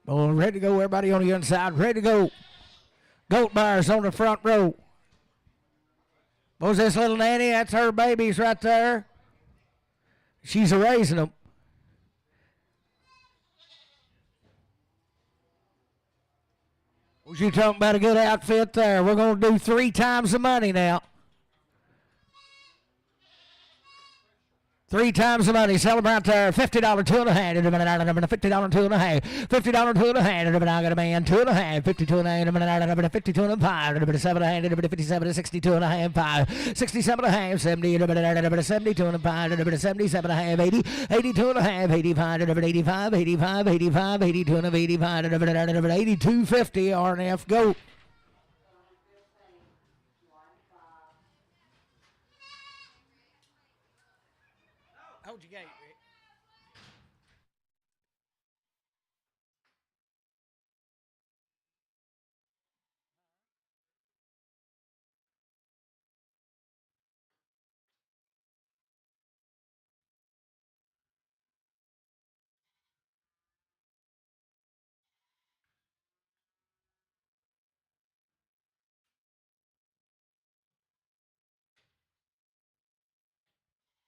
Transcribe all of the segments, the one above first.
Oh, ready to go. Everybody on the inside, ready to go. Goat buyers on the front row. What's this little nanny? That's her babies right there. She's raising them. Was you talking about a good outfit there? We're going to do 3 times the money now. 3 times the money. Sell them right there. $50 2 and a half. $50 2 and a half. $50 2 and a half. I got a man 2 and a half. 52 and a half. 52 and a 5. 7 and a half. 57 62 and a half. 5. 67 and a half. 70 72 and a 5. 77 and a half. 80 82 and a half. 85 85 85 85 82 and a 85 82 50 RNF go. Hold your gate, Rick.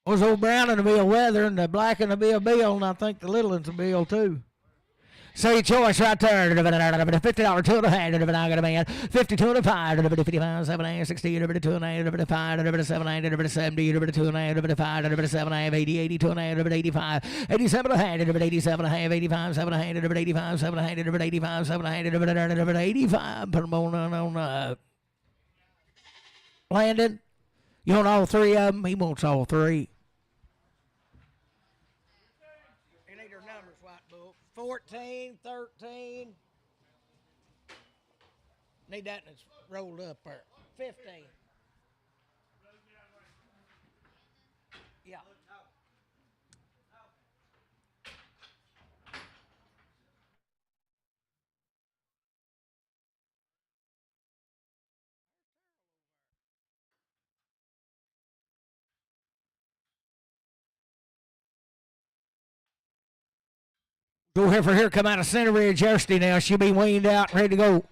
Those old brown and the bill weather and the black and the bill, and I think the little one's a bill too. So your choice right there. $50 2 and a half. I got a man. 52 and a 5. 55 7 60 2 and a 5 7 70 2 and a 5 7 80 82 and a 85 87 and a half. 87 and a half. 85 7 85 7 85 7 85. Put them on up. Landon, you want all 3 of them? He wants all 3. 14, 13. Need that and it's rolled up there. 15. Yeah. Go Heifer here, come out of Center Ridge, Jersey now. She'll be weaned out, ready to go.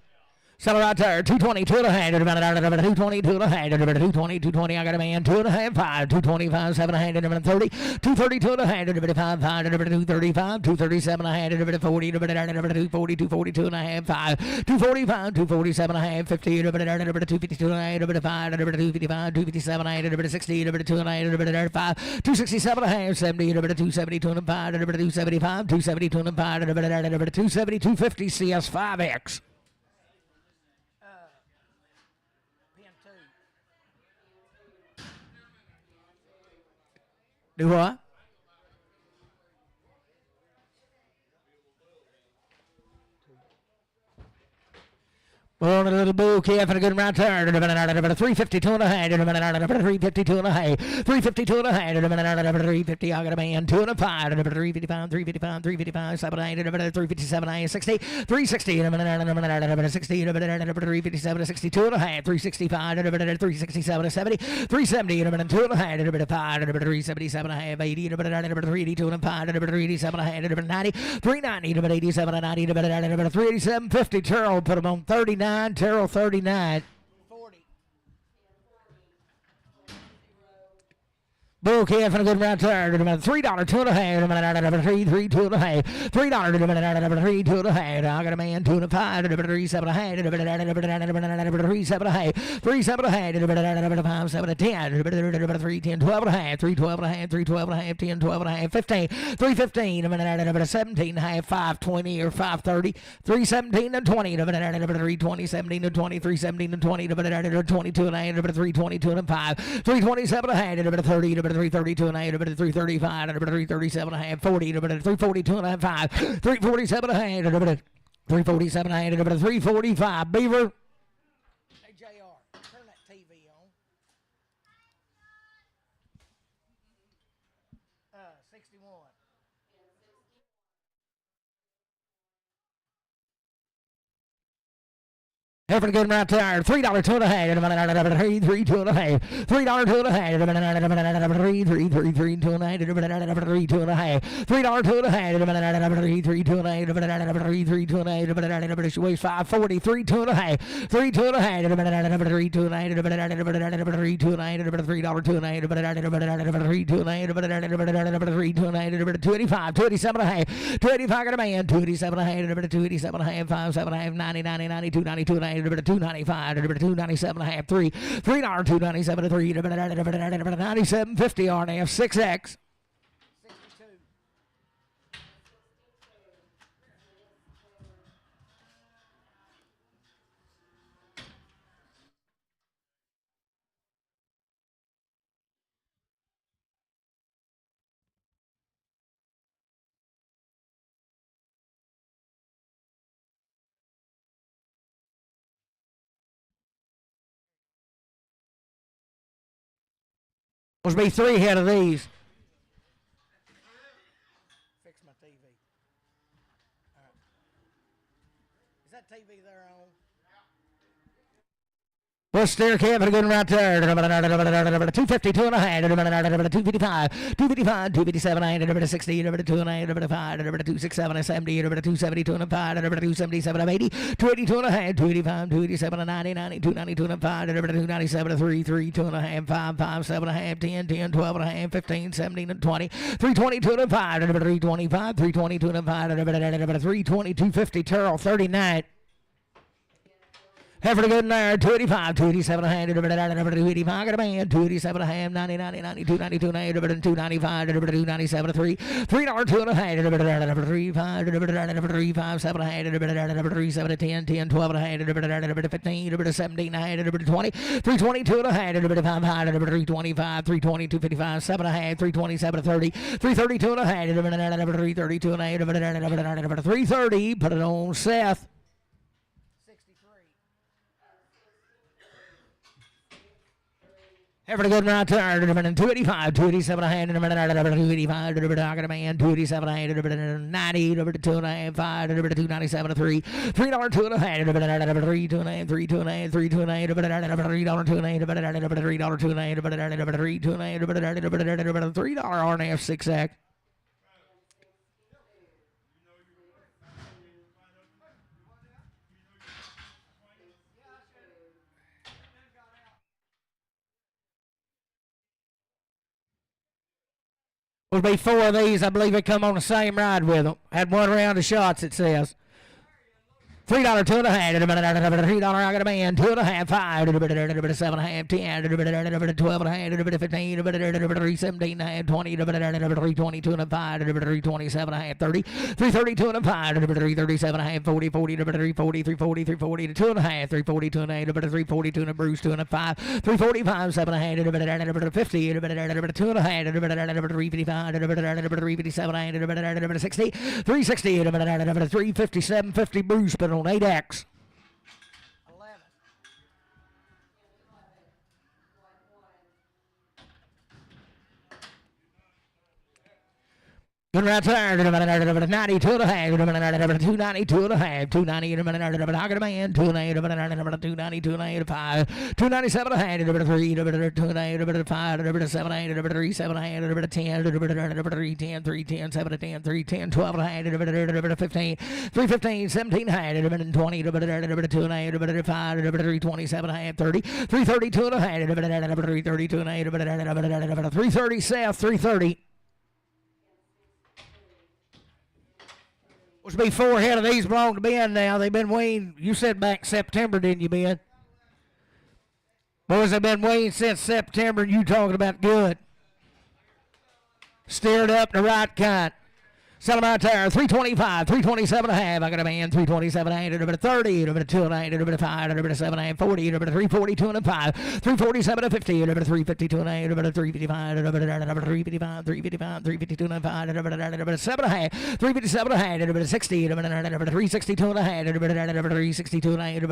Sell her right there. 220, 2 and a half. 220, 2 and a half. 220, 220. I got a man. 2 and a half, 5. 225, 7 and a half. 30. 230, 2 and a half. 5, 5. 235, 237 and a half. 40, 240, 242 and a half. 5. 245, 247 and a half. 50, 252 and a half. 5, 255, 257 and a half. 60, 2 and a half. 5. 267 and a half. 70, 272 and a 5. 275, 272 and a 5. 270, 250 CS5X. Do what? We're on a little bull calf and a good right turn. 352 and a half. 352 and a half. 352 and a half. 350. I got a man. 2 and a 5. 355. 355. 355. 7 and 8. 357 and 60. 360 and a 60. 357 62 and a half. 365. 367 70. 370 and 2 and a half. 5. 377 and a half. 80. 382 and 5. 387 and a half. 90. 390. 87 and 90. 387 50. Terrell put him on 39. Terrell 39. 40. Bull calf and a good right turn. $3 2 and a half. 3 2 and a half. $3 3 2 and a half. I got a man 2 and a 5. 3 7 and a half. 3 7 and a half. 3 7 and a half. 5 7 and 10. 3 10 12 and a half. 3 12 and a half. 3 12 and a half. 10 12 and a half. 15. 3 15. 17 and a half. 5 20 or 5 30. 3 17 and 20. 3 20 17 and 20. 3 17 and 20. 22 and a half. 3 22 and a 5. 3 27 and a half. 30. 332 and a half, 335, 337 and a half, 40, 342 and a half, 5, 347 and a half, 347 and a half, 345. Beaver. Hey, JR, turn that TV on. 61. Heifer good right there. $3 two and a half. Three two and a half. $3 two and a half. Three two and a half. Three two and a half. $3 two and a half. Three two and a half. Three two and a half. She weighs 540. Three two and a half. Three two and a half. Three two and a half. Three two and a half. $3 two and a half. Three two and a half. Three two and a half. 25. 27 and a half. 25 got a man. 27 and a half. 27 and a half. 5 7 and a half. 90 90 92 92 and a half. $295, $297 and a half, $3, $297 3, $97.50 RNF 6X. Must be 3 head of these. Fix my TV. All right. Is that TV there on? Well, steer Kevin good right there. 252 and a half. 255. 255. 257. 60. 2 and a half. 5. 267 and 70. 272 and 5. 277 and 80. 282 and a half. 285. 287 and 90. 292 and 5. 297 and 3. 3. 2 and a half. 5. 5. 7 and a half. 10. 10. 12 and a half. 15. 17 and 20. 322 and 5. 325. 322 and 5. 322 50. Terrell 39. Heifer good in there, 285, 287 and a half, 285, got a man, 287 and a half, 90, 90, 92, 92 and a half, 295, 297 and 3, $3 two and a half, 35, 35, 7 and a half, 37 10, 10, 12 and a half, 15, 17 and a half, 20, 322 and a half, 5 high, 325, 322, 55, 7 and a half, 327 and 30, 332 and a half, 332 and a half, 330, put it on Seth. Heifer good right there, 285, 287 and a half, 285, I got a man, 287 and a half, 90, 2 and a half, 5, 297 and 3, $3 two and a half, 3 2 and a half, 3 2 and a half, 3 2 and a half, $3 two and a half, 3 2 and a half, 3 2 and a half, $3 RNF 6X. Will be 4 of these. I believe they come on the same ride with them. Had 1 round of shots, it says. $3 two and a half, $3 I got a man, 2 and a half, 5, 7 and a half, 10, 12 and a half, 15, 317 and a half, 20, 322 and a 5, 327 and a half, 30, 332 and a 5, 337 and a half, 40, 40, 340, 340, 340 to 2 and a half, 342 and a half, 342 and a bruise, 2 and a 5, 345, 7 and a half, 50, 2 and a half, 355, 357 and a half, 60, 360, 357, 50 bruise, but on 8X. 11. Good right there, 92 and a half, 292 and a half, 290 and a half, I got a man, 2 and a half, 292 and a half, 5, 297 and a half, 3, 2 and a half, 5, 7 and a half, 3, 7 and a half, 10, 3, 10, 3, 10, 7 and 10, 3, 10, 12 and a half, 15, 3, 15, 17 and a half, 20, 2 and a half, 5, 3, 27 and a half, 30, 332 and a half, 332 and a half, 330 South, 330. Must be 4 head of these belong to Ben now. They've been weaned, you said back September, didn't you, Ben? Boys, they've been weaned since September, and you talking about good. Steered up the right kind. Sell them out there, 325, 327 and a half. I got a man, 327 and a half, 30, 2 and a half, 5, 7 and a half, 40, 342 and a 5, 347 and 50, 352 and a half, 355, 355, 355, 352 and a 5, 7 and a half, 357 and a half, 60, 362 and a half, 362 and a half,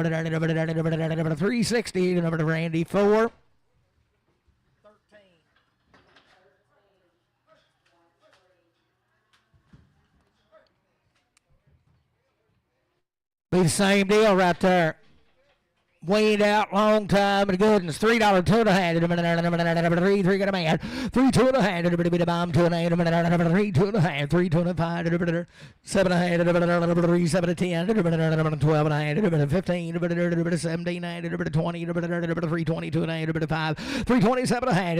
360, Randy, 4. Be the same deal right there. Weaned out, long time and good. And it's $3 two and a half. Three got a man. 3 2 and a half. Bit of bomb 2 and a half. 3 2 and a half. 3 2 and a 5. 7 and a half. 3 7 and 10. 12 and a half. 15. 17 and 20. 322 and a half. 5. 327 and a half.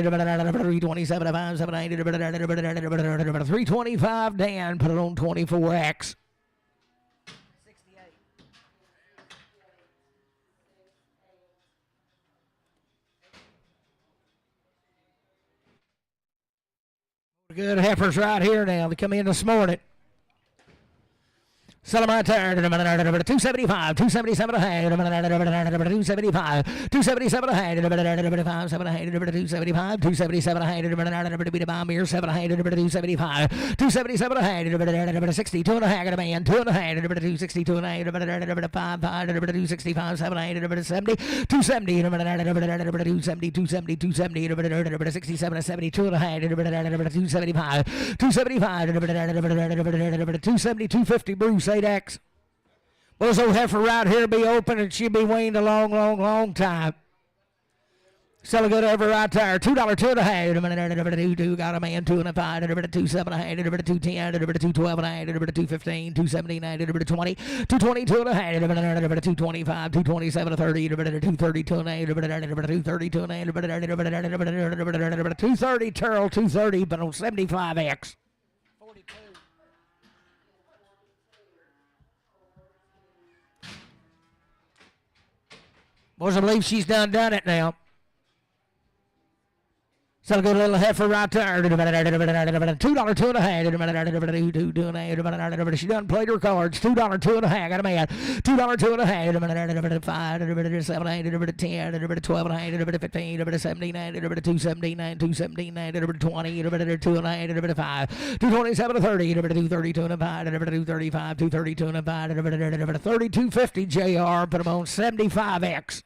327 and 5. 7 and 8. 325 Dan. Put it on 24X. Good heifers right here now. They come in this morning. Sell them right there. 275, 277 a half. 275, 277 a half. 5, 7 a half. 275, 277 a half. Beat a bomb here. 7 a half. 275, 277 a half. 62 and a half. Man, 2 and a half. 262 and a half. 5, 5, 265, 7 a half. 70, 270, 270, 270, 270, 67 and 72 and a half. 275, 275, 270, 250. Bruce. X. Well, this old heifer right here be open and she'll be weaned a long, long, long time. Sell a good heifer right there. $2 two and a half. Got a man 2 and a 5. 2 7 a half. 2 10. 2 12 and a half. 2 15. 2 79. 20. 2 22 and a half. 2 25. 2 27 30. 2 32 and a half. 2 32 and a half. 230 Turl 230, but on 75X. Boys, I believe she's done it now. So a good little heifer right there. $2 two and a half. She done played her cards. $2 two and a half. Got a man. $2 two and a half. 5, 7, 8, 10, 12 and a half, 15, 79, 279, 279, 20, 2 and a half, 5, 227 to 30, 232 and a 5, 235, 232 and a 5, 3250 JR. Put them on 75X.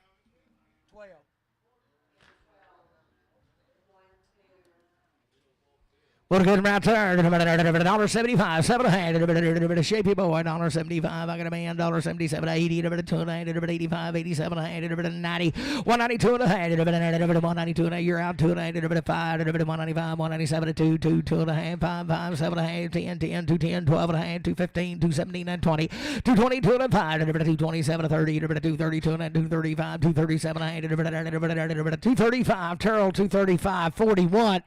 What a good right there. $1.75, 7 and a half. Shapey boy, $1.75. I got a man, $1.77, 80, 290, 85, 87, 90, 192 and a half. 192 and a half. You're out 2 and a half. 5, 195, 197, 2, 2 and a half, 5, 5, 7 and a half, 10, 10, 210, 12 and a half, 215, 279, 20, 222 and a 5, 227, 30, 232 and a 235, 237 and a half, 235, Turl 235, 41.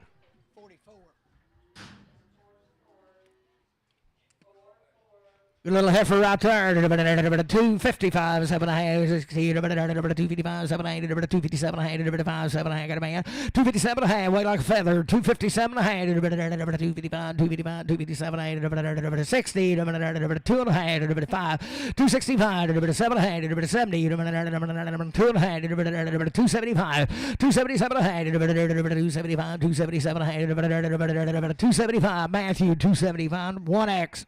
Good little heifer right there. 255, 7 and a half, 16, 255, 7 and a half, 257 and a half, 5, 7 and a half, got a man. 257 and a half, weight like a feather. 257 and a half, 255, 255, 257 and a half, 60, 2 and a half, 5, 265, 7 and a half, 70, 2 and a half, 275, 277 and a half, 275, 277 and a half, 275, Matthew, 275, 1X.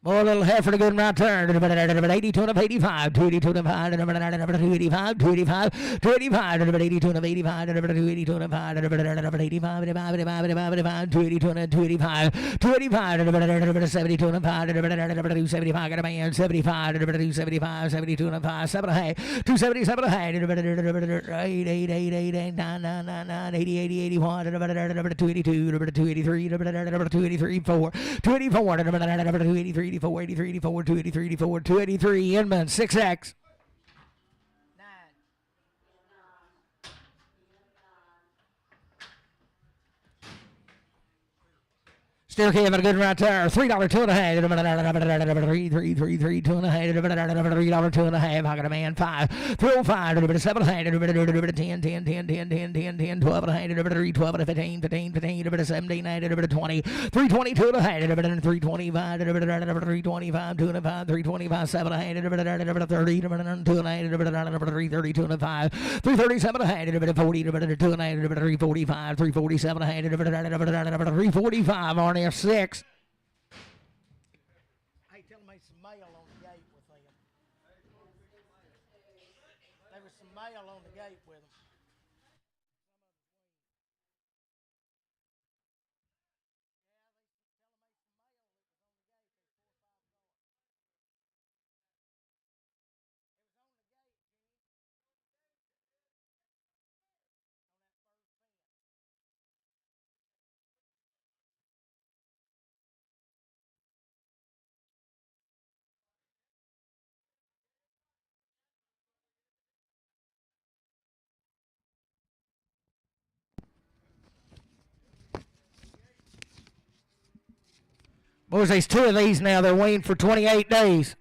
More little heifer to good right turn. 82 and 85, 282 and 5, 285, 285, 285, 82 and 85, 282 and 5, 285, 282 and 285, 285, 72 and 5, 275, got a man, 75, 275, 72 and 5, 7 and a half, 277 and a half, 8, 8, 8, 8, 8, 9, 9, 9, 9, 80, 80, 81, 282, 283, 283, 4, 284, 283, 84, 83, 84, 283, 84, 283, Inman, 6X. Still having a good right there. $3 two and a half. 3, 2 and a half. $3 two and a half. I got a man 5. 305. 7 and a half. 10, 10, 10, 10, 10, 10, 10, 12 and a half. 3, 12 and a 15, 15, 15, 17, 20. 322 and a half. 325. 325, 2 and a 5. 325, 7 and a half. 30, 2 and a half. 332 and a 5. 337 and a half. 40, 2 and a half. 345. 347 and a half. 345 on F6. Hey, tell me some mail on the gate with them. There was some mail on the gate with them. There's two of these now. They're weaned for 28 days.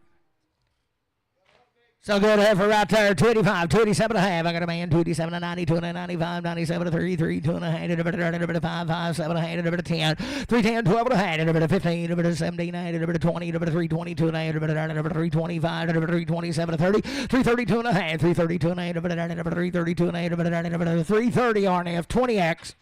So good heifer right there, 25, 27 and a half. I got a man, 27 and 90, 295, 97 and 33, 2 and a half, a bit of 5, 5, 7 and a half, a bit of 10, 3, 10, 12 and a half, a bit of 15, a bit of 17, a bit of 20, a bit of 322 and a half, a bit of 325, a bit of 327 and 30, 332 and a half, 332 and a half, a bit of 332 and a half, a bit of 330 RNF, 20X.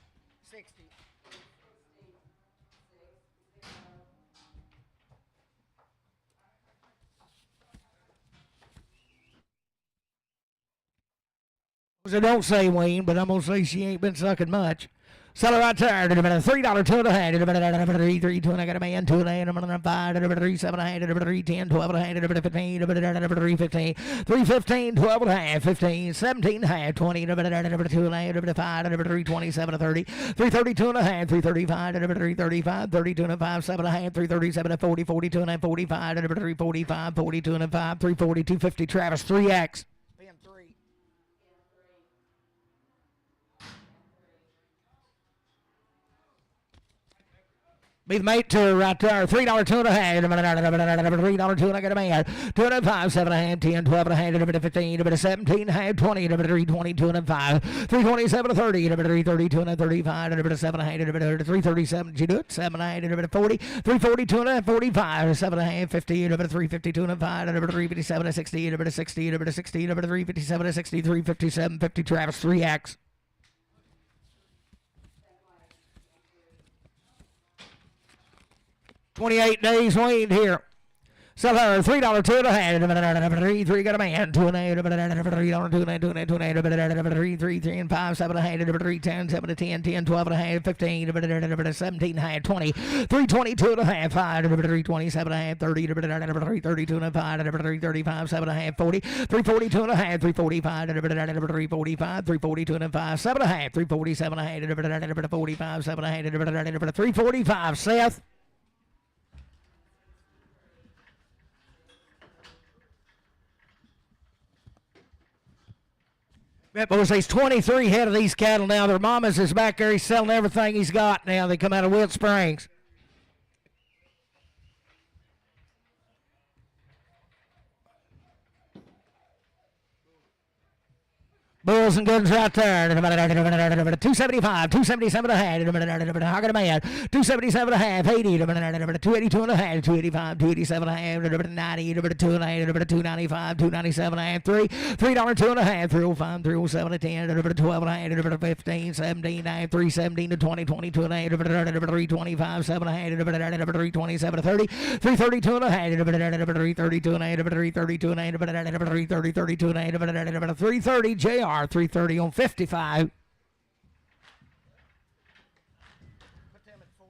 I don't say Weaned, but I'm going to say she ain't been sucking much. Sell her right there. $3, 2 and a half, 3, 2 and I got a man, 2 and a half, 5, 3, 7 and a half, 3, 10, 12 and a half, 15, 3, 15, 3, 15, 12 and a half, 15, 17 and a half, 20, 2 and a half, 5, 3, 27, 30, 332 and a half, 335, 335, 32 and a 5, 7 and a half, 337, 40, 42 and a half, 45, 345, 42 and a 5, 340, 250, Travis, 3X. Be the mate to her right there. $3, 2 and a half. $3, 2 and I got a man. 2 and a 5, 7 and a half, 10, 12 and a half, a bit of 15, a bit of 17 and a half, 20, a bit of 322 and a 5, 327 and 30, a bit of 332 and a 35, a bit of 7 and a half, a bit of 337. Did you do it? 7 and a half, a bit of 40, 342 and a 45, 7 and a half, 50, a bit of 352 and a 5, a bit of 357 and 60, a bit of 60, a bit of 60, a bit of 357 and 60, 357, 50, Travis, 3X. $28 days weaned here. Sell her $3, 2 and a half, 3 got a man, 2 and a half, $3, 2 and a half, 2 and a half, 2 and a half, 3 and 5, 7 and a half, 3, 10, 7 to 10, 10, 12 and a half, 15, 17 and a half, 20, 322 and a half, 5, 327 and a half, 30, 332 and a half, 335, 7 and a half, 40, 342 and a half, 345, 345, 342 and a half, 7 and a half, 347 and a half, 45, 7 and a half, 345, Seth. But there's 23 head of these cattle now. Their mamas is back there. He's selling everything he's got now. They come out of Wild Springs. Bulls and guns right there. 275, 277 and a half. I got a man. 277 and a half, 80, 282 and a half, 285, 287 and a half, 90, 2 and a half, 295, 297 and a half, $3, 2 and a half, 305, 307 to 10, 12 and a half, 15, 17, 317 to 20, 22 and a half, 325, 7 and a half, 327 to 30, 332 and a half, 332 and a half, 332 and a half, 330, 32 and a half, 330, JR. 330 on 55. Put them at 45.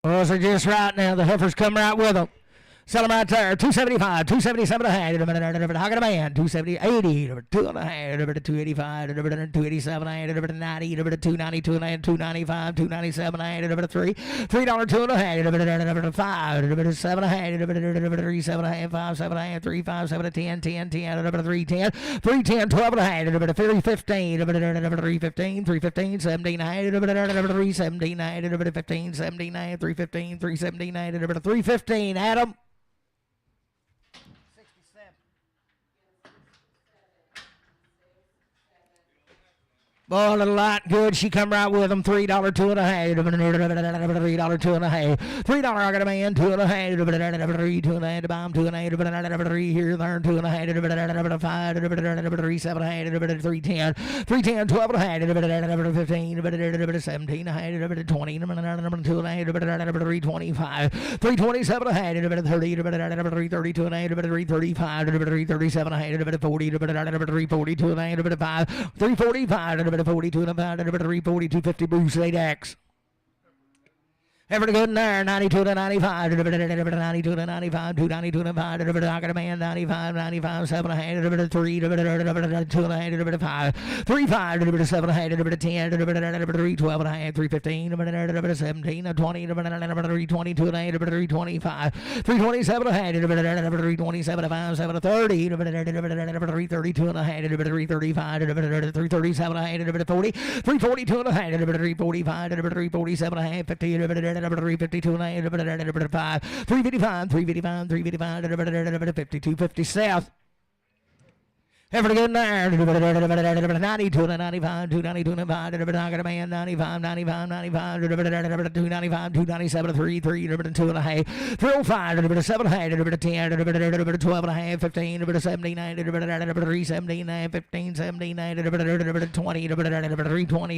Well, they're just right now. The heifers come right with them. Sell them right there. 275, 277 and a half. I got a man. 270, 80, 2 and a half, 285, 287 and a half, 90, 292 and a half, 295, 297 and a half, $3, $2 and a half, 5, 7 and a half, 3, 7 and a half, 5, 7 and a half, 3, 5, 7 to 10, 10, 10, 310, 310, 12 and a half, 315, 315, 315, 17 and a half, 317 and a half, 15, 17 and a half, 315, 317 and a half, 315, Adam. Boy, a little light, good. She come right with them. $3, two and a half. $3, two and a half. $3, I got a man, two and a half. $3, two and a half. The bomb, two and a half. $3 here, there, two and a half. $5, $3, 7 and a half. $3.10. $3.10, 12 and a half. $15, $17 and a half. $20, 2 and a half. $3.25. $3.27 and a half. $30, $3.32 and a half. $3.35. $3.37 and a half. $40, $3.42 and a half. $3.45. $42 and a half, $3.42, 50 Bruce 8X. Ever good in there, 92 to 95, 92 to 95, 292 to 5, I got a man, 95, 95, 7 and a half, 3, 2 and a half, 5, 3, 5, 7 and a half, 10, 3, 12 and a half, 315, 17, 20, 322 and a half, 325, 327 and a half, 327, 5, 7, 30, 332 and a half, 335, 337 and a half, 40, 342 and a half, 345, 347 and a half, 50, 352 and a half, 5, 355, 355, 355, 52, 50 south. Ever good there, 92 to 95, 292 and 5, I got a man, 95, 95, 95, 295, 297, 3, 2 and a half, 305, 7 and a half, 10, 12 and a half, 15, 79, 317, 15, 79, 20, 320,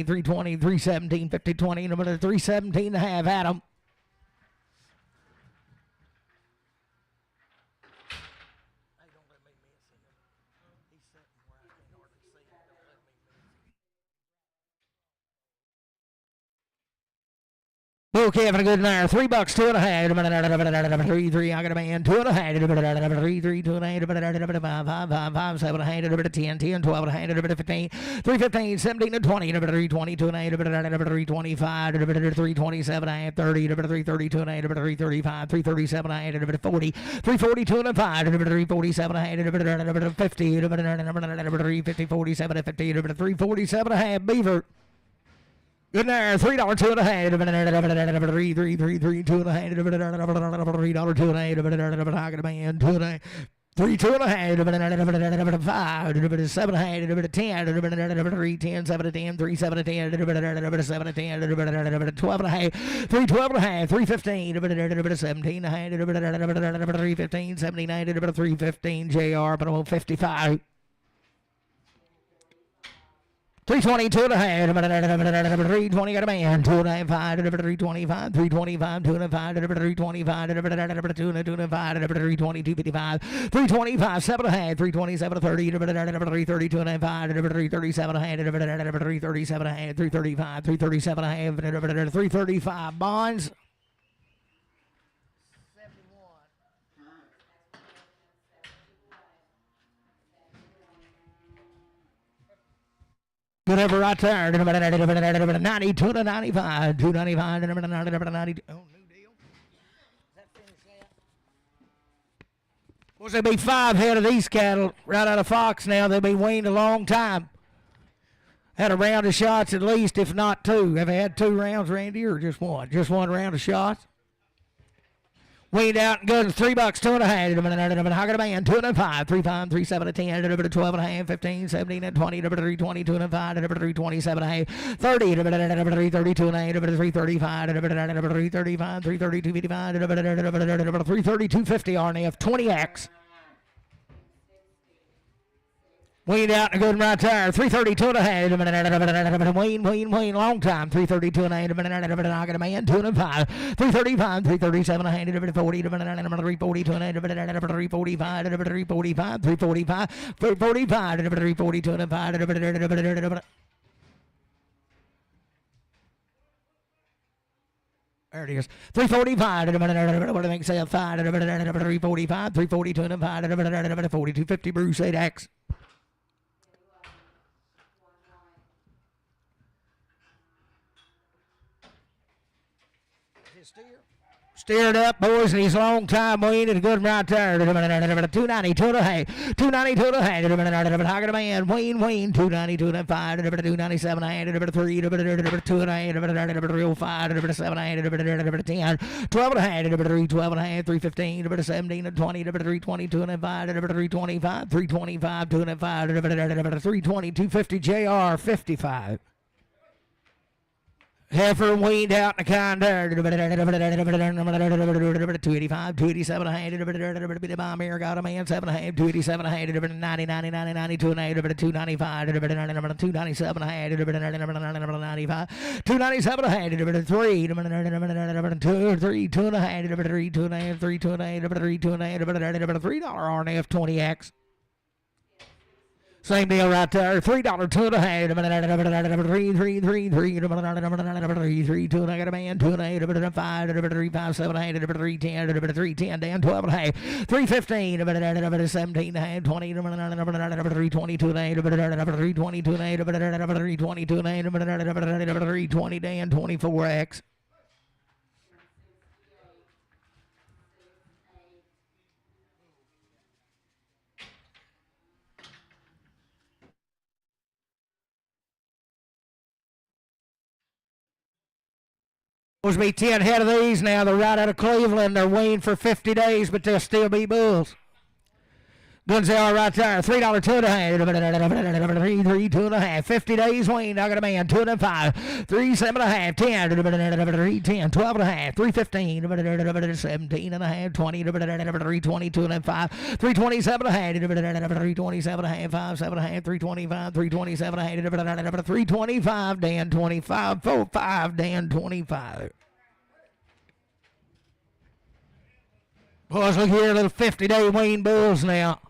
320, 317, 50, 20, 317 and a half, Adam. Okay, having a good night. $3, 2 and a half. 3, I got a man, 2 and a half. 3, 2 and a half. 5, 7 and a half. 10, 12 and a half. 15, 315, 17 and 20. 320, 2 and a half. 325, 327 and a half. 30, 332 and a half. 335, 337 and a half. 40, 342 and a 5. 347 and a half. 50, 350, 47 and 50. 347 and a half. Beaver. Good there, $3, 2 and a half, 3, 2 and a half, $3, 2 and a half, I got a man, 2 and a half, 3, 2 and a half, 5, 7 and a half, 10, 3, 10, 7 and 10, 3, 7 and 10, 7 and 10, 12 and a half, 3, 12 and a half, 3, 15, 17 and a half, 3, 15, 79, 3, 15, JR, but 55. 322 and a half, 320 got a man, 2 and a half, 5, 325, 325, 2 and a 5, 325, 2 and a 5, 322, 55, 325, 7 and a half, 327, 30, 332 and a half, 337 and a half, 337 and a half, 335, 337 and a half, 335 bonds. Whatever right there. 92 to 95. 295 to 92. Oh, new deal. Is that finished yet? Of course, there'll be 5 head of these cattle right out of Fox now. They'll be weaned a long time. Had a round of shots at least, if not 2. Have they had 2 rounds, Randy, or just 1? Just 1 round of shots? Weaned out and good. $3, 2 and a half. I got a man, 2 and a 5, 3, 5, 3, 7, 10, 12 and a half, 15, 17, and 20, 320, 2 and a 5, 327 and a half, 30, 332 and a half, 335, 335, 332, 55, 332, 50 RNF, 20X. Weaned out and good right there. 332 and a half. Wean, long time. 332 and a half. I got a man, 2 and a 5. 335, 337 and a half. 40, 342 and a half. 345, 345, 345, 345, 342 and a 5. There it is. 345. What do they say? 5. 345, 342 and a 5. 4250 Bruce 8X. Steered up, boys, and he's a long time weaned and a good right there. 290, 2 and a half. 290, 2 and a half. Hog of a man, Weaned, 290, 2 and a 5. 297, 3, 2 and a half. 305, 7, 10. 12 and a half, 3, 12 and a half. 315, 17 and 20, 322 and a 5. 325, 325, 2 and a 5. 320, 250, JR, 55. Heifer weaned out in the con there. 285, 287 a hand. Bit of bomb here, got a man, 7 a hand. 287 a hand. 90, 90, 90, 92 and a hand. 295, 297 a hand. 95, 297 a hand. 3, 2, 3, 2 and a hand. 3, 2 and a hand. 3, 2 and a hand. 3, 2 and a hand. $3 RNF 20X. Same deal right there. $3, 2 and a half. 3, 3, 3, 3, 3, 2 and a half, man, 2 and a half, 5, 3, 5, 7 and a half, 3, 10, 3, 10, down 12 and a half, 3, 15, 17 and a half, 20, 3, 22 and a half, 3, 22 and a half, 3, 22 and a half, 3, 20, down 24X. Supposed to be 10 head of these now. They're right out of Cleveland. They're weaned for 50 days, but they'll still be bulls. Guns they are right there. $3, 2 and a half. 3, 2 and a half. 50 days weaned. I got a man. 2 and a 5. 3, 7 and a half. 10. 10. 12 and a half. 315. 17 and a half. 20. 322 and a 5. 327 and a half. 327 and a half. 5, 7 and a half. 325. 327 and a half. 325. Dan 25. 4, 5. Dan 25. Boys, look here, little 50-day weaned bulls now.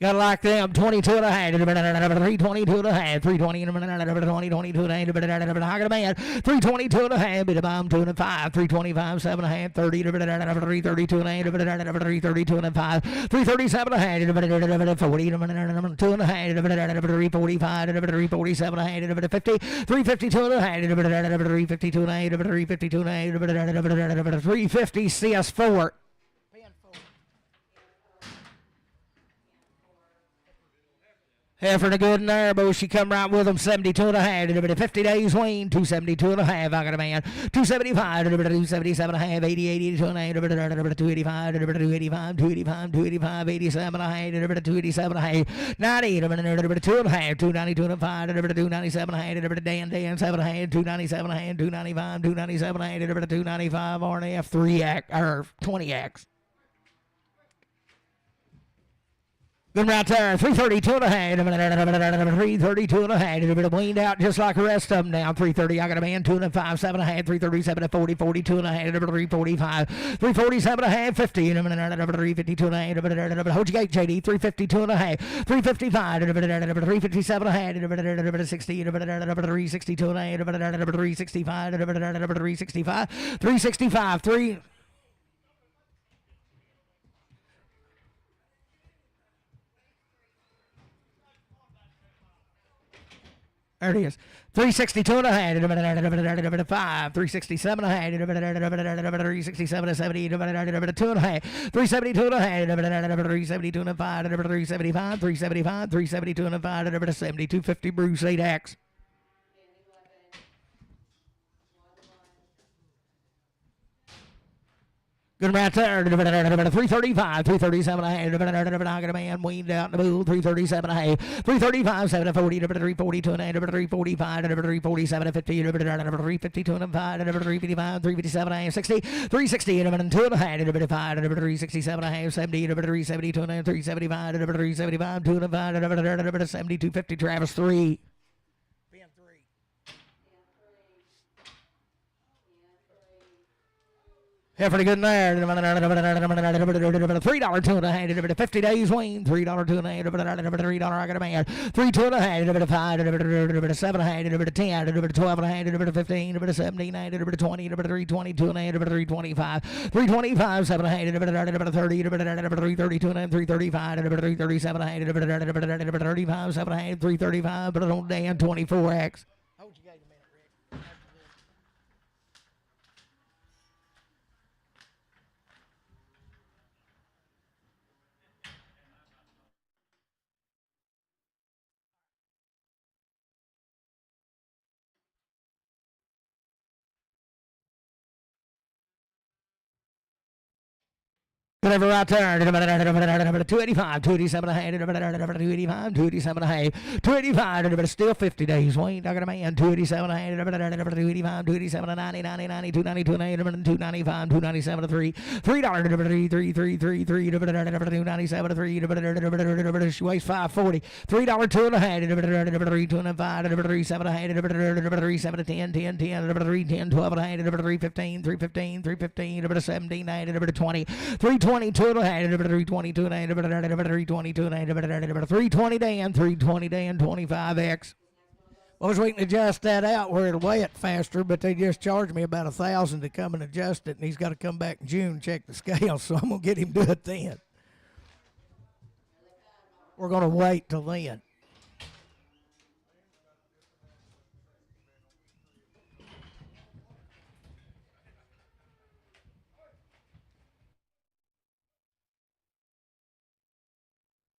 Gotta like them. 22 and a half. 322 and a half. 320 and a half. 22 and a half. I got a man. 322 and a half. Bit of bomb 2 and a 5. 325, 7 and a half. 30. 332 and a half. 332 and a 5. 337 and a half. 40. 2 and a half. 345. 347 and a half. 50. 352 and a half. 352 and a half. 352 and a half. 350 CS4. Heifer and a good in there, boy. She come right with them. 72 and a half. 50 days weaned. 272 and a half. I got a man. 275. 277 and a half. 80, 82 and a half. 285. 285. 285. 285. 87 and a half. 287 and a half. 90. 2 and a half. 292 and a 5. 297 and a half. Dan 7 and a half. 297 and a half. 295. 297 and a half. 295 RNF 3X or 20X. Good right there. 332 and a half. 332 and a half. A bit of weaned out just like the rest of them now. 330. I got a man. 2 and a 5. 7 and a half. 337 and 40. 42 and a half. 345. 347 and a half. 50. 352 and a half. Hold your gate, JD. 352 and a half. 355. 357 and a half. 60. 362 and a half. 365. 365. 365. 3. There it is. 362 and a half. 5. 367 and a half. 367 and 70. 2 and a half. 372 and a half. 372 and a 5. 375. 375. 372 and a 5. 7250 Bruce 8X. Good right there. 335, 337 and a half. I got a man weaned out in the bull. 337 and a half. 335, 7 and 40. 342 and a half. 345, 347 and 50. 352 and a 5. 355, 357 and a half. 60, 360 and 2 and a half. 5, 367 and a half. 70, 372 and a half. 375, 375, 2 and a 5. 7250 Travis 3. Heifer good in there. $3, 2 and a half. 50 days weaned. $3, 2 and a half. $3 I got a man. 3, 2 and a half. 5, 7 and a half. 10, 12 and a half. 15, 17, 20, 322 and a half. 325, 325, 7 and a half. 30, 332 and a half. 335, 337 and a half. 35, 7 and a half. 335, but on Dan 24X. Whatever right there. 285, 287 and a half, 285, 287 and a half, 285, still 50 days. Weaned, I got a man, 287 and a half, 285, 287 and 90, 90, 90, 292 and a half, 295, 297 to 3, $3, 297 to 3, she weighs 540, $3, 2 and a half, 3, 2 and a 5, 3, 7 and a half, 3, 7 to 10, 10, 10, 3, 10, 12 and a half, 3, 15, 3, 15, 3, 15, 17, 20, 322 and a half, 322 and a half, 322 and a half, 320 Dan, 320 Dan, 25X. I was waiting to adjust that out where it'll weigh it faster, but they just charged me about $1,000 to come and adjust it, and he's got to come back in June and check the scale, so I'm going to get him to do it then. We're going to wait till then.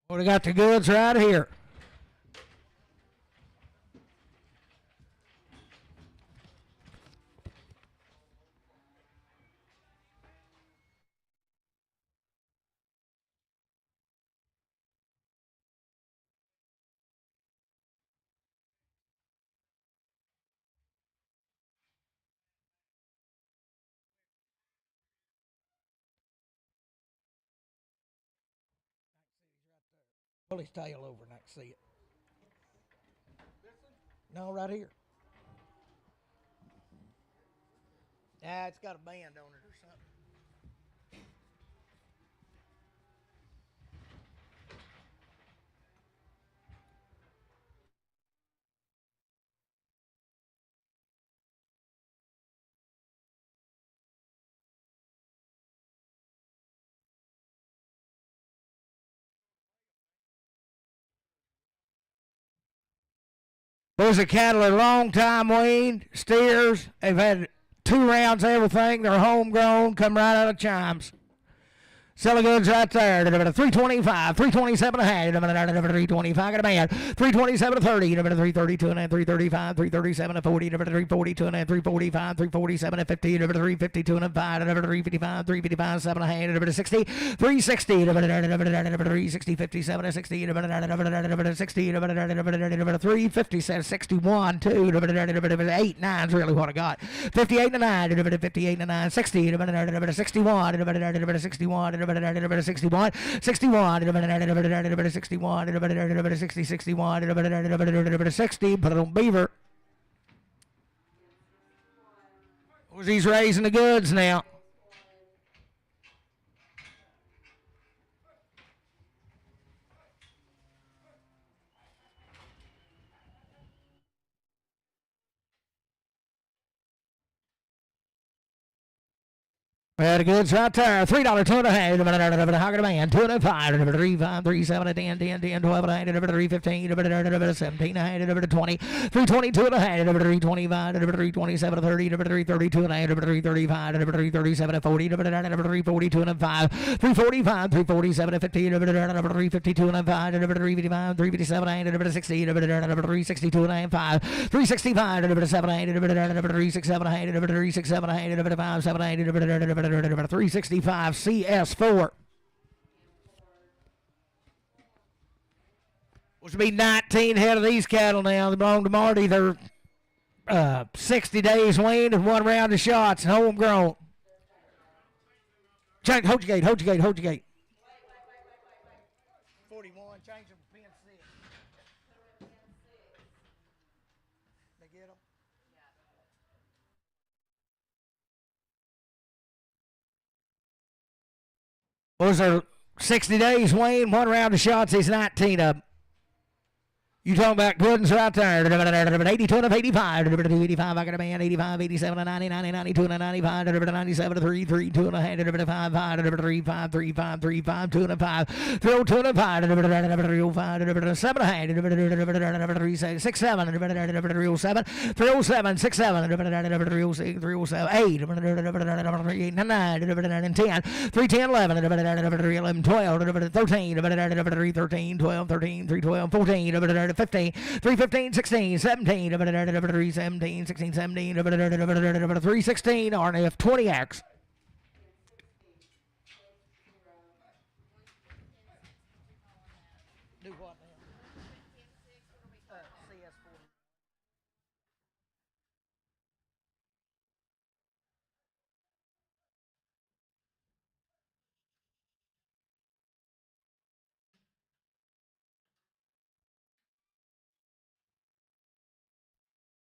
Well, we got the goods right here. Pull his tail over and I can see it. No, right here. Ah, it's got a band on it or something. Those are cattle a long time weaned, steers. They've had 2 rounds of everything. They're homegrown, come right out of chimes. Selling goods right there. 325, 327 and a half, 325, got a man. 327 to 30, 332 and a half, 335, 337 to 40, 342 and a half, 345, 347 to 50, 352 and a 5, 355, 355, 7 and a half, 60, 360, 360, 57 to 60, 60, 350, 61, 2, 8, 9 is really what I got. 58 and 9, 58 and 9, 60, 61, 61, 61, 61, 61, 60, 61, 60, put it on beaver. He's raising the goods now. Very good, right there. $3, 2 and a half. How can a man? 2 and a 5, 3, 5, 3, 7, 10, 10, 10, 12 and a half, 3, 15, 17 and a half, 20, 322 and a half, 325, 327, 30, 332 and a half, 335, 337, 40, 342 and a 5, 345, 347, 50, 352 and a 5, 355, 357 and a 60, 362 and a half, 5, 365, 7 and a 367 and a 367 and a 5, 7 and 365 CS4. Which would be 19 head of these cattle now. They belong to Marty. They're 60 days weaned and 1 round of shots, homegrown. Hold your gate, hold your gate, hold your gate. 41, change them to PM CST. They get them? Those are 60 days weaned, 1 round of shots. He's 19 of them. You talking about Goods right there. 82 and 85. 85, I got a man. 85, 87, 90, 90, 92 and 95. 97, 3, 3, 2 and a half. 5, 5, 3, 5, 3, 5, 3, 5, 2 and 5. 302 and 5. 305, 7 and a half. 3, 6, 7. 307, 307, 6, 7. 306, 307, 8. 8, 9, 10. 310, 11. 11, 12. 13. 13, 12, 13, 312, 14. 15, 315, 16, 17, 317, 16, 17, 316, RNF 20X. Do what now? CS40.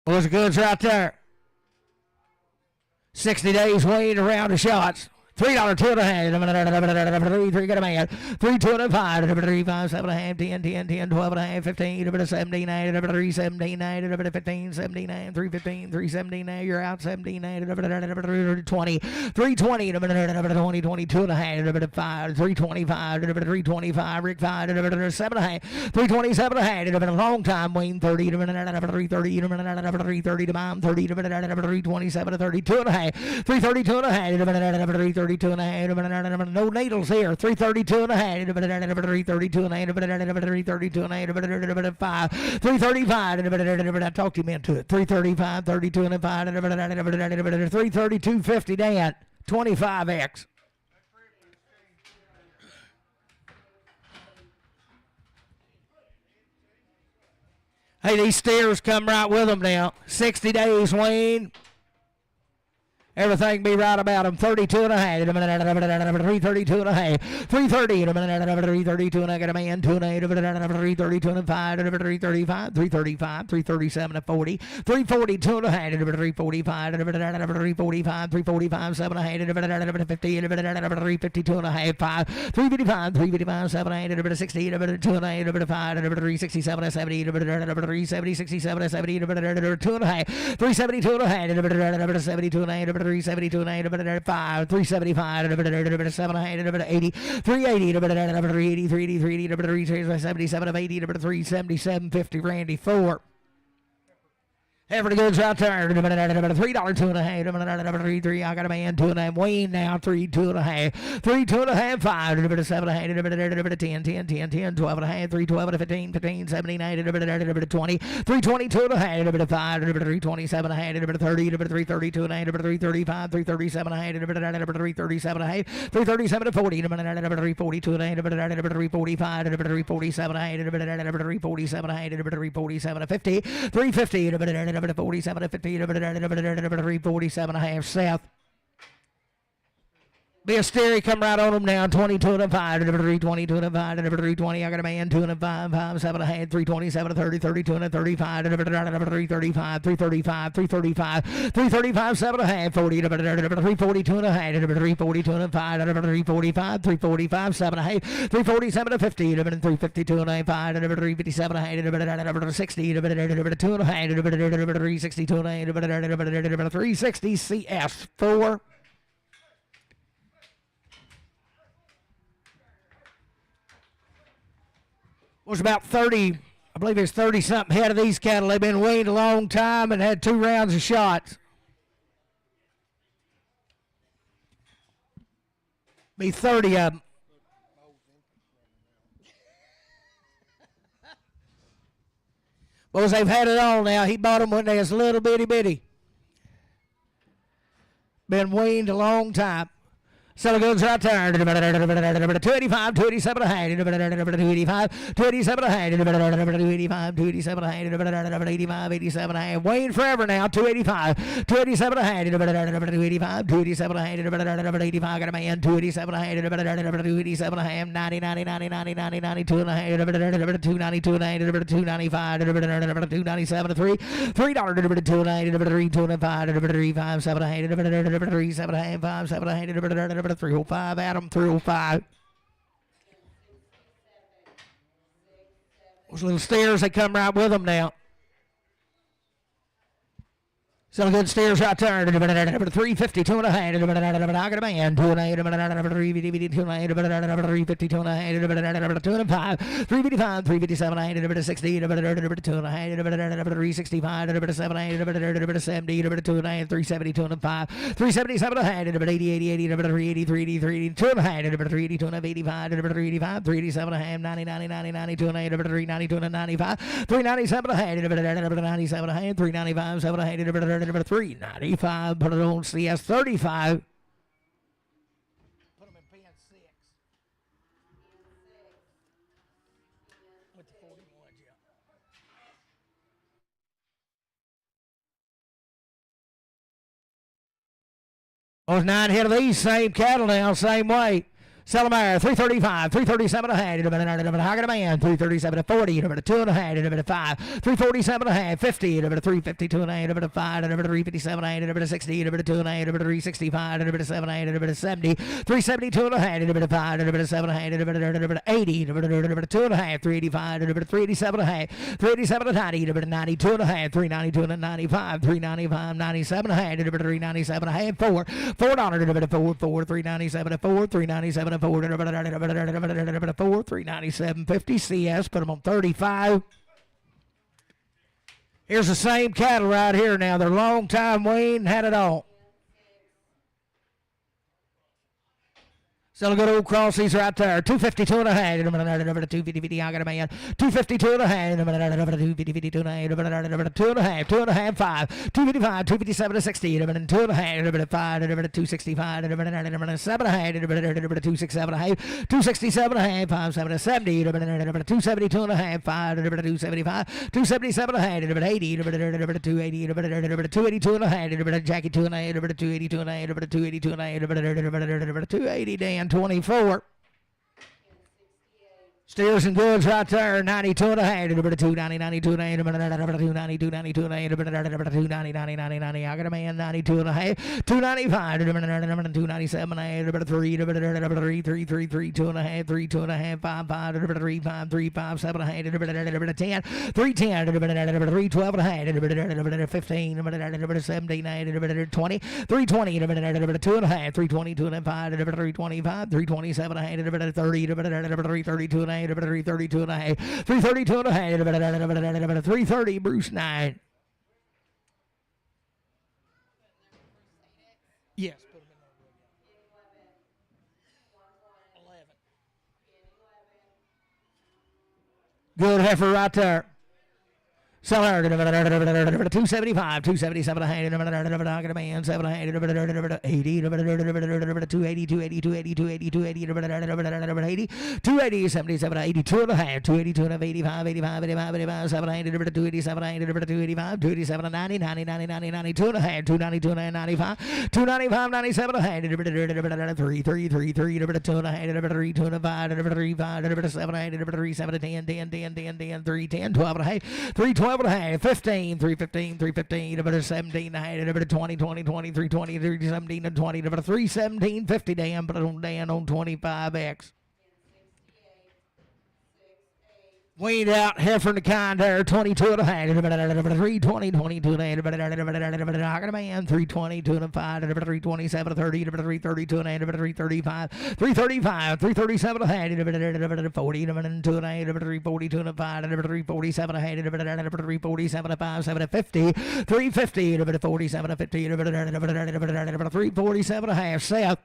What's the goods right there? 60 days weighed around the shots. $3 two and a half. Three got a man. 3 2 and 5. 3 5 7 and a half. 10 10 10 12 and a half. 15. 17 8. 3 17 8. 15 17 8. 3 15 3 17 8. You're out 17 8. 20 3 20. 20 22 and a half. 5 3 25. 3 25. Rick 5. 7 and a half. 3 27 and a half. A long time. Wayne 30. 3 30. 3 30 to mom 30. 3 27 32 and a half. 3 32 and a half. 3 32 and a half. No needles here. 332 and a half. 332 and a half. 332 and a half. 5. 335. I talked him into it. 335, 32 and a 5. 332, 50 Dan. 25X. Hey, these steers come right with them now. 60 days, Wayne. Everything be right about them. 32 and a half. 332 and a half. 330. 332 and I got a man. 2 and a half. 332 and a 5. 335. 335. 337 and 40. 342 and a half. 345. 345. 345. 7 and a half. 50. 352 and a half. 5. 355. 355. 7 and a half. 60. 2 and a half. 5. 367 and 70. 370. 67 and 70. 2 and a half. 372 and a half. 72 and a half. 372 and 8, 5, 375, 7, 80, 380, 380, 380, 377 of 80, 377, 50, Randy 4. Heifer the goods out there. $3 two and a half. 3 3. I got a man 2 and a half. Weaned now 3 2 and a half. 3 2 and a half. 5. 7 and a half. 10 10 10 10. 12 and a half. 3 12 and 15 15 17 8. 20. 3 22 and a half. 5. 3 27 and a half. 30. 3 32 and a half. 3 35. 3 37 and a half. 3 37 and a half. 3 37 and 40. 3 42 and a half. 3 45. 3 47 and a half. 3 47 and a half. 3 47 and 50. 3 50. 47 and 50, 347 and a half south. Be a steer, come right on them now. 22 and a 5, 322 and a 5, 320. I got a man 2 and a 5, 5, 7 and a half, 327 and 30, 32 and a 35, 335, 335, 335, 335, 7 and a half, 40, 342 and a half, 342 and a 5, 345, 345, 7 and a half, 347 and 50, 352 and a 5, 357 and a half, 60, 2 and a half, 362 and a half, 360 CS 4. Was about 30, I believe it's 30-something head of these cattle. They've been weaned a long time and had 2 rounds of shots. Be 30 of them. Boys, they've had it all now. He bought them when they was little bitty. Been weaned a long time. So goods right there. 285, 287 and a half. 285, 287 and a half. 285, 287 and a half. 85, 87 and a half. Weaned forever now. 285, 287 and a half. 285, 287 and a half. 85 got a man. 287 and a half. 287 and a half. 90, 90, 90, 90, 90, 92 and a half. 292 and a half. 295, 297 and 3. $3, 2 and a half. 3, 2 and 5. 3, 5, 7 and a half. 3, 7 and a half. 5, 7 and a half. 305, Adam, 305. Those little stairs, they come right with them now. Some good steers right there. 350, 2 and a half. I got a man. 2 and a half. 350, 2 and a half. 352 and a half. 2 and 5. 355, 357, 60, 2 and a half. 365, 7, 8, 70, 2 and a half. 370, 2 and 5. 377 and a half. 80, 80, 80, 380, 380, 2 and a half. 380, 2 and a half. 85, 385, 387 and a half. 90, 90, 90, 90, 2 and a half. 390, 2 and 95. 397 and a half. 97 and a half. 395, 7 and a half. 395, put it on CS 35. Put them in PM 6. With the 41, yeah. Those 9 head of these same cattle now, same weight. Selamar, 335, 337 a half, Hagger man, 337 to 40, 2 and a half, 5, 347 a half, 50, 352 and a half, 5, 357 a half, 60, 2 and a half, 365, 7 a half, 70, 372 and a half, 5, 7 a half, 80, 2 and a half, 385, 387 a half, 387 to 90, 92 and a half, 392 and 95, 395, 97 a half, 397 a half, 4, $4, 4, 397 to 4, 397 to 4, 397.50 CS. Put them on 35. Here's the same cattle right here now. They're long time weaned, had it all. Still a good old crosses right there. 252 and a half. 250, I got a man. 252 and a half. 252 and a half. 2 and a half. 2 and a half. 5. 255. 257 to 60. 2 and a half. 5. 265. 7 and a half. 267 and a half. 267 and a half. 5. 7 to 70. 272 and a half. 5. 275. 277 and a half. 80. 280. 282 and a half. Jackie 2 and a half. 282 and a half. 282 and a half. 280 Dan 24. Steers and goods right there, 92 and a half, 290, 92 and a half, 292, 92 and a half, 290, 90, 90, 90. I got a man, 92 and a half, 295, 297 and a half, 3, 3, 3, 3, 3, 2 and a half, 3, 2 and a half, 5, 5, 3, 5, 3, 5, 7 and a half, 10, 3, 10, 3, 12 and a half, 15, 17, 20, 3, 20, 2 and a half, 3, 22 and a half, 3, 25, 3, 27 and a half, 30, 3, 32 and a half, 332 and a half, 332 and a half, 330, Bruce 9. Yes, put them in there. 11. Good heifer right there. Seller 275, 277 a hand, I got a man, 7 a hand, 80, 280, 280, 280, 280, 280, 280, 77, 82 and a half, 282 and a half, 85, 85, 85, 85, 7 a hand, 287 a hand, 285, 287, 90, 90, 90, 90, 92 and a half, 292 and a half, 95, 295, 97 a hand, 3, 3, 3, 3, 2 and a half, 3, 2 and a 5, 3, 5, 7 a hand, 3, 7, 10, 10, 10, 10, 10, 3, 10, 12 and a half, 3, 12 and a half, 15, 3, 15, 3, 15, 17 and a half, 20, 20, 20, 3, 20, 3, 17 and 20, 3, 17, 50, Dan, put it on Dan on 25X. Weaned out, heifer in the kind there, 22 and a half, 320, 22 and a half, I got a man, 320, 2 and a 5, 327, 30, 332 and a half, 335, 335, 337 and a half, 40, 2 and a half, 342 and a 5, 347 and a half, 347 and 5, 750, 350, 47 and 50, 347 and a half, Seth.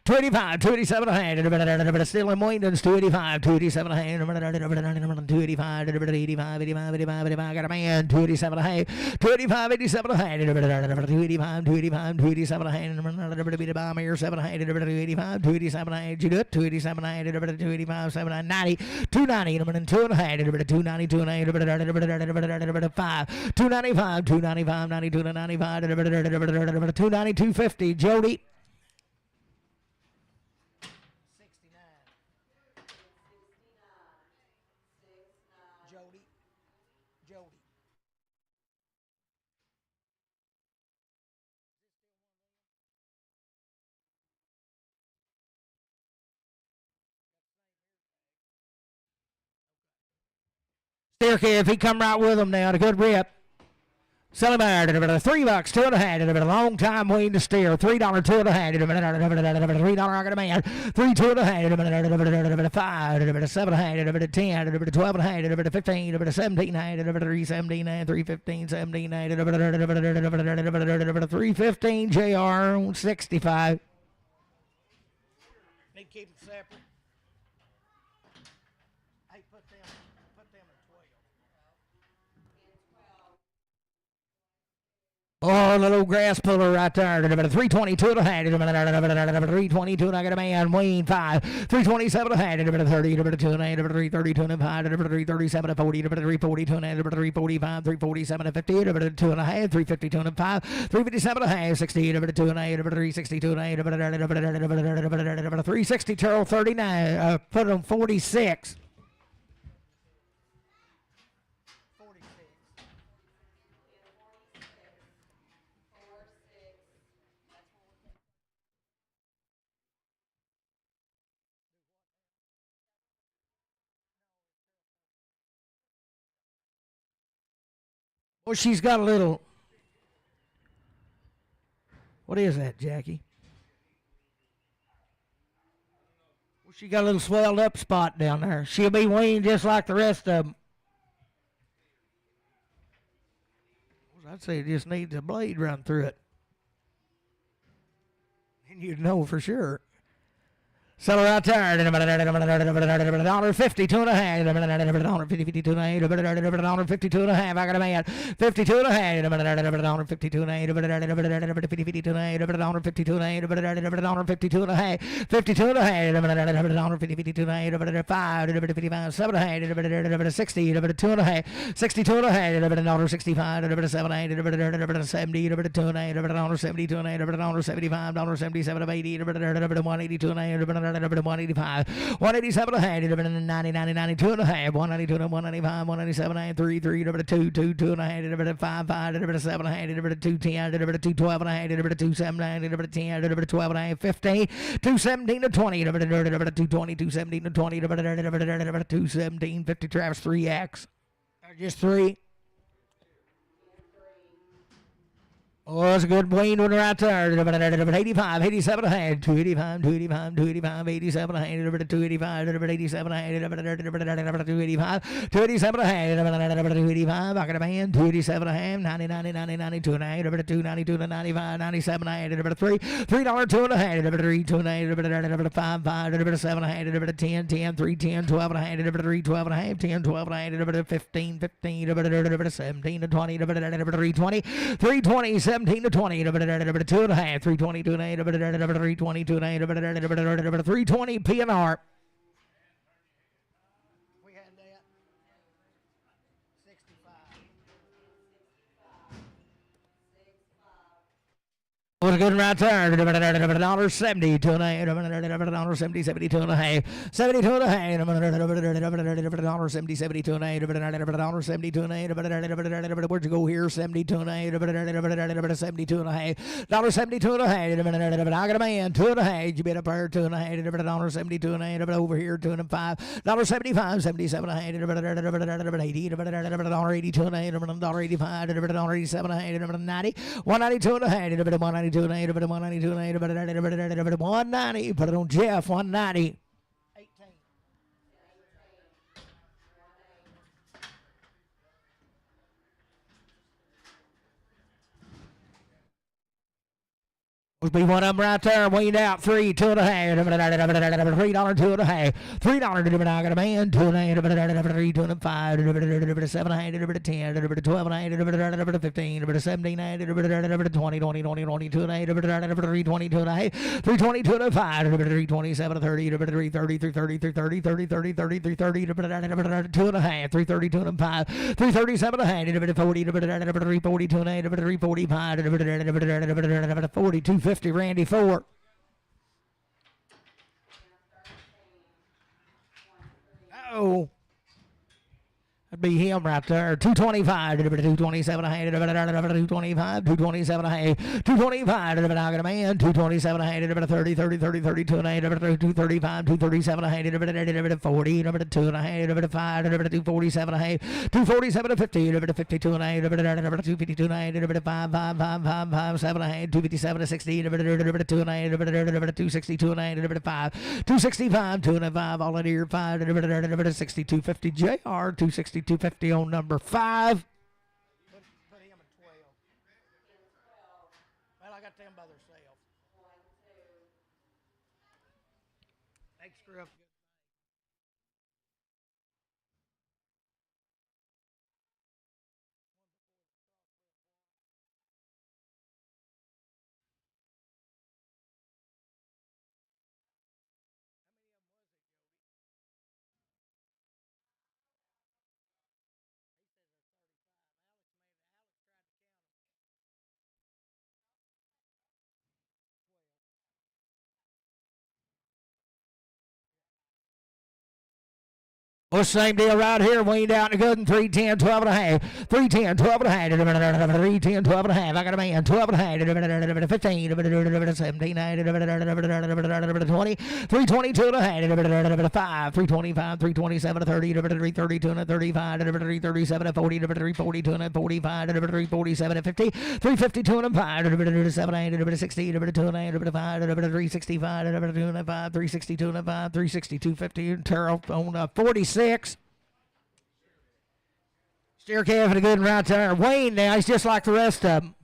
285, 287 a hand, still in Weaned, 285, 287 a hand, 285, 85, 85, 85, 85, got a man, 287 a hand, 285, 87 a hand, 285, 285, 287 a hand, bomb here, 7 a hand, 285, 287 a hand, you do it, 287 a hand, 285, 7, 90, 290, 2 and a hand, 292 and a hand, 5, 295, 295, 92 and 95, 292, 50, Jody. Jody. Steerkid, if he come right with him now, a good rip. Sell him out $3, 2 and a half, a long time weaned to steer, $3, 2 and a half, $3 I got a man, 3, 2 and a half, 5, 7 and a half, 10, 12 and a half, 15, 17 and a half, 3, 17 and 3, 15, 17 and 315 JR 65. Need to keep them separate. Hey, put them in 12. Oh, Oh, the little grass puller right there. 322 and a half. 322 and I got a man. Weaned 5. 327 and a half. 30. 2 and a half. 332 and a half. 337 and 40. 342 and a half. 345. 347 and 50. 2 and a half. 352 and a 5. 357 and a half. 60. 2 and a half. 362 and a half. 360. Terrell 39. Put on 46. Well, she's got a little. What is that, Jackie? Well, she got a little swelled up spot down there. She'll be weaned just like the rest of them. I'd say it just needs a blade run through it. And you'd know for sure. Sell her out there. $1.50, 2 and a half. $1.52 and a half. $1.52 and a half. I got a man. 52 and a half. $1.52 and a half. $1.52 and a half. $1.52 and a half. $1.52 and a half. $52 and a half. $52 and a half. $1.52 and a half. $5. $55. 7 and a half. $60. $2 and a half. $62 and a half. $1.65. $7 and a half. $70. $2 and a half. $72 and a half. $75. $77 of 80. $182 and a half. 185, 187 and a half, 90, 92 and a half, 192 and 195, 197 and a half, 2 and a half, 5, 7 and a half, 210, 212 and a half, 27 and a half, 10, 12 and a half, 15, 217 to 20, 220, 217 to 20, 217, 50 Travis 3X. Just 3. Oh, that's a good Weaned one right there. 85, 87 and a half, 285, 285, 285, 87 and a half, 285, 87 and a half, 285, 287 and a half, 285, I got a man, 287 and a half, 90, 90, 90, 92 and a half, 292 to 95, 97 and a half, $3, $3, 2 and a half, 3, 2 and a half, 5, 5, 7 and a half, 10, 10, 3, 10, 12 and a half, 3, 12 and a half, 10, 12 and a half, 15, 15, 17 to 20, 320, 320, 17 to 20, 2 and a half, 322 and a half, 322 and a half, 320 PNR. We had that. 65. What's good right there? $1.70, 2 and a half, $1.70, 72 and a half, 72 and a half, $1.70, 72 and a half, $1.72 and a half, where'd you go here? 72 and a half, 72 and a half, $1.72 and a half, I got a man, 2 and a half, you bet up there, 2 and a half, $1.72 and a half, over here, 2 and a half, $1.75, 77 and a half, $80, $1.82 and a half, $1.85, $1.87 and a half, $1.90, 192 and a half, 192 and a half, 192 and a half, 190, put it on Jeff, 190. Must be one of them right there, weaned out, 3, 2 and a half, $3, 2 and a half, $3, I got a man, 2 and a half, 3, 2 and 5, 7 and a half, 10, 12 and a half, 15, 17 and a half, 20, 20, 20, 22 and a half, 322 and a half, 322 and a 5, 327, 30, 330, 330, 330, 30, 30, 30, 330, 2 and a half, 332 and 5, 337 and a half, 40, 342 and a half, 345, 42, 50, Randy 4. Oh. That'd be him right there. 225, 227 and a half, 225, 227 and a half, 225, I got a man, 227 and a half, 30, 30, 30, 32 and a half, 235, 237 and a half, 40, 2 and a half, 5, 247 and a half, 247 and 50, 52 and a half, 252 and a half, 5, 5, 5, 5, 5, 7 and a half, 257 and 60, 2 and a half, 262 and a half, 5, 265, 2 and a 5, all in here, 5, 6250 JR, 260. 250 on number 5. Put him at 12. Well, I got them by themselves. Extra up. Well, same deal right here. Weaned out in the good and 310, 12 and a half. 310, 12 and a half. 310, 12 and a half. I got a man, 12 and a half. 15, 17, 20, 322 and a half. 5, 325, 327, 30, 332 and 35, 337, 40, 342 and 45, 347, 50, 352 and 5, 7, 60, 2 and 5, 365, 2 and 5, 362 and 5, 362, 50, Terrell on 46. Steer calf and a good one right there. Weaned now, he's just like the rest of them.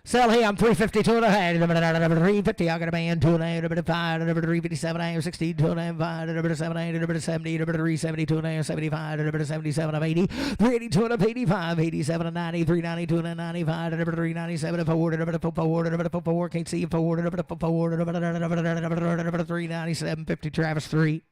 Sell him 352 and a half. 350. I got a man 2 and a half. 5. 357 and a half. 60. 2 and a half. 5. 7 and a half. 70. 372 and a half. 75. 77 of 80. 382 and a half. 85. 87 and 90. 392 and a 95. 397 forward. 4. Can't see him forward. 397. 50. Travis 3.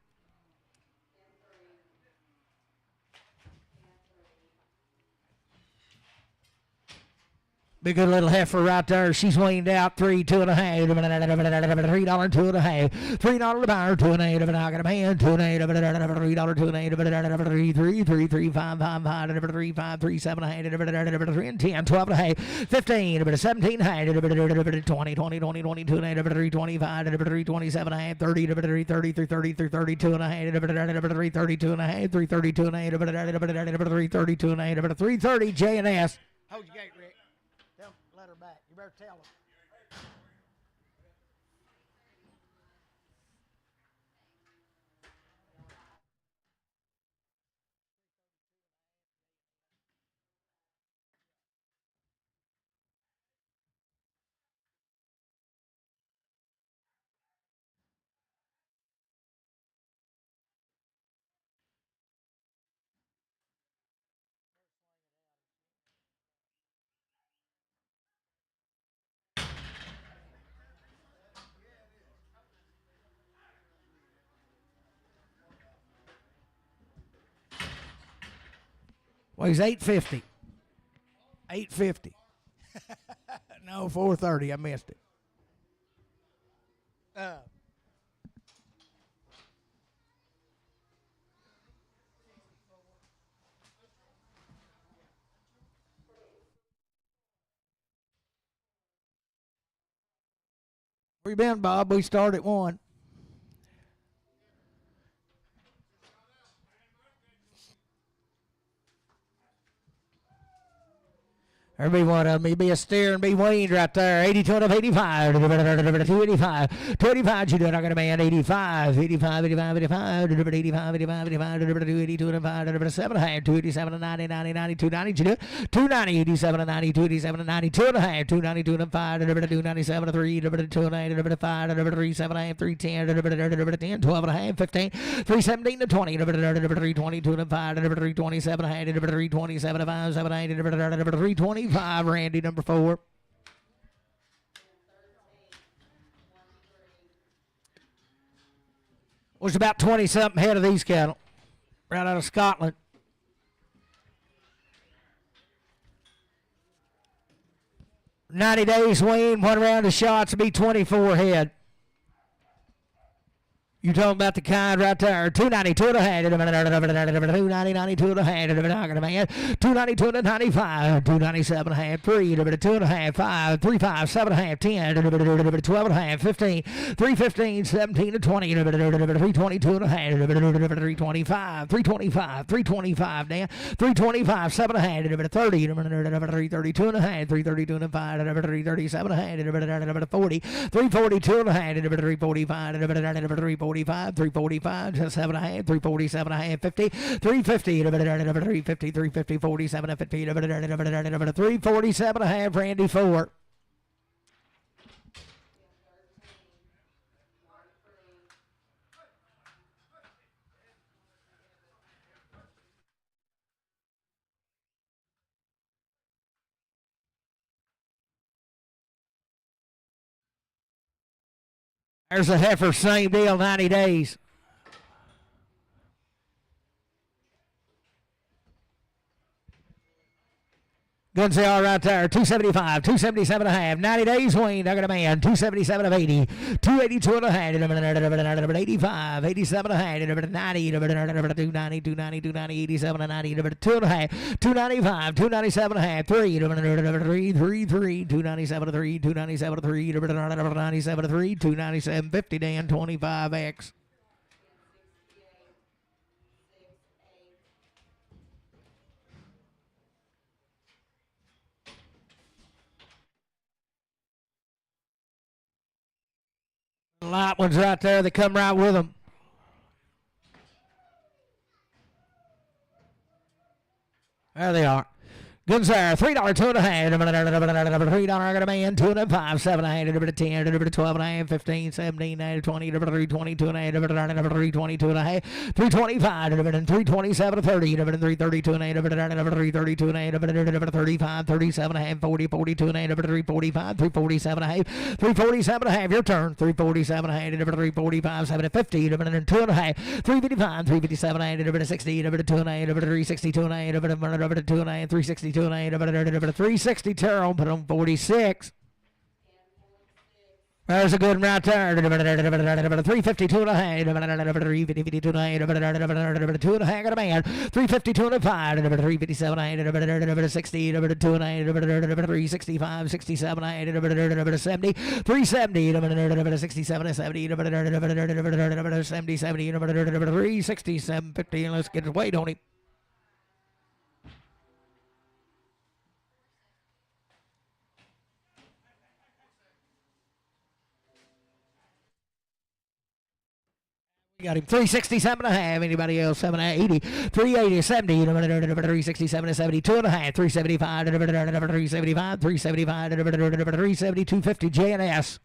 Big good little heifer right there. She's weaned out 3, 2 and a half. $3, 2 and a half. $3 a buyer, 2 and a half. I got a man, 2 and a half. $3, 2 and a half. 3, 3, 3, 3, 5, 5, 5, 3, 5, 3, 7 and a half. 3 and 10, 12 and a half. 15, 17 and a half. 20, 20, 20, 22 and a half. 3, 25, 3, 27 and a half. 30, 30, 30, 30, 32 and a half. 3, 32 and a half. 3, 32 and a half. 3, 32 and a half. 330 J&S. Hold your gate, Rick. Let her back. You better tell her. Well, he's 850. 850. No, 430. I missed it. Where you been, Bob? We start at 1. There'll be one of them. He'll be a steer and be weaned right there. 82 and 85. 285. 285. You doing? I got a man. 85. 85, 85, 85. 85, 85, 85. 282 and 5. 7 and a half. 287 and 90, 90, 90. 290. You do? 290, 87 and 90. 287 and 90. 2 and a half. 292 and 5. 297 and 3. 2 and 8. 5. 37 and a half. 310. 10. 12 and a half. 15. 317 and 20. 322 and 5. 327 and a half. 327 and 5. 7 and 8. 320. 5, Randy, number 4. Was about 20-something head of these cattle, right out of Scotland. $90 days weaned, 1 round of shots to be 24 head. You talking about the kind right there. 292 and a half. 290, 92 and a half. 292 and a 95. 297 and a half. 3, 2 and a half. 5, 3, 5, 7 and a half. 10, 12 and a half. 15, 315, 17 and 20. 322 and a half. 325, 325, 325 now. 325, 7 and a half. 30, 332 and a half. 332 and a 5. 337 and a half. 40, 342 and a half. 345, 345. 345, 7 and a half, 347 and a half, 50, 350, 350, 350, 47 and 50, 347 and a half, Randy 4. There's a heifer, same deal, 90 days. Good sale right there. 275, 277 and a half. 90 days Weaned. I got a man. 277 of 80. 282 and a half. 85, 87 and a half. 90, 290, 290, 290, 87 and 90. 2 and a half. 295, 297 and a half. 3, 3, 297 3, 297 3, 97 3, 297 50 Dan 25X. Light ones right there. They come right with them. There they are. Good sir. $3, 2 and a half. $3. I got a man. 2 and a 5, 7 and a half. 10, 12 and a half. 15, 17, 20, 322 and a half. 322 and a half. 325. 327 30. 332 and a half. 332 and a half. 35, 37 and a half. 40, 42 and a half. 345. 347 and a half. 347 and a half. Your turn. 347 and a half. 345, 750. 2 and a half. 355. 357 and a half. 60. 2 and a half. 362 and a half. 2 and a half. 360. 360 Terrell, put on 46. There's a good one right there. 352 and a half. 352 and a half. 2 and a half. Got a man. 352 and a 5. 357 and a half. 60. 2 and a half. 365, 67 and a half. 70. 370. 67 and 70. 70, 70. 367, 50. Let's get his weight on him. Got him 367 and a half. Anybody else? 780, 380, 70, 367 and 72 and a half. 375, 375, 375, 370, 250 J&S.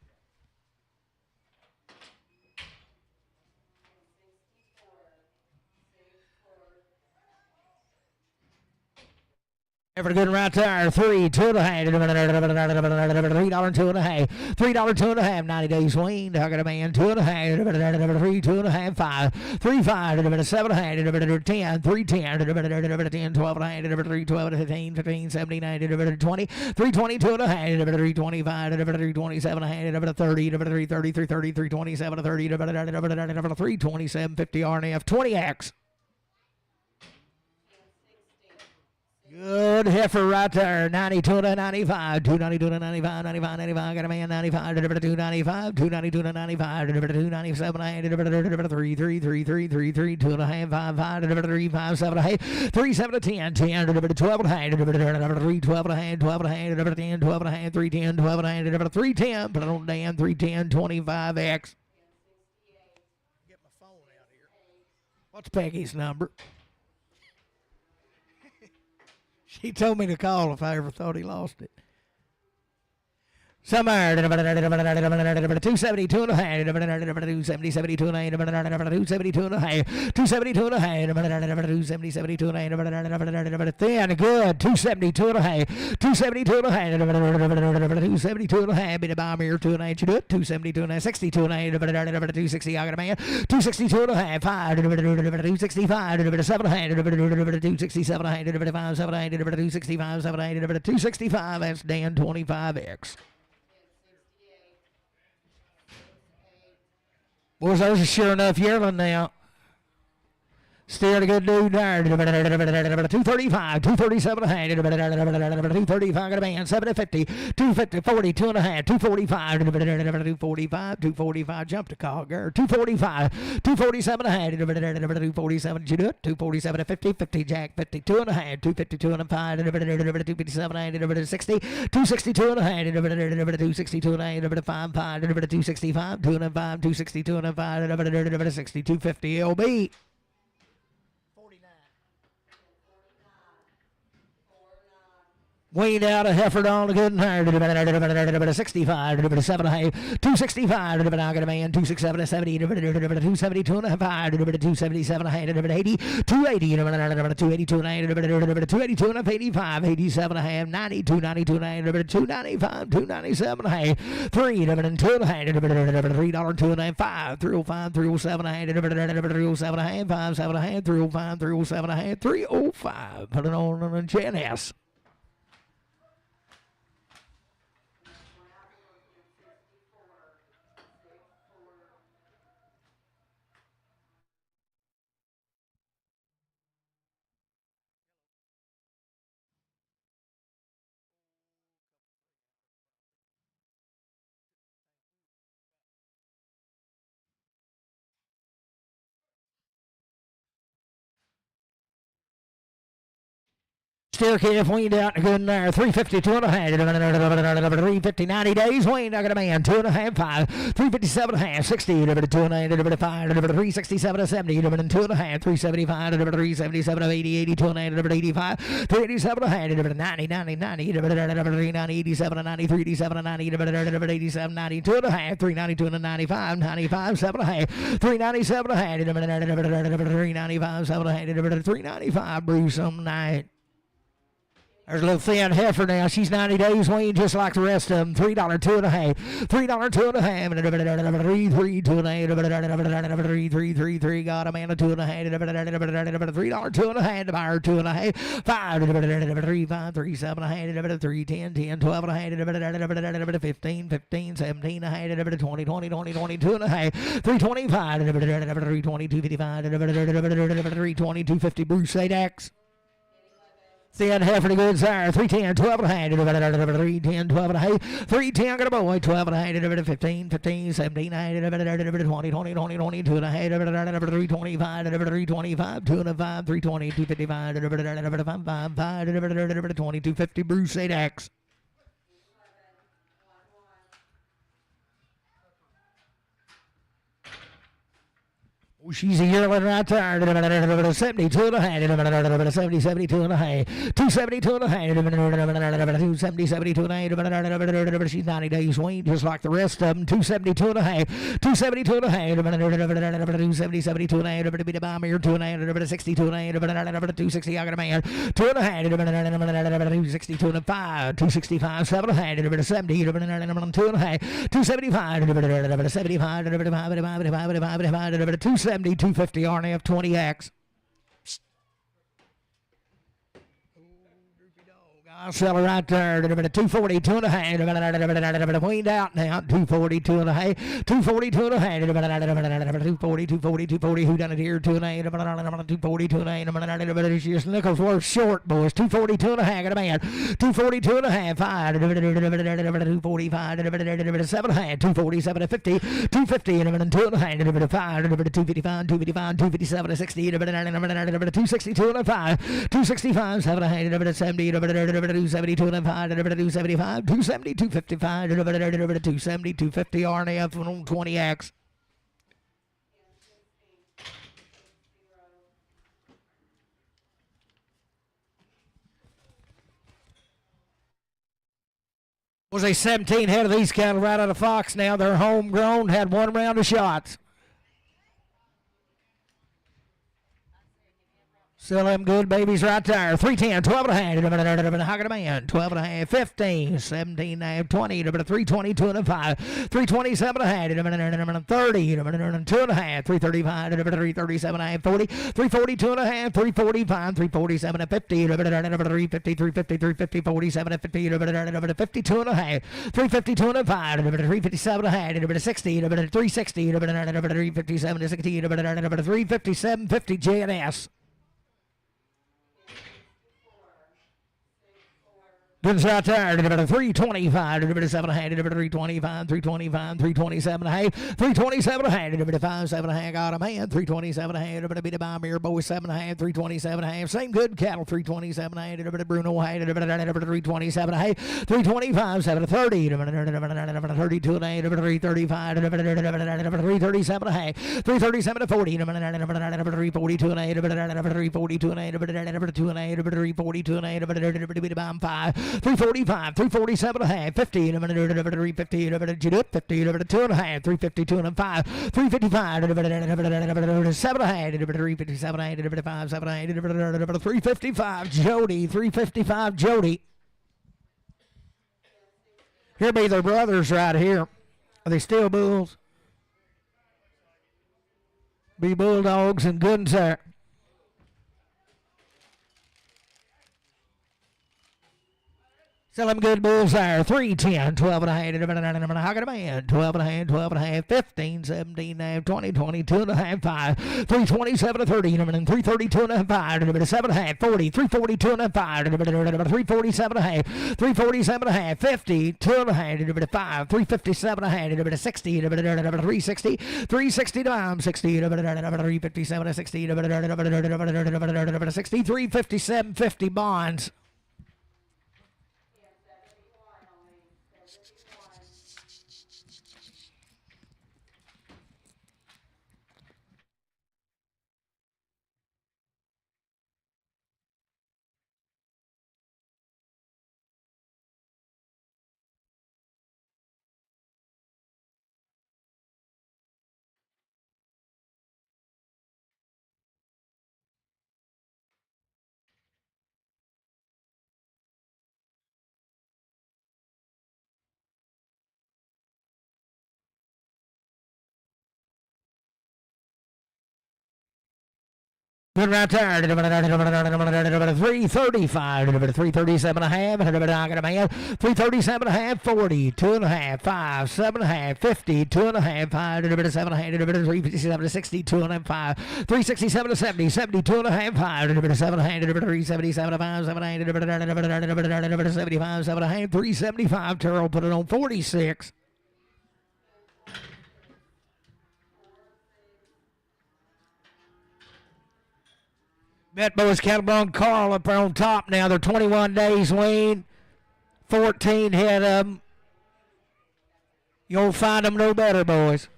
For good right there. 3, 2 and a half. $3, 2 and a half. $3, 2 and a half. 90 days Weaned. I got a man. 2 and a half. 3, 2 and a half. 5, 3, 5, 7 and a half. 10, 3, 10, 10, 12 and a half. 3, 12, 15, 15, 17, 20, 3, 22 and a half. 3, 25, 3, 27 and a half. 30, 3, 30, 3, 30, 3, 27, 30, 3, 27, 50 RNF, 20X. Good heifer right there. 92 to 95. 292 to 95. 95, 95. Got a man. 95. 295. 292 to 95. 297. 3, 3, 3, 3, 3, 3. 2 and a half. 5, 5. 3, 5, 7 and a half. 3, 7 to 10. 10. 12 and a half. 3, 12 and a half. 12 and a half. 10, 12 and a half. 3, 10. 12 and a half. 3, 10. Put it on Dan. 3, 10. 25X. Get my phone out here. What's Peggy's number? She told me to call if I ever thought he lost it. Somewhere 272 and a half, 270, 72 and a half, 272 and a half, 272 and a half, 270, 72 and a half, thin, good, 272 and a half, 272 and a half, 272 and a half, bit of bomb here, 2 and a half, you do it, 272 and a half, 62 and a half, 260, I got a man, 262 and a half, 5, 265, 7 and a half, 267 and a half, 5, 7 and a half, 265, 7 and a half, 265, that's Dan 25X. Boys, there's a sure enough yearling now. Still a good dude there. 235, 237 and a half. 235, got a man. 750, 250, 40, 2 and a half. 245, 245, 245, jump to call, girl. 245, 247 and a half. 247, you do it. 247 to 50, 50 jack, 52 and a half. 252 and a 5, 257 and a half. 60, 262 and a half. 262 and a half. 5, 5, 265, 2 and a 5, 262 and a 5, 60, 250 LB. Weaned out a heifer on the good and hard. 65, 7 and a half, 265. I got a man. 267 and 70, 272 and a half, 277 and a half, 80, 280, 282 and a half, 282 and a half, 85, 87 and a half, 90, 292 and a half, 295, 297 and a half, 3, 2 and a half, $3, 2 and a half, 5, 305, 307 and a half, 307 and a half, 5, 7 and a half, 305, 307 and a half, 305. Put it on a GNS. Still calf weaned out and good in there. 350, 2.5. 350, 90 days weaned. I got a man. 2.5, 5. 357 and a half. 60. 2.9. 5. 367 to 70. 2.5. 375. 377 of 80. 80. 2.9. 85. 387 and a half. 90. 90. 90. 390. 87 and 90. 387 and 90. 87. 90. 2.5. 392 and 95. 95. 7 and a half. 397 and a half. 395. 7 and a half. 395. Bruce some night. There's a little thin heifer now. She's 90 days weaned just like the rest of them. $3, 2.5. $3, 2.5. 3, 3, 2.5. 3, 3, 3, 3. Got a man of 2.5. $3, 2.5. The buyer 2.5. 5. 3, 5, 3, 7.5. 3, 10, 10, 12.5. 15, 15, 17.5. 20, 20, 20, 22.5. 325. 320, 255. 320, 250. Bruce Sadex. Thin heifer to good sire. 310, 12 and a half. 310, 12 and a half. 310 got a boy. 12 and a half. 15, 15, 17, 20, 20, 20, 20, 2 and a half. 325, 325, 2 and a 5, 320, 255, 5, 5, 20, 250. Bruce Sadex. She's a yearling right there. 72 and a half. 70, 72 and a half. 272 and a half. 270, 72 and a half. She's 90 days weaned just like the rest of them. 272 and a half. 272 and a half. 270, 72 and a half. Be the bomb here. 2 and a half. 62 and a half. 260. I got a man. 2 and a half. 262 and a 5. 265. 7 and a half. 70. 2 and a half. 275. 75. 270. 250 RNF 20X. I'll sell her right there. 240, 2 and a half. Weaned out now. 240, 2 and a half. 240, 2 and a half. 240, 240, 240. Who done it here? 2 and a half. 240, 2 and a half. She's nickels worth short, boys. 240, 2 and a half. Got a man. 240, 2 and a half. 5. 245. 7 and a half. 247 to 50. 250 and a 2 and a half. 5. 255. 255. 257 to 60. 262 and a 5. 265. 7 and a half. 70. 272 and a 5, 275, 270, 255, 270, 250 RNF on 20X. Was a 17 head of these cattle right out of Fox now. They're homegrown, had 1 round of shots. Still them good babies right there. 310, 12 and a half. How can a man? 12 and a half, 15, 17 and a half, 20, 320, 2 and a 5, 327 and a half, 30, 2 and a half, 335, 337 and a half, 40, 340, 2 and a half, 345, 347 and 50, 350, 350, 350, 47 and 50, 52 and a half, 352 and a 5, 357 and a half, 60, 360, 357 to 60, 357, 50 J&S. Good right there. 325. 7 and a half. 325. 325. 327 and a half. 327 and a half. 5, 7 and a half. Got a man. 327 and a half. Be the bomb here, boy. 7 and a half. 327 and a half. Same good cattle. 327 and a half. Bruno White. 327 and a half. 325. 7 to 30. 32 and a half. 335. 337 and a half. 337 to 40. 342 and a half. 342 and a half. 2 and a half. 342 and a half. Be the bomb 5. 345, 347 and a half, 50, 350, 50, 2 and a half, 352 and a 5, 355, 7 and a half, 357 and a half, 5, 7 and a half, 355, Jody, 355, Jody. Here be their brothers right here. Are they still bulls? Be bulldogs and good and sir. Sell them good bulls there. 310, 12 and a half. How can a man? 12 and a half, 12 and a half, 15, 17 and a half, 20, 22 and a half, 5, 327 to 30, 332 and a half, 5, 7 and a half, 40, 342 and a half, 5, 347 and a half, 347 and a half, 50, 2 and a half, 5, 357 and a half, 60, 360, 360 to 60, 357 to 60, 60, 357, 50 bonds. Good right there. 335. 337 and a half. I got a man. 337 and a half. 40. 2 and a half. 5. 7 and a half. 50. 2 and a half. 5. 7 and a half. 357 to 60. 2 and a half. 5. 367 to 70. 72 and a half. 5. 7 and a half. 377 to 5. 7 and a half. 75. 7 and a half. 375. Terrell put it on 46. Bet Boys Cattle on Carl up there on top now. They're 21 days weaned. 14 head of them. You'll find them no better, boys.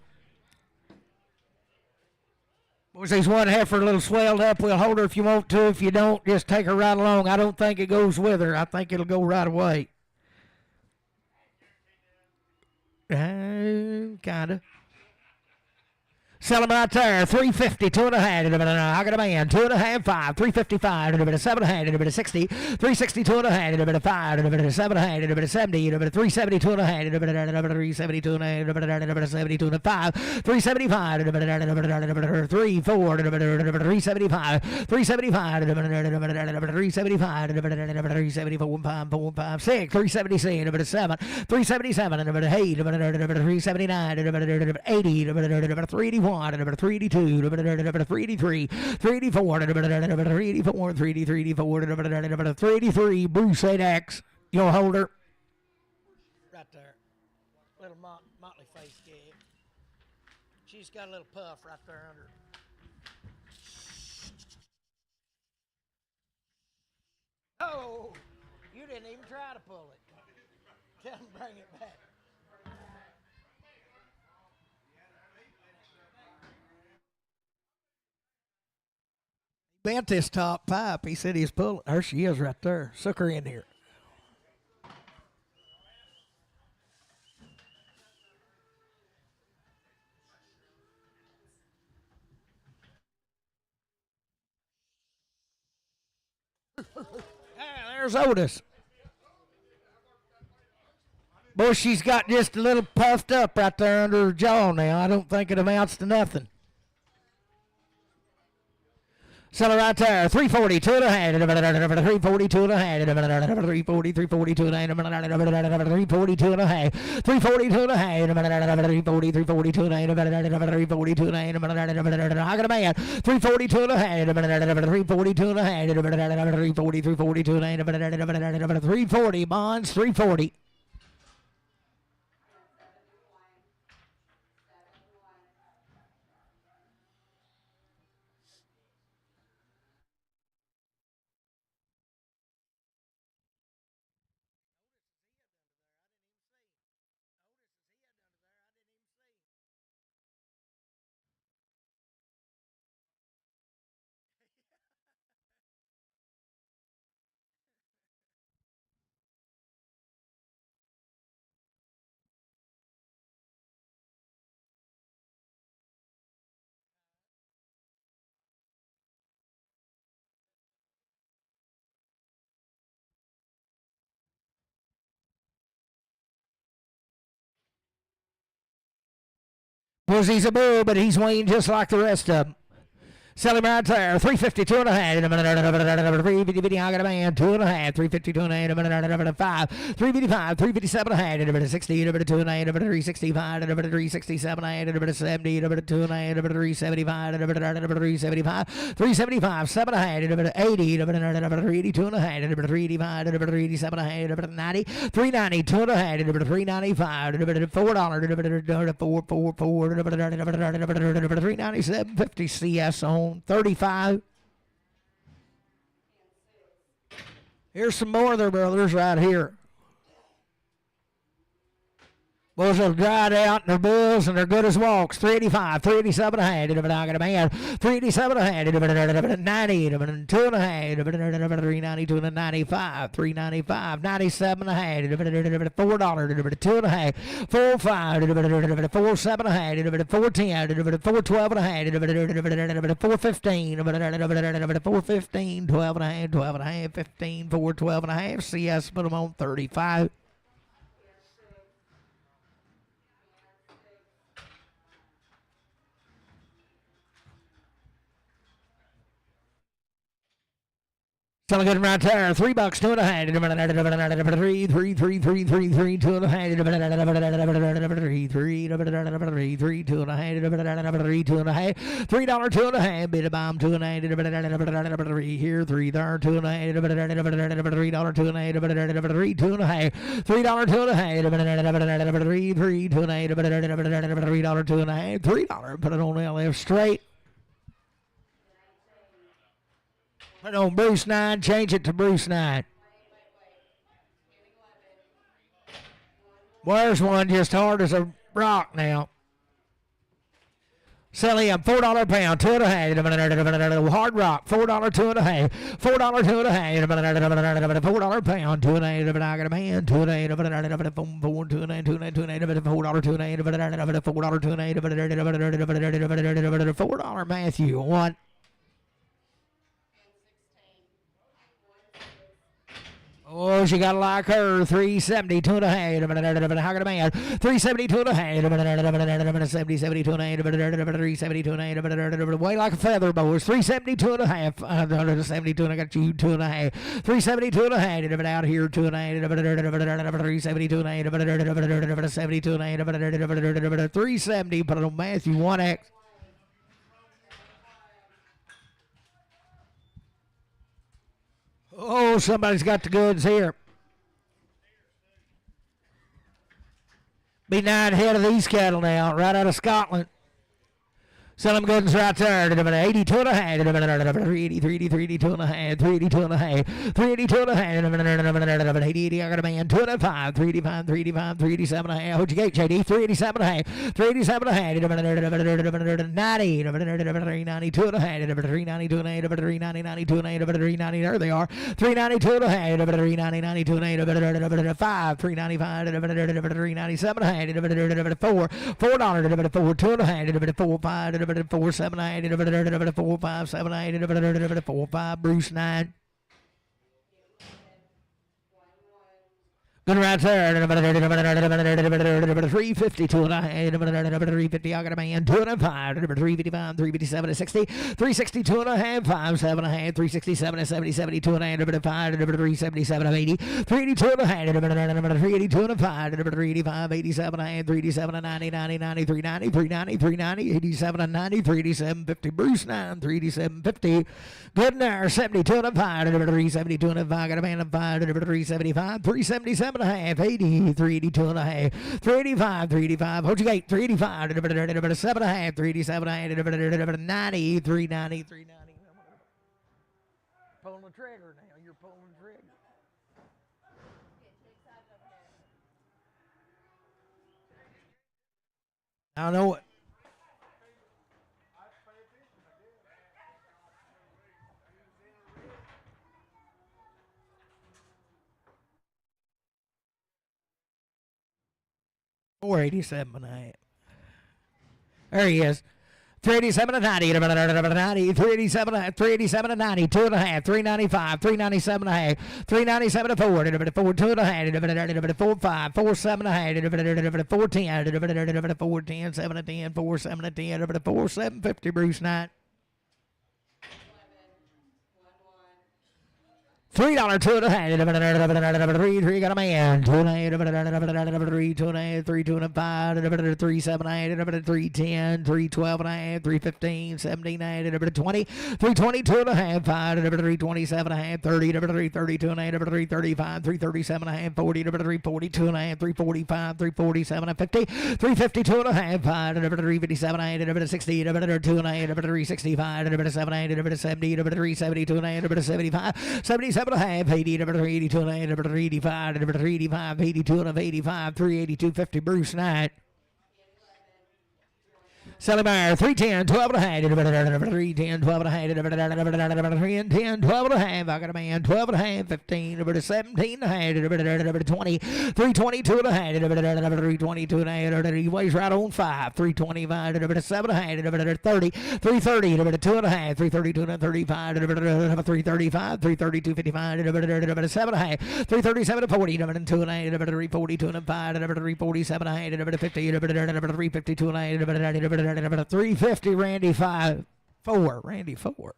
Boys, there's one heifer a little swelled up. We'll hold her if you want to. If you don't, just take her right along. I don't think it goes with her. I think it'll go right away. Kind of. Sell them right there. 350, 2 and a half. I got a man. 2 and a half, 5. 355, 7 and a half, 60. 360, 2 and a half, 5. 7 and a half, 70. 370, 2 and a half, 370, 2 and a half, 72 and a 5. 375, 3, 4, 375. 375, 375, 374, 5, 4, 5, 6. 376, 7. 377, 8. 379, 80, 381. 382, 383, 384, 384, 383, Bruce 8X, your holder. Right there. Little motley face gig. She's got a little puff right there under her. Oh, you didn't even try to pull it. Tell him bring it back. Bent this top pipe. He said he's pulling. There she is right there. Suck her in here. There's Otis. Boy, she's got just a little puffed up right there under her jaw now. I don't think it amounts to nothing. Sell it right there. 340, 2 and a half. 340, 2 and a half. 340, 342 and a half. 342 and a half. 342 and a half. 340, 342 and a half. 342 and a half. I got a man. 342 and a half. 342 and a half. 340, 342 and a half. 340 bonds. 340. Well, he's a bull, but he's weaned just like the rest of them. Sell him right there. 352 and a half. 350, I got a man. 2 and a half. 352 and a half. 5. 355. 357 and a half. 60. 2 and a half. 365. 367 and a half. 70. 2 and a half. 375. 375. 375. 7 and a half. 80. 382 and a half. 385. 387 and a half. 90. 390. 2 and a half. 395. $4. 397. 50 CS on 35. Here's some more of their brothers right here. Bulls are dried out, and they're bulls, and they're good as walks. 385, 387 a hand. I got a man. 387 a hand. 90, 2 and a hand. 392 and a 95, 395, 97 a hand. $4, 2 and a half. 45, 47 a hand. 410, 412 and a hand. 415, 415, 12 and a half, 12 and a half, 15, 412 and a half. CS put them on 35. Selling good right there. $3, 2 and a half. 3, 2 and a half. 3, 3, 2 and a half. 3, 2 and a half. 2 and a half. $3, 2 and a half. Bit of bomb, 2 and a half. 3 here, 3 there, 2 and a half. $3, 2 and a half. 3, 2 and a half. $3, 2 and a half. 3, 2 and a half. 3, 2 and a half. $3. Put it on the left straight. Put on Bruce 9, change it to Bruce 9. Where's one just hard as a rock now? Sell him $4 a pound, 2 and a half. Hard rock, $4, 2 and a half. $4, 2 and a half. $4 a pound, 2 and a half. I got a man, 2 and a half. 4, 2 and a half, 2 and a half, 2 and a half. $4, 2 and a half. $4, 2 and a half. $4 Matthew, 1. Oh, she got to like her. 370, 2 and a half. How can a man? 370, 2 and a half. 70, 72 and a half. 372 and a half. Way like a feather, boys. 372 and a half. 72 and I got you 2 and a half. 372 and a half. Out here 2 and a half. 372 and a half. 72 and a half. 370. Put it on Matthew 1X. Oh, somebody's got the goods here. Be 9 head of these cattle now, right out of Scotland. Sell them goods right there. 82 and a half. 382 and a half. 382 and a half. 382 and a half. 80, I got a man. 205. 385, 385, 387 and a half. Hold your gate, JD. 387 and a half. 387 and a half. 90. 392 and a half. 392 and a half. 390, 92 and a half. 390, there they are. 392 and a half. 390, 92 and a half. 5. 395. 397 and a half. 4. $4. 4, 2 and a half. 4, 5. 4, 7, 8, 4, 5, 7, 8, 4, 5, Bruce 9. Good right there. 352 and a half. 350. I got a man. 205. 355. 357 60. 362 and a half. 57 and a half. 367 and 70. 72 and a half. 5. 377 of 80. 382 and a half. 382 and a 5. 385. 87 and a half. 387 and 90. 90. 90. 390. 390. 390. 87 and 90. 387 50. Bruce 9. 387 50. Good there. 72 and a 5. 372 and a 5. Got a man of 5. 375. 377 and a half. 80. 382 and a half. 385. 385. Hold your gate. 385. 7 and a half. 387 and a half. 90. 390. 390. Pulling the trigger now. You're pulling the trigger. I know it. $487 and a half. There he is. 387 and 90. 387 and 90. 2 and a half. 395. 397 and a half. 397 and 4. 4, 2 and a half. 4, 5. 4, 7 and a half. 4, 10. 4, 10. 7 and 10. 4, 7 and 10. 4, 7, 50. Bruce 9. $3, 2 and a half. 3, got a man. 2 and a half. 3, 2 and a half. 3, 2 and a 5. 3, 7 and a half. 3, 10. 3, 12 and a half. 3, 15. 17 and a half. 20. 3, 22 and a half. 5. 3, 27 and a half. 30. 3, 32 and a half. 3, 35. 3, 37 and a half. 40. 3, 42 and a half. 3, 45. 3, 47 and 50. 3, 52 and a half. 5. 3, 57 and a half. 60. 2 and a half. 3, 65. 7 and a half. 70. 3, 72 and a half. 75. 77 387 and a half, 80, number 382 and a half, number 385, number 385, 82 and a half, 85, 382.50, Bruce Knight. Sally Meyer, 310, 12 and a half, 310, 12 and a half, 310, 12 and a half. I got a man, 12 and a half, 15, 17 and a half, 20, 322 and a half, 322 and a half. He weighs right on 5, 325, 7 and a half, 30, 330, 2 and a half, 332 and 35, 335, 332, 55, 7 and a half, 337 and 40, 2 and a half, 342 and 5, 347 and a half, 50, 352 and a half, 350, Randy 4. Randy 4.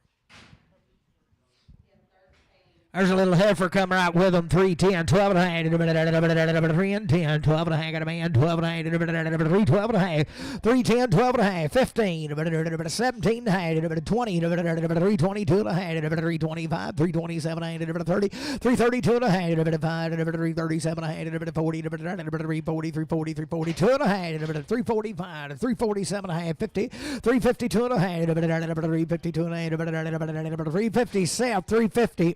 There's a little heifer coming right with them. 310, 12 and a half, 310, 12 and a half, got a man, 12 and a half, 312 and a half, 310, 12 and a half, 15, 17 and a half, 20, 322 and a half, 325, 327 and a half, 30, 332 and a half, 5, 337 and a half, 40, 340, 340, 342 and a half, 345, 347 and a half, 50, 352 and a half, 352 and a half, 350, South, 350.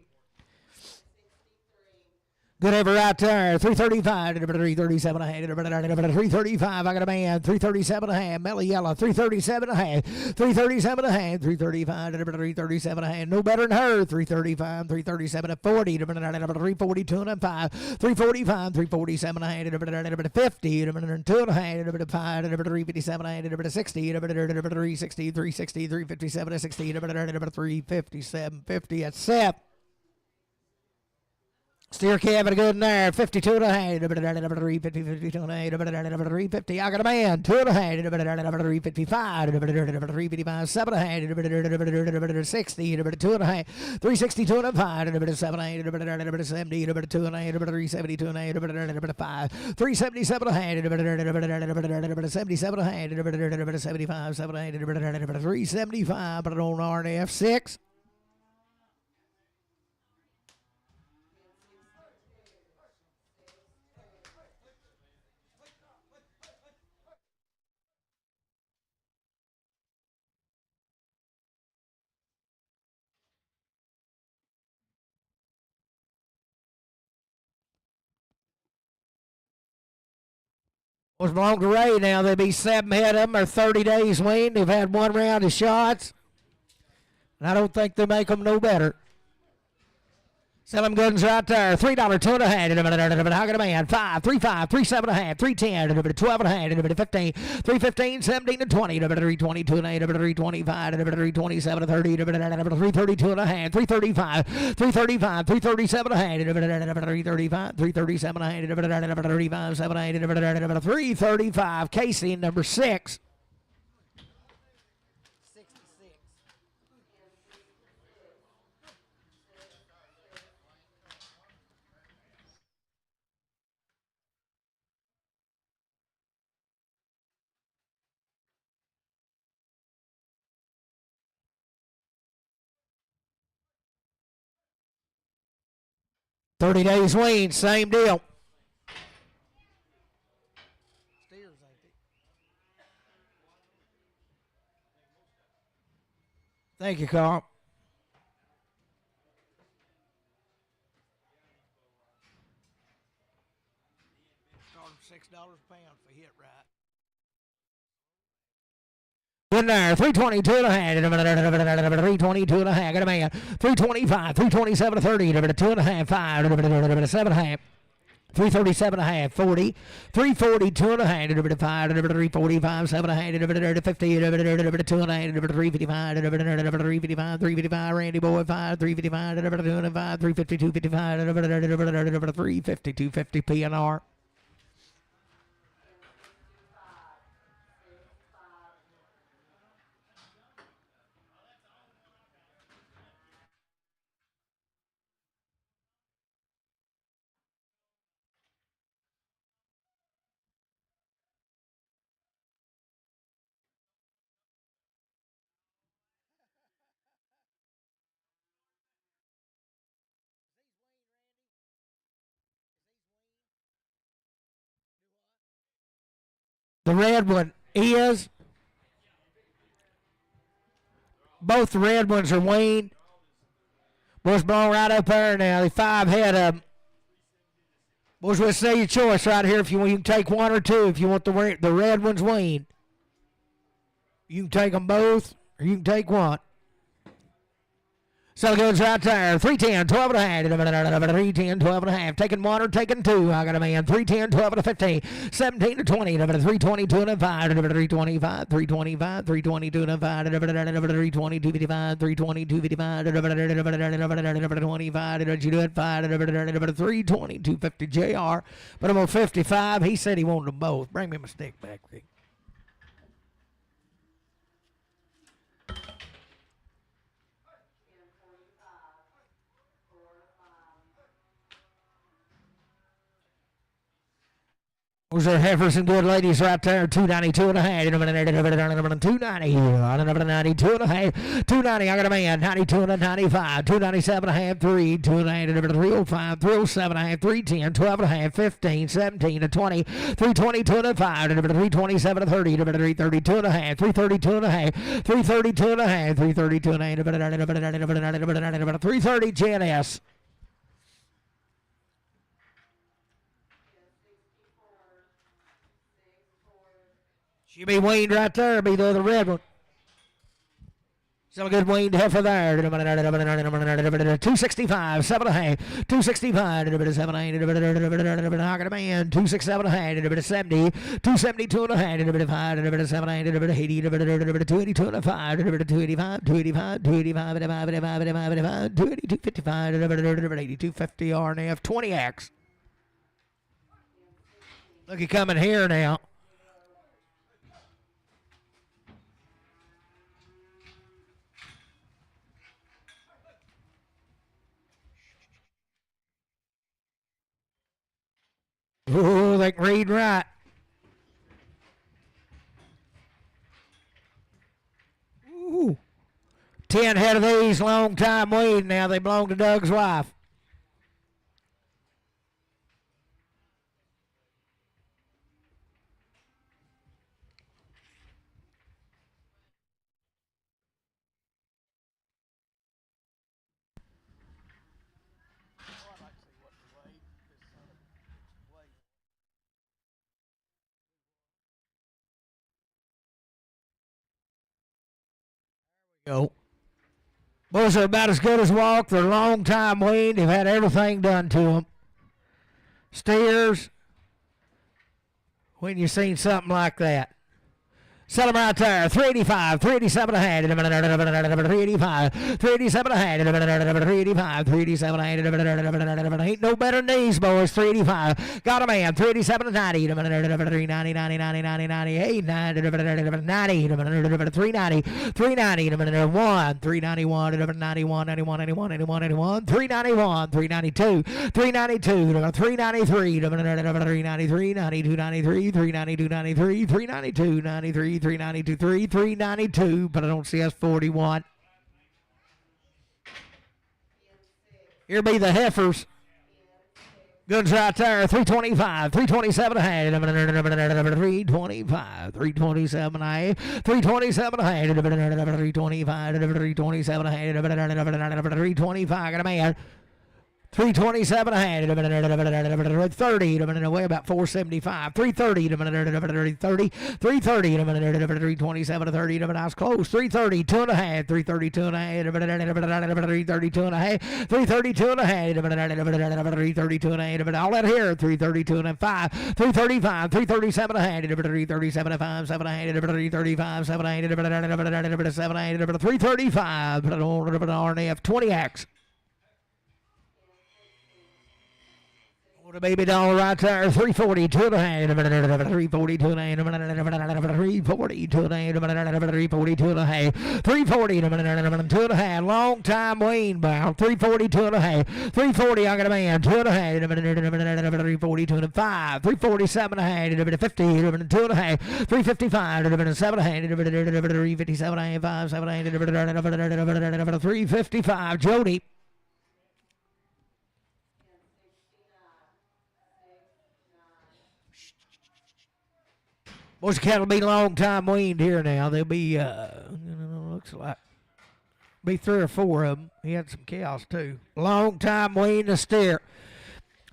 Good ever right there. 335, 337 and a half, 335. I got a man. 337 and a half. Melly Yellow. 337 and a half. 337 and a half. 335, 337 and a half. No better than her. 335, 337 and 40. 342 and a 5. 345, 347 and a half. 50, 2 and a half. 5, 357 and a half. 60, 360, 360, 357 and 60. 357, 50 at Seth. Steer calf good in there, 52 and a half, 350, 52 and a half, 350. I got a man, 2 and a half, 355, 355, 7 and a half, 60, 2 and a half, 362 and a 5, 7 and a half, 70, 2 and a half, 372 and a half, 5, 377 and a half, 77 and a half, 75, 7 and a half, 375, but on RNF 6. Was belong to Ray now. They'll be 7 head of them or 30 days weaned. They've had 1 round of shots. And I don't think they make them no better. Sell them goods right there. $3, 2 and a half. How can a man? 5, 3, 5, 3, 7 and a half, 3, 10, 12 and a half, 15, 3, 15, 17 and 20, 3, 22 and a half, 3, 25, 3, 27, 30, 3, 32 and a half, 3, 35, 3, 35, 3, 37 and a half, 3, 35, 3, 37 and a half, 35, 7 and a half, 3, 35. Casey, number 6. $30 days weaned, same deal. Thank you, Carl. Start $6 a pound for hit right. In there, 322 and a half, 322 and a half, got a man, 325, 327 30, 2 and a half, 5, 7 and a half, 337 and a half, 40, 342 and a half, 5, 345, 7 and a half, 50, 2 and a half, 355, 355, 355, Randy Boy, 5, 355, 205, 352, 55, 350, 250 PNR. The red one is. Both the red ones are weaned. Boys blown right up there now. The 5 head of them. Boys, we'll say your choice right here. If you want, you can take 1 or 2. If you want the red ones weaned, you can take them both, or you can take 1. So it goes right there. 310, 12 and a half. 310, 12 and a half. Taking 1 or taking 2. I got a man. 310, 12 and a 15. 17 to 20. 322 and a 5. 325, 325, 322 and a 5. 322, 55, 322, 55. 25. Did you do it? 5. 322, 50 JR. But I'm on 55. He said he wanted them both. Bring me my stick back, Rick. Those are heifers and good ladies right there. 292 and a half. 290. 92 and a half. 290. I got a man. 92 and a 95. 297 and a half. 3. 290. 305. 307 and a half. 310. 12 and a half. 15. 17 to 20. 322 and a 5. 327 and 30. 332 and a half. 332 and a half. 332 and a half. 332 and a half. 330 GNS. She'll be weaned right there. Be the other red one. Some good weaned heifer there. 265, 7 and a half. 265, 7 and a half. I got a man. 267 and a half. 70. 272 and a half. 5, 7 and a half. 80, 282 and a 5. 285, 285, 285, 282, 55, 82, 50 RNF, 20X. Look, he coming here now. Oh, they can read right. Ooh. 10 head of these, long time weed now. They belong to Doug's wife. Go. Boys are about as good as walk. They're long time weaned. They've had everything done to them. Steers. When you seen something like that. Sell them right there. 385, 387 and a half. 385, 387 and a half. 385, 387 and a half. Ain't no better than these, boys. 385. Got a man. 387 and 90. 390, 90, 90, 90, 98, 90, 390, 390, 1, 391, 91, 91, 91, 91, 91, 391, 392, 392, 393, 393, 92, 93, 392, 93, 392, 93. 392, 392, but I don't see us 41. Here be the heifers. Goods right there, 325, 327 and a half, 325, 327 and a half, 327 and a half, 325, 327 and a half, 325, got a man. 327 and a half, 30, way about 475, 330, 30, 330, 327 to 30, I was close, 330, 2 and a half, 332 and a half, 332 and a half, 332 and a half, 332 and a half, all that here, 332 and a 5, 335, 337 and a half, 337 and 5, 7 and a half, 335, 7 and a half, 7 and a half, 335, RNF, 20X. The baby doll right there, 342 and a half, 342 and a half, 342 and a half, 342 and a half, 340 and a half, long time weaned bound, 342 and a half, 340, I got a man, 2 and a half, 342 and a 5, 347 and a half, 50, 2 and a half, 355, 7 and a half, 357 and a half, 5, 7 and a half, 355, Jody. Boys, the cattle be long time weaned here now. They'll be, looks like Be 3 or 4 of them. He had some cows too. Long time waiting to steer.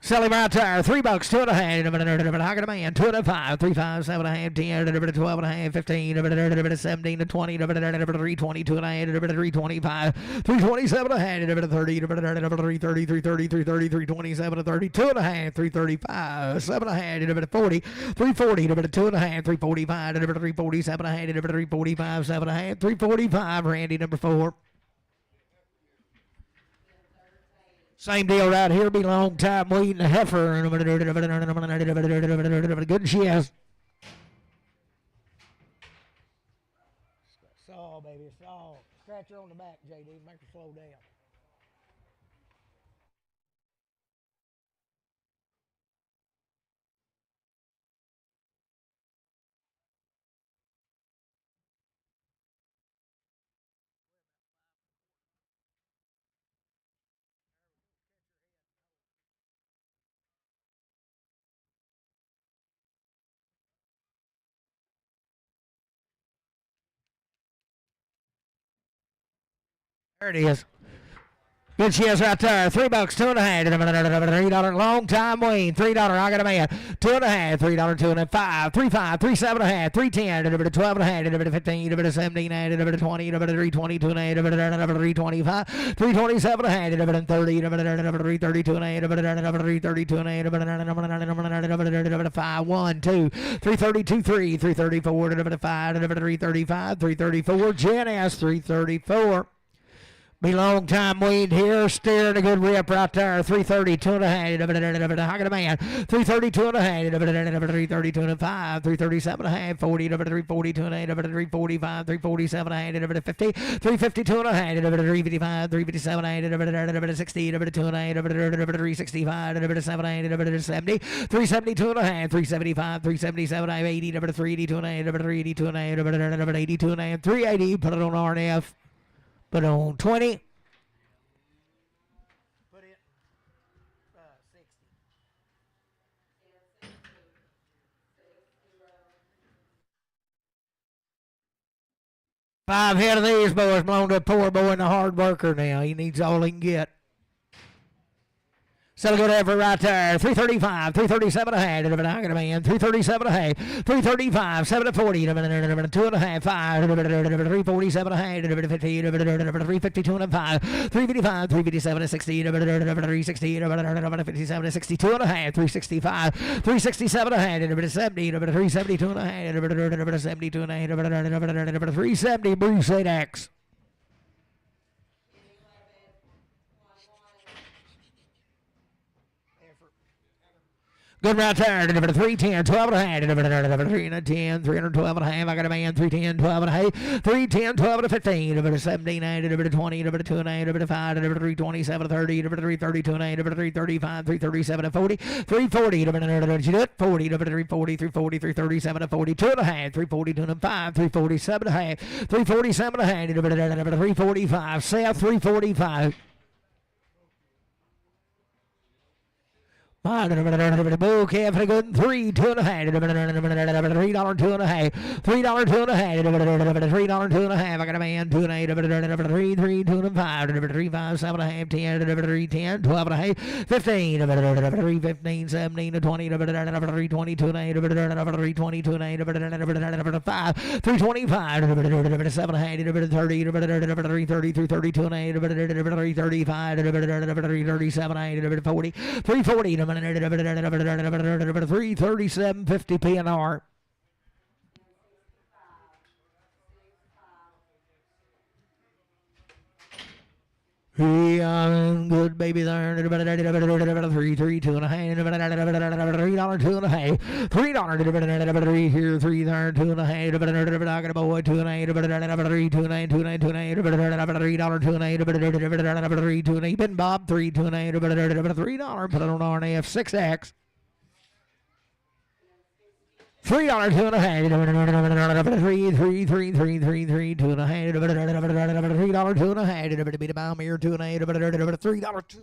Sell him right there. $3, 2.5. I got a man. 2.5. 3, 5, 7.5, 10, 12.5, 15, 17 to 20, 320, 2.5, 325, 327.5, 30, 330, 330, 330, 327 to 30, 2.5, 335, 7.5, 40, 340, 2.5, 345, 347.5, 345, 7.5, 345. Randy number 4. Same deal right here. Be long time waiting a heifer. Good she has. Saw, baby, saw. Scratch her on the back, JD. Make her slow down. There it is. Good she is right there. $3, 2.5. $3 long time waiting. $3. I got a man. 2.5. $3, 2.5. 3, 5, 3, 7.5. 310. 12.5. 15. 17. 20. 320. 2.5. 325. 327.5. 30. 332. 332. 5, 1, 2. 332. 3. 334. 5. 335. 334. Jen S. 334. Be long time weaned here, steering a good rip right there. 330, 2.5. I got a man. 330, 2.5. 332 and 5. 337 and a half. 40, 342 and 8. 345, 347 and 50. 352 and a half. 355, 357 and 60. 2 and 8. 365, 7 8. 70. 372 and a half. 375, 377 and 80. 382 and 8. 382 and 8. 82 and 8. 380. Put it on RNF. Put on 20. Put it 60. 5 head of these boys belong to a poor boy and a hard worker now. He needs all he can get. So good effort right there. 335, 337 and a half. I got a man. 337 and a half. 335, 7 to 40. 2 and a half. 5. 347 and a half. 50. 352 and 5. 355, 357 and 60. 360. 57 and 62 and a half. 365. 367 and a half. 70. 372 and a half. 72 and a half. 370. Bruce 8X. Good right there. 310, 12 and a half. 310, 312 and a half. I got a man. 310, 12 and a half. 310, 12 and a 15. 17, 20, 2 and 8, 5, 327, 30, 332 and 8, 335, 337 and 40. 340, 40, 340, 340, 337 and 42 and a half. 342 and 5, 347 and a half. 347 and a half. 345. South 345. Bull calf a good 3, 2 and a half. $3, 2 and a half. $3, 2 and a half. $3, 2 and a half. I got a man. 2 and 8. 3, 3, 2 and 5. 3, 5, 7 and a half. 10, 3, 10, 12 and a half. 15, 3, 15, 17, 20, 3, 22 and 8. 3, 22 and 8. 5, 3, 25. 7 and a half. 30, 3, 30, 3, 32 and 8. 3, 35. 3, 37 and 8. 40, 340. 337.50 PNR. Good baby there. 3, 3, 2 and a half. $3, 2 and a half. $3 here, 3 there, 2 and a half. I got a boy, 2 and 8. 3, 2 and 8, 2 and 8, 2 and 8. $3, 2 and 8. 3, 2 and 8. Ben Bob, 3, 2 and 8. $3. Put it on RNF 6X. $3, 2 and a half. 3, 3, 3, 3, 3, 3, 2 and a half. $3, 2 and a half. Beat a bomb here, 2 and 8. $3, 2.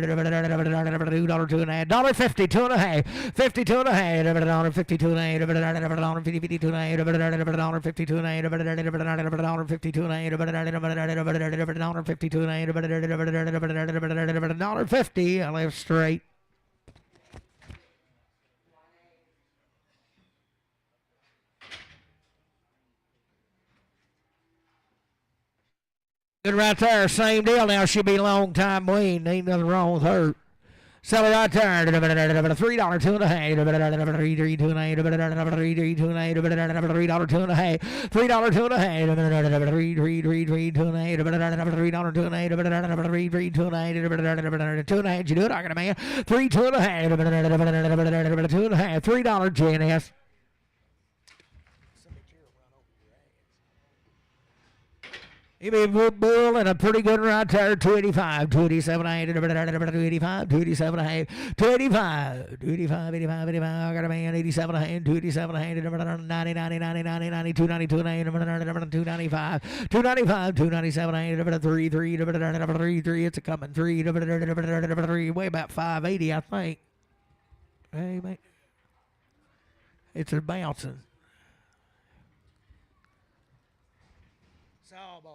$2.02 $1.50 two and a half 52 and a half $1.52 and a half $1.52 and a half $1.52 and a half $1.52 and a half $1.52 and a half $1.50 I live straight. Good right there. Same deal now. She'll be long time weaned. Ain't nothing wrong with her. Sell it right there. $3, 2.5. $3, 2.5. $3, 2.5. $3, 2.5. $3, 2.5. $2.5. You do it, I got a man. 3, 2.5. $3, JNS. He be bull and a pretty good right there. 285, 287, 285, 287, 285, 285, 85, 85. I got a man. 87, 287, 90, 90, 90, 90, 90, 292, 295, 295, 297, 3, 3. It's a coming 3, way about 580, I think. Hey, mate. It's a bouncing. Oh, boy.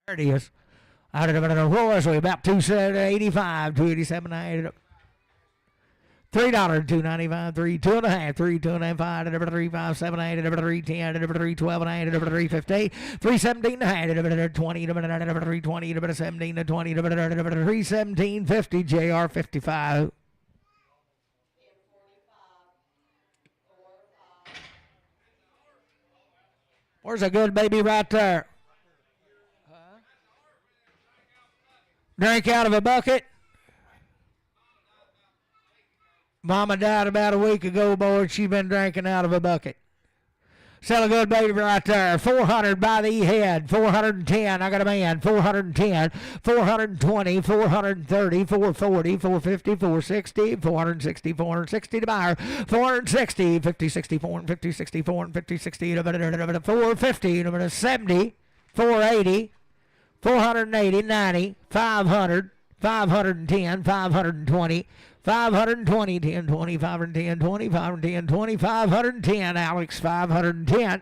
There it is. Out of the roar, so about 285, 287, $3, 295, 3, 2.5, 3, 2.5, 3, 5, 7, 8, 3, 10, 3, 12, 3, 15, 3, 17, 20, 3, 20, 17, 20, 3, 17, 50, JR 55. Where's a good baby right there? Drink out of a bucket. Mama died about a week ago, boy. She's been drinking out of a bucket. Sell a good baby right there. 400 by the head. 410. I got a man. 410. 420. 430. 440. 450. 460. 460. 460 to buyer. 460. 50, 64 and 50, 64 and 50, 60. 450. 70. 480. 480. 90. 500. 510. 520. 520, 10, 20, 510, 20, 510, 20, 510, Alex, 510.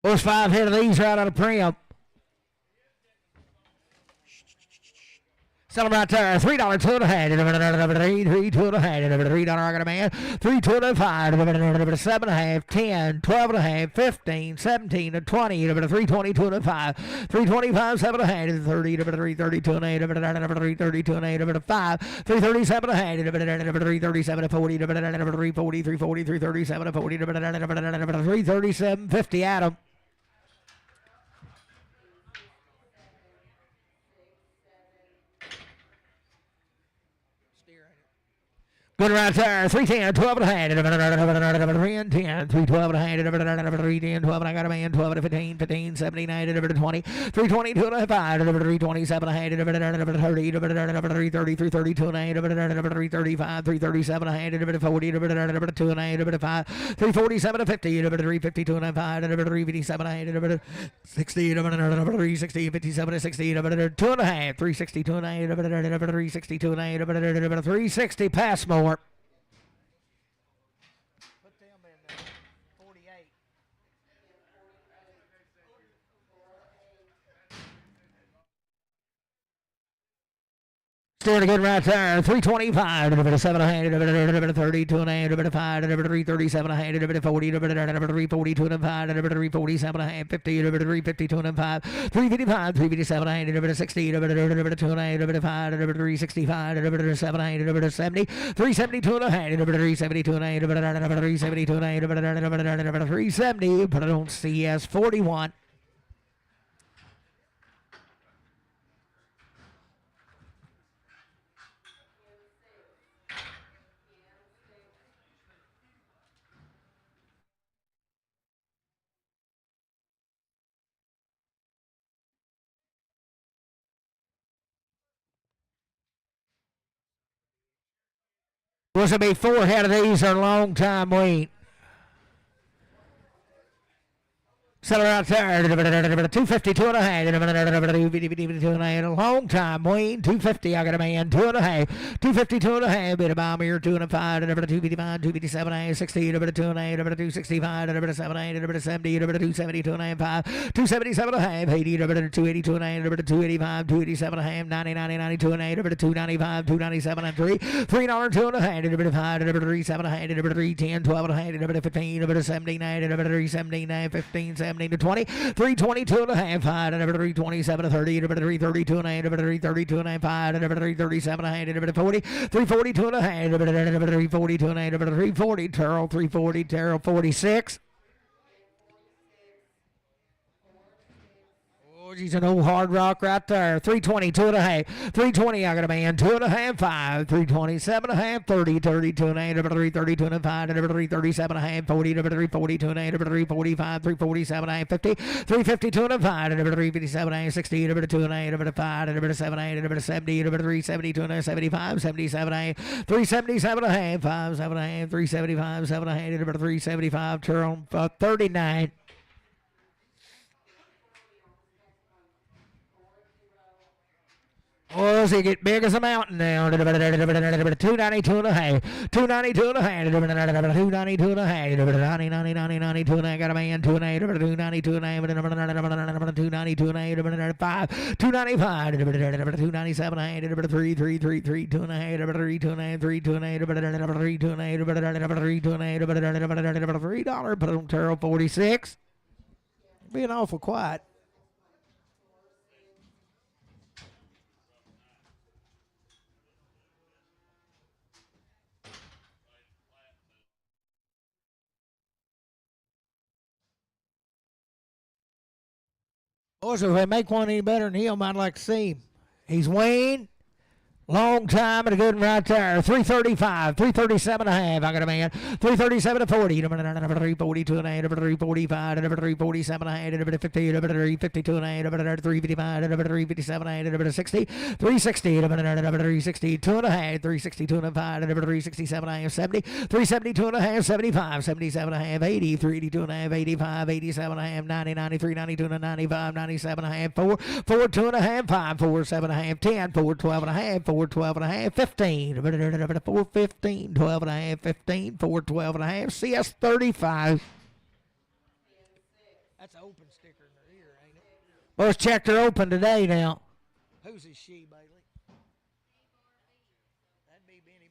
There's 5 head of these right out of Prim. Sell them right there. $3, 2.5. 3, 2.5. $3, I got a man. 3, 2.5. 7.5. 10, 12.5. 15, 17, 20. 320, 2.5. 325, 7.5. 30, 332 and 8. 332 and 8. 5. 337 and 8. 337 and 40. 340, 340, 337 and 40. 337, 50. Adam. Good right there. 310, 12 and a hand. 310, 312 and a hand. 310, 12 and I got a man. 12 and 15, 15, 17, 20. 320, 2 and a 5. 327 and a hand. 30, 330, 332 and a hand. 335, 337 and a hand. 40, 2 and a hand. 5, 347 and 50. 352 and a 5. 357 and a hand. 60, 360, 57 and 60. 2 and a half. 362 and a hand. 362 and a hand. 360 pass more. Steering good right there. 325. 700. 32 and a half. 5. 337 and a half. 40. 342 and a half. 347 and a half. 50. 352 and a half. 355. 357 and a half. 60. 2 and a half. 5. 365. 700. 70. 372 and a half. 372 and a half. 372 and a half. 370. Put it on CS 41. Was to be 4 head of these are long time weaned. Settle right there. 252 and a half. 252 and a half. A long time weaned. 250. I got a man. 2 and a half. 252 and a half. Bit of bomb here. 2 and a 5. 255. 257 and a half. 60. 2 and a half. 265. 7 and a half. 70. 272 and a half. 5. 277 and a half. 80. 282 and a half. 285. 287 and a half. 90. 92 and a half. 295. 297 and 3. $3 2 and a half. 5. 3 7 and a half. 310. 12 and a half. 15. 17 and a half. 317 and a half. 15. 17 to 20, 322 and a half, 5, 327 to 30, 332 and a half, 332 and a half, 5, 337 and a half, 40, 342 and a half, 342 and a half, 340, Terrell, 340, Terrell, 46. He's an old hard rock right there. 322 and a half. 320, I got a man. 2 and a half, 5. 327 and a half. 30, 32 and a half. 332 and a 5. 337 and a half. 40, 342 and a half. 345, 347 and a half. 50, 352 and a 5. 357 and a half. 60, 2 and a half. 5, 7 and a half. 70, 372 and a half. 75, 77 and a half. 377 and a half. 5, 7 and a half. 375, 7 and a half. 375, turn 39. Oh, so you get big as a mountain now. 292 and a half. 292 and a half. 292 and a half. 92 and a half. Got a man. 2 and a half. 292 and a half. 292 and a half. 5. 295. 297 and a half. 3, 3, 3, 3, 2 and a half. 3, 2 and a half. 3, 2 and a half. 3, 2 and a half. 3, 2 and a half. $3. Put it on Terrell 46. Being awful quiet. Also, if they make one any better than him, I'd like to see him. He's Weaned. Long time and a good one right there. 335, 337 and a half. I got a man. 337 to 40. 342 and a half. 345. 347 and a half. 50. 352 and a half. 355. 357 and a half. 60. 360. 362 and a half. 362 and a half. 367 and a half. 70. 372 and a half. 75. 77 and a half. 80. 382 and a half. 85. 87 and a half. 90. 93. 92 and a 95. 97 and a half. 4. 4. 2 and a half. 5. 4. 7 and a half. 10. 4. 12 and a half. 4. 12 and a half, 15, 4, 15, 12 and a half, 15, 4, 12 and a half, CS 35. That's an open sticker in her ear, ain't it? Well, let's check her open today now. Who's this she, Bailey? That'd be Benny.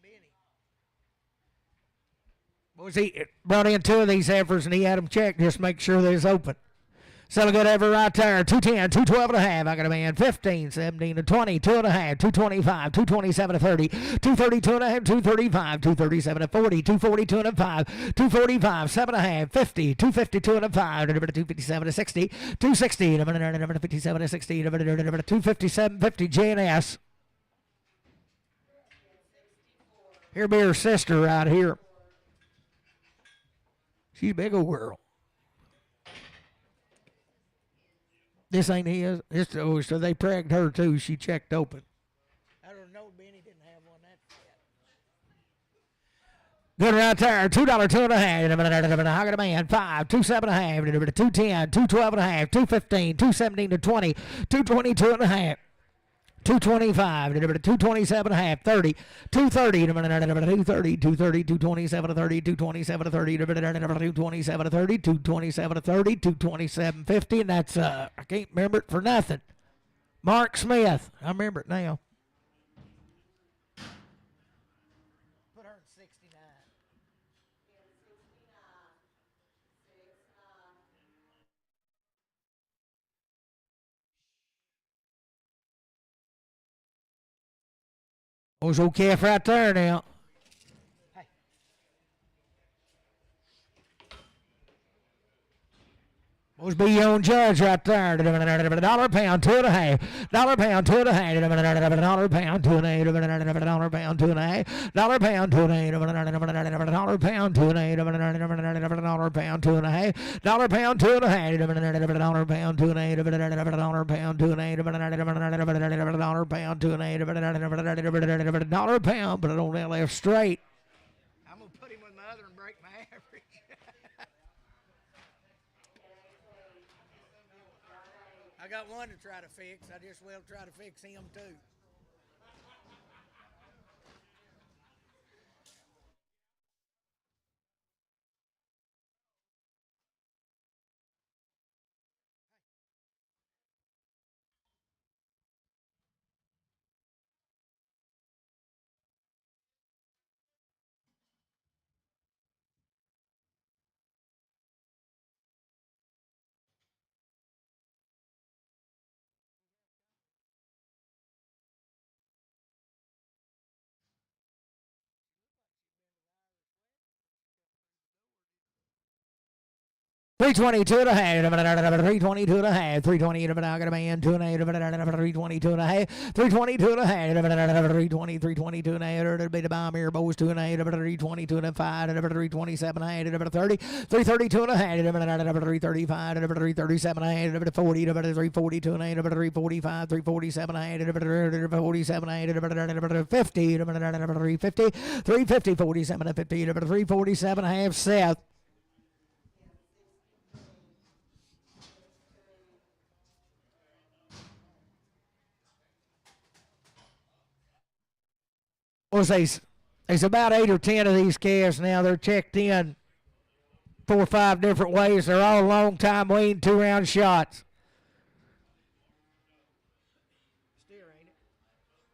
Boys, he brought in 2 of these heifers and he had them checked just to make sure they was open. Selling good ever right there. 210, 212 and a half. I got a man. 15, 17 to 20, 2 and a half, 225, 227 to 30, 232 and a half, 235, 237 to 40, 242 and a 5, 245, 7 and a half, 50, 252 and a 5, 257 to 60, 260, 57 to 60, 257, 50 J&S. Here be her sister right here. She's a big old girl. This ain't his. So they pregged her too. She checked open. I don't know. Benny didn't have one that fat. Good right there. $2, 2 and a half. I got a man. 5, 2, 7 and a half. 210, 212 and a half. 215, 217 to 20, 222 and a half. 225, 227 and a half, 30, 230, 230, 230, 227 to 30, 227 to 30, 227 to 30, 227 to 30, 227, 50, and that's, I can't remember it for nothing. Mark Smith, I remember it now. Oh, it's old calf right there now. Must be your own judge right there. Dollar pound, 2.5. Dollar pound, 2.5. Dollar pound, 2.5. Dollar pound, 2.5. Dollar pound, 2.5. Dollar pound, 2.5. Dollar pound, 2.5. Dollar pound, 2.5. Dollar pound, 2.5. Dollar pound, 2.5. Dollar pound, 2.5. Dollar pound, but it on that left straight. I'm gonna put him with my other and break my average. I got one to try to fix. I just will try to fix him too. $322 and a half. $322 and a half. $320 and a half. I got a man. 2.8. $322 and a half. $322 and a half. $322 and a half. It'll be the bomb here, boys. 2.8. $322 and a 5. $327 and a half. $30. $332 and a half. $335. $337 and a half. $40. $342 and a half. $345. $347 and a half. $47 and a half. $50. $350. $350. $47 and $50. $347 and a half. Seth. Well, there's about 8 or 10 of these calves now. They're checked in 4 or 5 different ways. They're all long time weaned 2-round shots.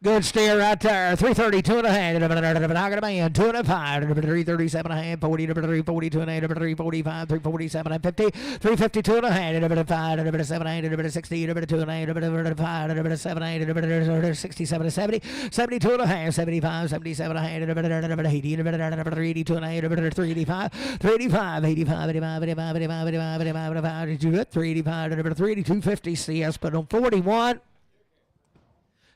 Good steer right there. 332 and a half. I got a man. 2 and a 5. 337 and a half. 40. 342 and a half. 345. 347 and 50. 352 and a half. 5. 7 8. 60. 2 and a half. 5. 7 8. 67 and 70. 72 and a half. 75. 77 and a half. 80. 382 and a half. 385. 385. 85. 85. 85. 85. 85. 85. 385. 382. 50 CS. But on 41.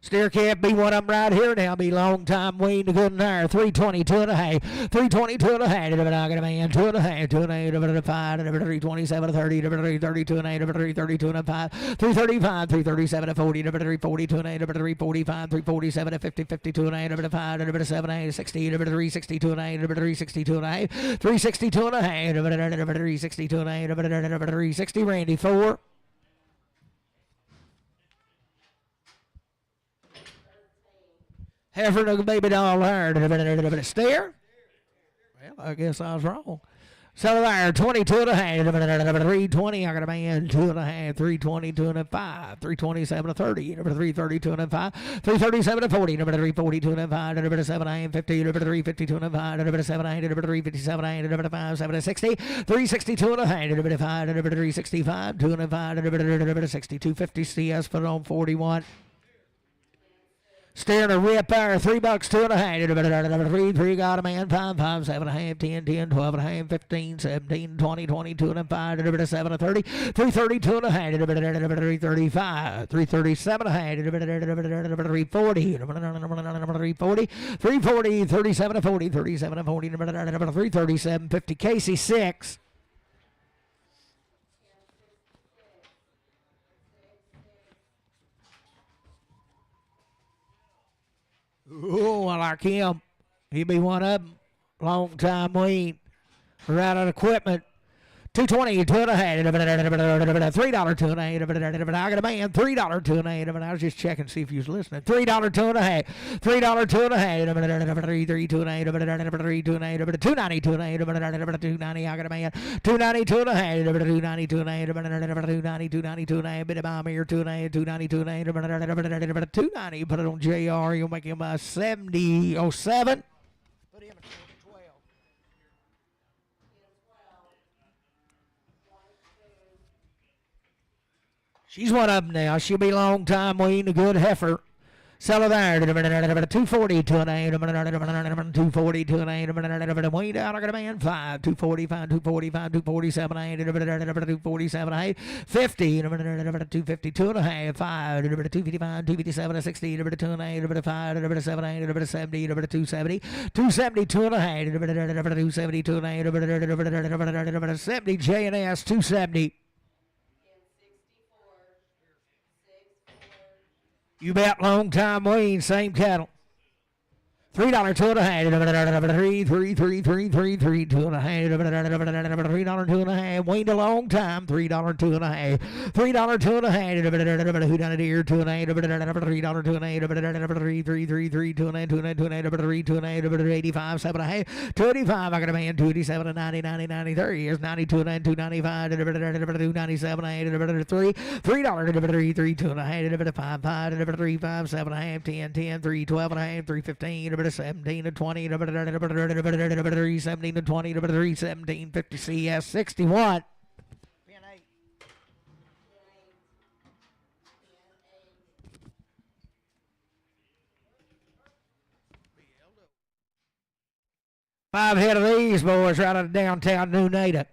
Steer calf be one of them right here now. Be long time weaned to good and there. 322 and a half. 322 and a half. I got a man. 2 and a half. 2 and a half. 5. 327 30. 332 and a half. 332 and a 5. 335. 337 and 40. 342 and a half. 345. 347 and 50. 52 and a half. 5. 7 8. 60. 362 and a half. 362 and a half. 362 and a half. 362 and a half. 360. Randy 4. Heifer and a baby doll there. Steer? Well, I guess I was wrong. So there, 22 and a half. 320. I got a man. 2 and a half. 322 and a 5. 327 and 30. 332 and a 5. 337 and 40. 342 and a 5. 7 and 50. 352 and a 5. 7 and 357 and 5. 7 and 60. 362 and a half. 5. 365. 2 and a 5. 62. 50 CS. Put it on 41. Steering a rip there, $3, 2 and a half. 3 got a man, 5, 5, 7 and a half, 10, 10, 12 and a half, 15, 17, 20, 22 and a 5, 7 and 30, 332 and a half, 335, 337 and a half, 340, 340, 340, 37 and 40, 37 and 40, 337, 50, Casey 6. Oh, I like him. He'd be one of them. Long time weaned. Right on equipment. 220, 2 and a half. $3, 2 and a half. I got a man. $3, 2 and a half. I was just checking to see if you was listening. $3, 2 and a half. $3, 2 and a half. 3, 2 and a half. 3, 2 and a half. 290, 2 and a half. 290. I got a man. 290, 2 and a half. 290, 2 and a half. 290, 290, 2 and a half. Bit of bomb here. 2 and a half. 290, 2 and a half. 290. Put it on JR. You'll make him a 70. 07. Put him at 12. She's one of them now. She'll be long time weaned, a good heifer. Sell it there. 240 to an 8. 240 to an 8. Weaned out. I got a man 5. 245, 245, 247, 8. 247, 8. 50. 252 and a half. 5. 255, 257, 60. 2 and 8. 5. 7, 8. 70. 270. 272 and a half. 272 and 8. 70 J&S 270. You bet. Long time Weaned, same cattle. $3 two and a half. Three, 2 and a half. $3 two and a half. Weaned a long time. $3 two and a half. $3 two and a half. Who done it here? 2 and a half. $3 two and a half. 3, 2 and a half. 2 and a half. 3, 2 and a half. 85, 7 and a half. 285. I got a man. 287 and 90, 90, 93. Here's 92 and a half. 295. 297 and 8. 3. $3. 3, 2 and a half. 5, 5. 3, 5, 7 and a half. 10, 10. 3, 12 and a half. 3, 15. 17 to 20, 17 to 20, 17, 50 CS 61. Five head of these boys right out of downtown New Nada.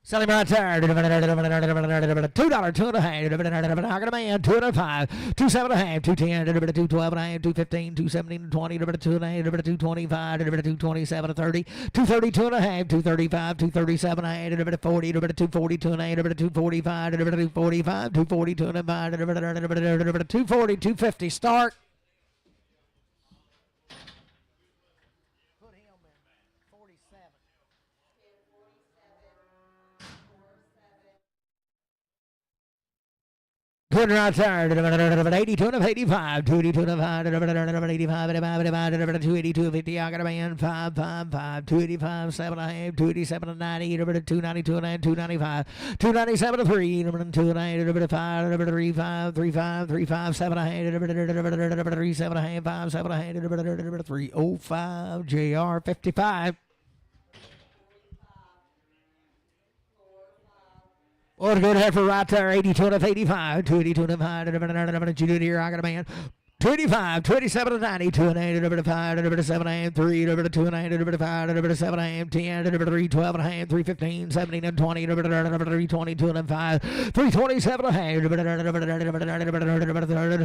Sell him right there. $2, 2 and a half. I got a man. 2 and a 5. 2, 7 and a half. 210. 212 and a half. 215. 217 20. 2 and a half. 225. 227 30. 232 and a half. 235. 237 and a half. 40. 242 and a half. 245. 245. 242 and a half. 240. 250. Start. Good right there. 82 and 85. 282 and 5. 85 and 282 50. I got a man. 5, 5, 5. 285, 7 and a half. 287 and 90. 292 and a half. 295. 297 and 3. 2 and a half. 5. 3, 5. 3, 5. 3, 5. 7 and a half. 3, 7 and a half. 5, 7 and a half. 305. JR 55. What a good heifer right there. 82 and 85. 282 and 5. Junior here. I got a man. 25, 27 and 90, 2 and 8, 5, 7 and 3, 2 and 8, 5, 7 and 10, 3, 12 and a half, 3, 15, 17 and 20, 3, 22 and 5, 3, 27 and a half,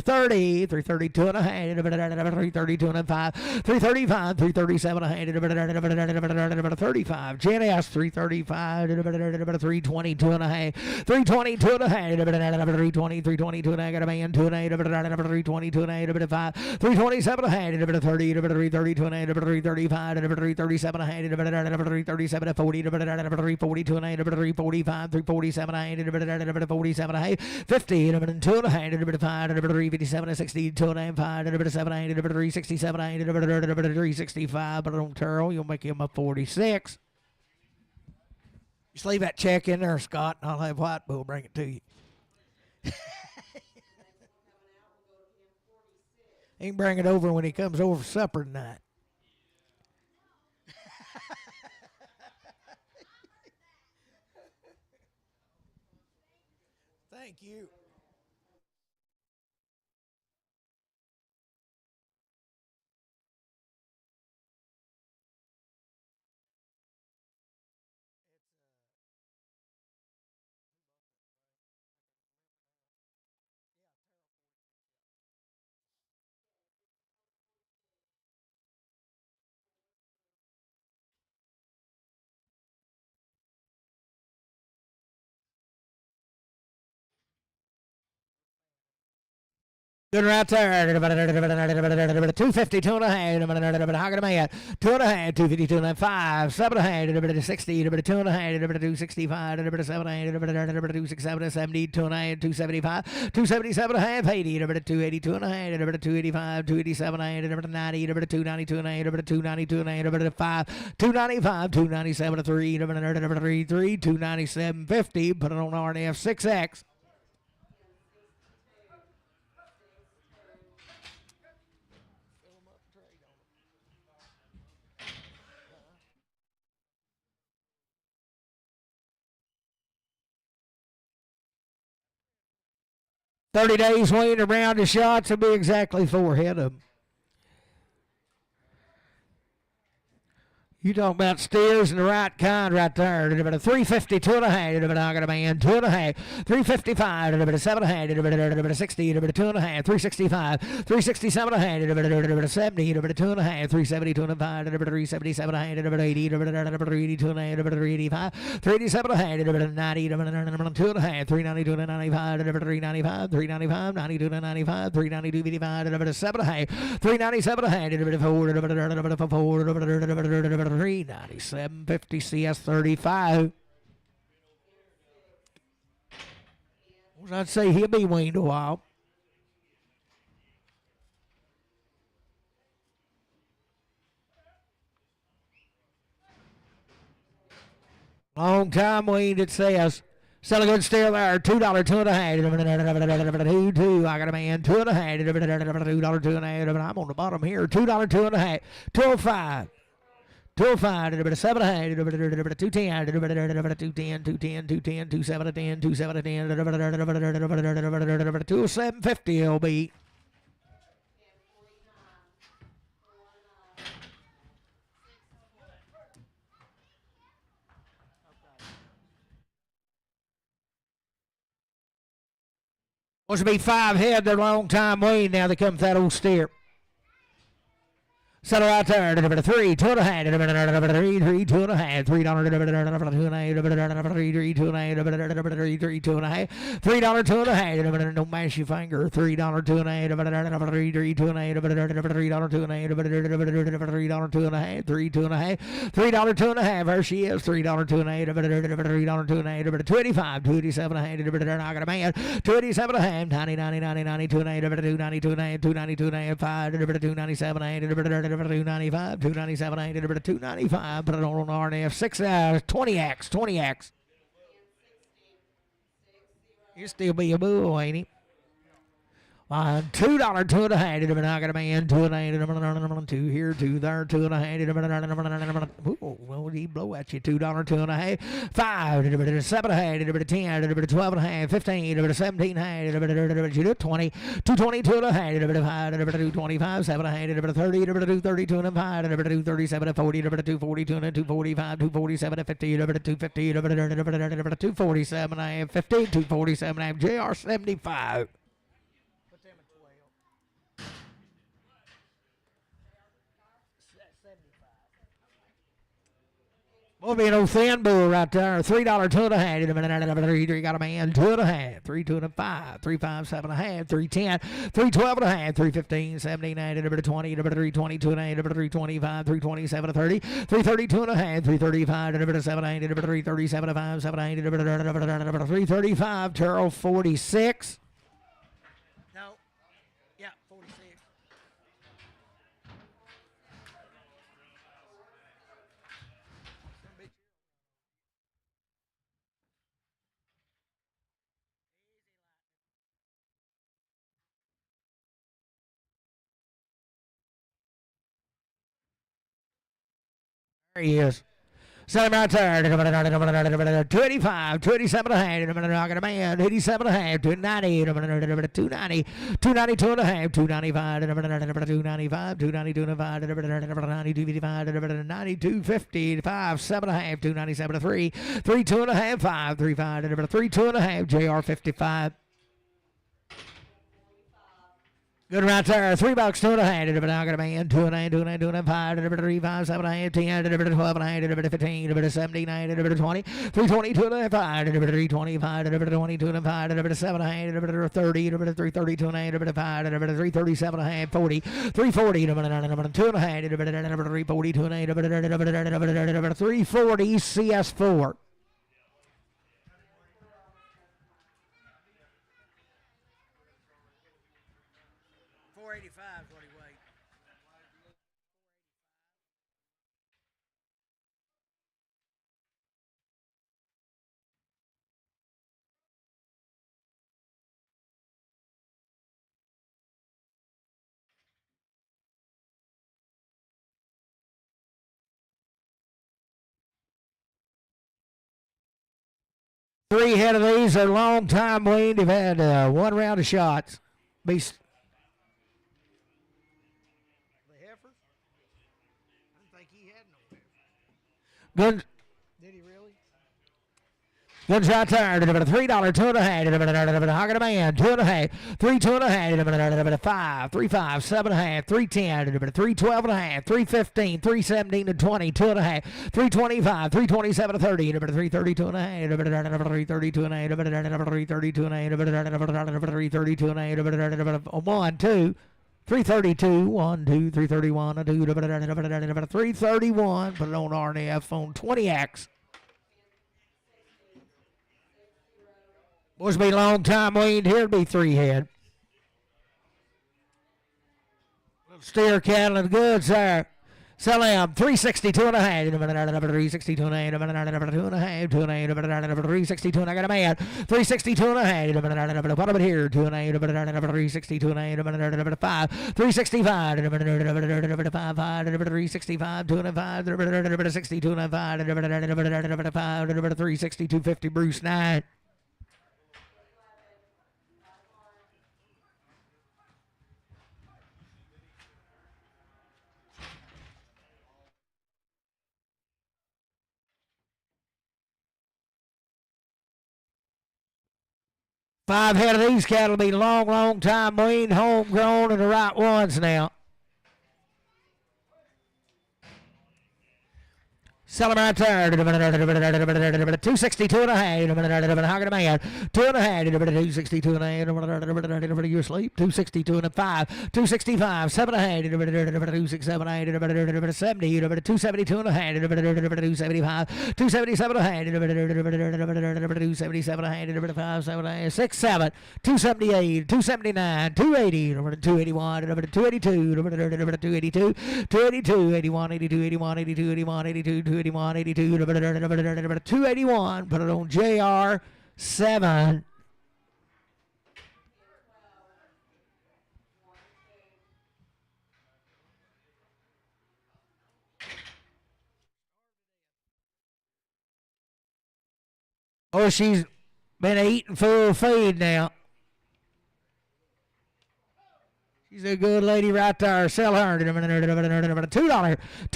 30, 3, 32 and a half, 3, 32 and 5, 3, 35, 3, 37 and a half, 35, JNS 335, 322 and a half, 322 and a half, 320, 322 and a half, got a man, 2 and 8, 322 and a half, 5, 327 and a half, 30, 332 and a half, 335, 337 and a half, 337 and 40, 342 and a half, 345, 347 and a half, 47 and a half, 50, 2 and a half, 5, 357 and 60, 2 and a half, 5, 7 and 367 and 365, but I don't care, you'll make him a 46. Just leave that check in there, Scott, and I'll have White Bull bring it to you. He can bring it over when he comes over for supper tonight. Thank you. Good right there. 252 and a half. How can I make it? 2 and a half. 252 and a half. 5, 7 and a half. 60. 2 and a half. 265. 7 and a half. 267. 70. 2 and a half. 275. 277 and a half. 80. 282 and a half. 285. 287 and a half. 90. 292 and a half. 292 and a half. 5. 295. 297 3. 3. 297 50. Put it on RNF 6X. 30 days weaned around the shots will be exactly 4 head of them. You talk about steers and the right kind right there. About a 350, 2.5. I got a man, 2.5. 355, about a 7.5. About a 60, about a 2.5. 365, 367.5. About a 70, about a 2.5. 370, 2.5. About a 377.5. About 80, about a 80, 2.5. About a 385, 387.5. About a 90, about a 2.5. 392 to 95. About a 395, 395, 92 to 95. 392, 85. About a 7.5. 397.5. About a 4, about a 4, about a 397.50 CS35. I'd say he'll be weaned a while. Long time weaned, it says. Still a good steer there. $2, 2.5. 2. I got a man, 2.5. $2, 2.5. I'm on the bottom here. $2, 2.5. 205. 205, about a 7.5, about a 210, about a 210, 210, 210, 27 10, 27 10, about 207.50 LB. Wants to be 5 head. They're a long time weaned now. They come with that old steer. Settle right there. About a 3, 2.5. About a 3, 3, 2.5. $3, 2.5. 3, 2.5. 3, 2.5. $3, 2.5. Don't mash your finger. $3, 2.5. About 3, 3, 2.5. About $3, 2.5. About $3, 2.5. 3, 2.5. $3, 2.5. There she is. $3, 2.5. About $3, 2.5. About 25, 27.5. About I got a man. 27.5. 90, 90, 90, 90, 2.5. About 290, 2.5. 290, 2.5. 5. About 297.8. About 295, 297, 8, about a 295, put it on RNF, 6, 20X, 20X. He'll still be a bull, ain't he? $2, 2.5. I got a man, 2.5. 2 here, 2 there, 2.5. Ooh, well, he blow at you. $2, 2.5. 5, 7.5, 10, 12.5, 15, 17.5, 20, 220, 2.5, 5, 225, 7.5, 30, 230, 205, 237, 40, 240, 245, 247, 50, 250, 247, 50, 247, JR 75. Will be an old thin bull right there. $3, 2.5. 3 got a man, 2.5. 3, 2.5. 3, 5, 7.5. 3, 10. 3, 12.5. 3, 15. 17, 19. 20. 3, 20. 2.5. 3, 25. 3, 27. 30. 3, 30. 2.5. 3, 35. 7, 8. 3, 37. 5, 7, 8. 3, 35. Terrell 46. No. Yeah, 46. There he is. Set him right there. 285, 287 and a half. I got a man. 87 and a half. 290. 290. 292 and a half. 295. 295. 292 and a half. 255. 9250. 5, 7 and a half. 297 to 3. 3, 2 and a half. 5, 3, 5. 3, 2 and a half. JR 55. Good right there. $3, 2.5. But I got a man. 2.5, 2.5, 2.5. 3, 5, 7, 8, 10. 12, 15. 17, 20. 320, 2.5. 325. 22, 5. 7, 8. 30. 330, 2.5. 5. 337, 40. 340. 2.5. 340, 2.5. 340 CS4. 485 is what he weighed. 3 head of these are long time weaned. They've had 1 round of shots. The Heifer? I didn't think he had no heifer. Good. Did he really? Good shot there. $3, 2.5. Hogging a man, 2.5. 3, 2.5. 5, 3, 5, 7.5. 310. 3, 12.5. 315. 317 to 20. 2.5. 325. 327 to 30. 332 and a half. 332 and a half. 332 and a half. 332 and a half. 1, 2. 332, 1, 2, 331, 2, 331. Put it on RNF on 20X. Boys, be a long time weaned here. It'll be 3 head. Little steer cattle and goods there. Sell them 362 and a half. 362 and a half. 2 and a half. 362 and I got a man. 362 and a half. What about here? 2 and a half. 362 and a half. 5. 365. 5. 365. 2 and a 5. 62 and a 5. 362 50 Bruce 9. Five head of these cattle will be long time weaned, homegrown, and the right ones now. Sell them right there. 262 and a half. Hogging a man. 2 and a half. 262 and a half. You asleep. 262 and a 5. 265. 7 and a half. 267 and a half. 70. 272 and a half. 275. 277 and a half. 277 and a half. 5, 7 and a half. 6, 7. 278. 279. 280. 281. 282. 282. 282. 81. 82. 81. 82. 81. 82. 81, 82, 281. Put it on JR 7. Oh, she's been eating full feed now. She's a good lady right there. Sell her. $2. 2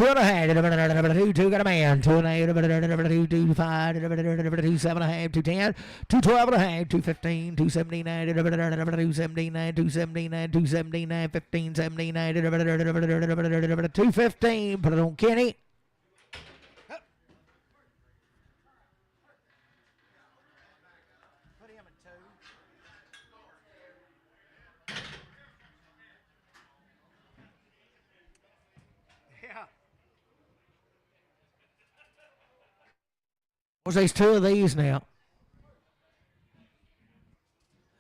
and a half. 2 got a man. 2 and a half. 2 5. 2 7 and a half. 210. 212 and a half. 215. 279. 279. 279. 279. 15. 79. 215. Put it on Kenny. What's these 2 of these now?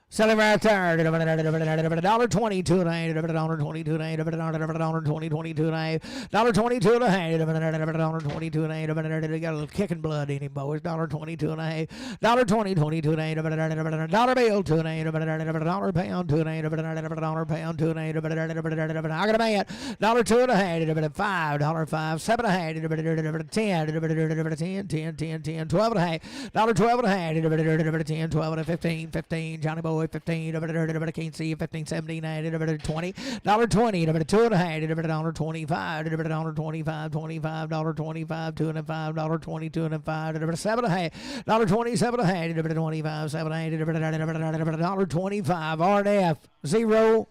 Selling right there. $1.22 and a half. $1.22 and a half. $1.22 and a half. $1.22 and a half. $1.22 and a half. Got a little kicking blood in him, boys. $1.22 and a half. $1.20, 22 and a half. $1 bill, 2 and a half. $1 pound, 2 and a half. $1 pound, 2 and a half. I got a man. $2 and a half. $5, 7 and a half. 10, 12 and a half. $12 and a half. 10, 12 and a 15, 15. Johnny boy. 15, can't see 15, 17, 20, $20, 2 and a half, $1.25, $25, $25, 2 and a 5, $22 and a 5, 7 and a half, $27 and a half, $25, 7 and a half, $25, RNF, 0.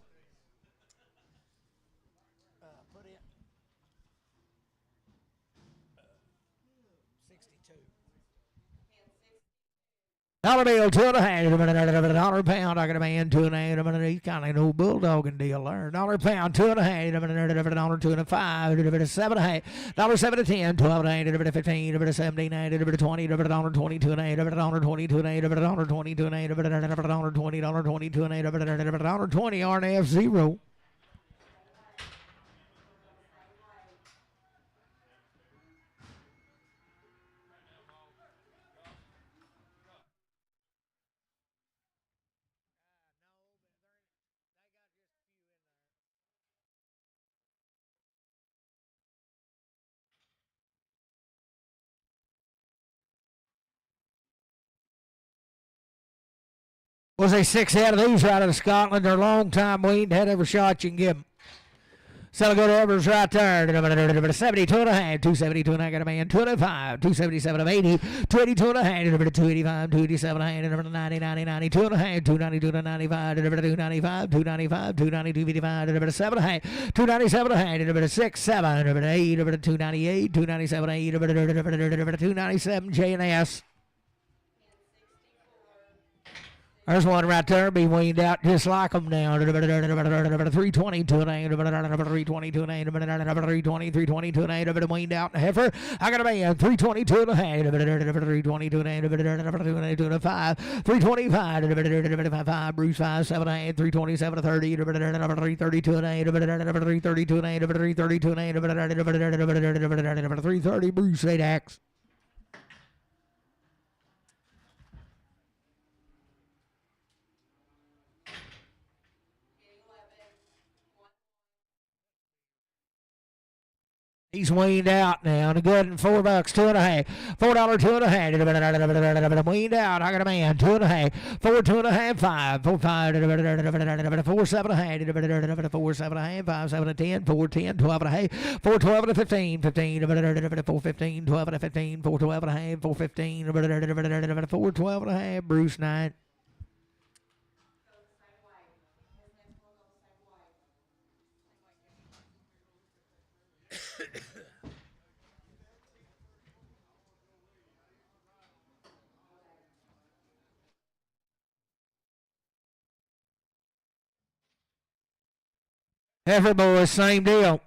$1 bill, 2 and a half. $1 pound, I got a man, 2 and a half. He's kind of an old bulldogging deal there. $1 pound, 2 and a half. $2 and a 5. $7 and a half. $7 to 10, 12 and a half. 15, 17, 20, $22 and a half. $22 and a half. $22 and a half. $22 and a half. $20, RNF 0. We'll say 6 out of these right out of Scotland. They're long time weaned. Had every shot you can give them. So go to Evers right there. 72 and a half, 272 and I got a man, 25, 277 of 80, 282 and a half, 285, 287 and a half, 90, 90, 92 and a half, 292 to 95, 295, 295, 292, 55, 7 and a half, 297 and a half, 6, 7, 8, 298, 297, 8, 297, J and S. There's one right there, be weaned out just like them now. 322 and 8, 322 and 8, 320, 322 and 8, weaned out. Heifer, I got a man, 322 and a half, 322 and 8, 322 and 5, 325, 5, Bruce 5, 7 and 8, 327 and 30, 332 and 8, 332 and 8, 332 and 8, 330, Bruce 8X. He's weaned out now. The good and $4, 2 and a half. $4, 2 and a half. Weaned out. I got a man, 2 and a half. 4, 2 and a half, 5. 4, 5. 4, 7 and a half. 4, 7 and a half. 5, 7 and 10. 4, 10. 12 and a half. 4, 12 and a 15. 15. 4, 15. 12 and a 15. 4, 12 and a half. 4, 15. 4, 12 and a half. Bruce 9. Heifer boys, same deal.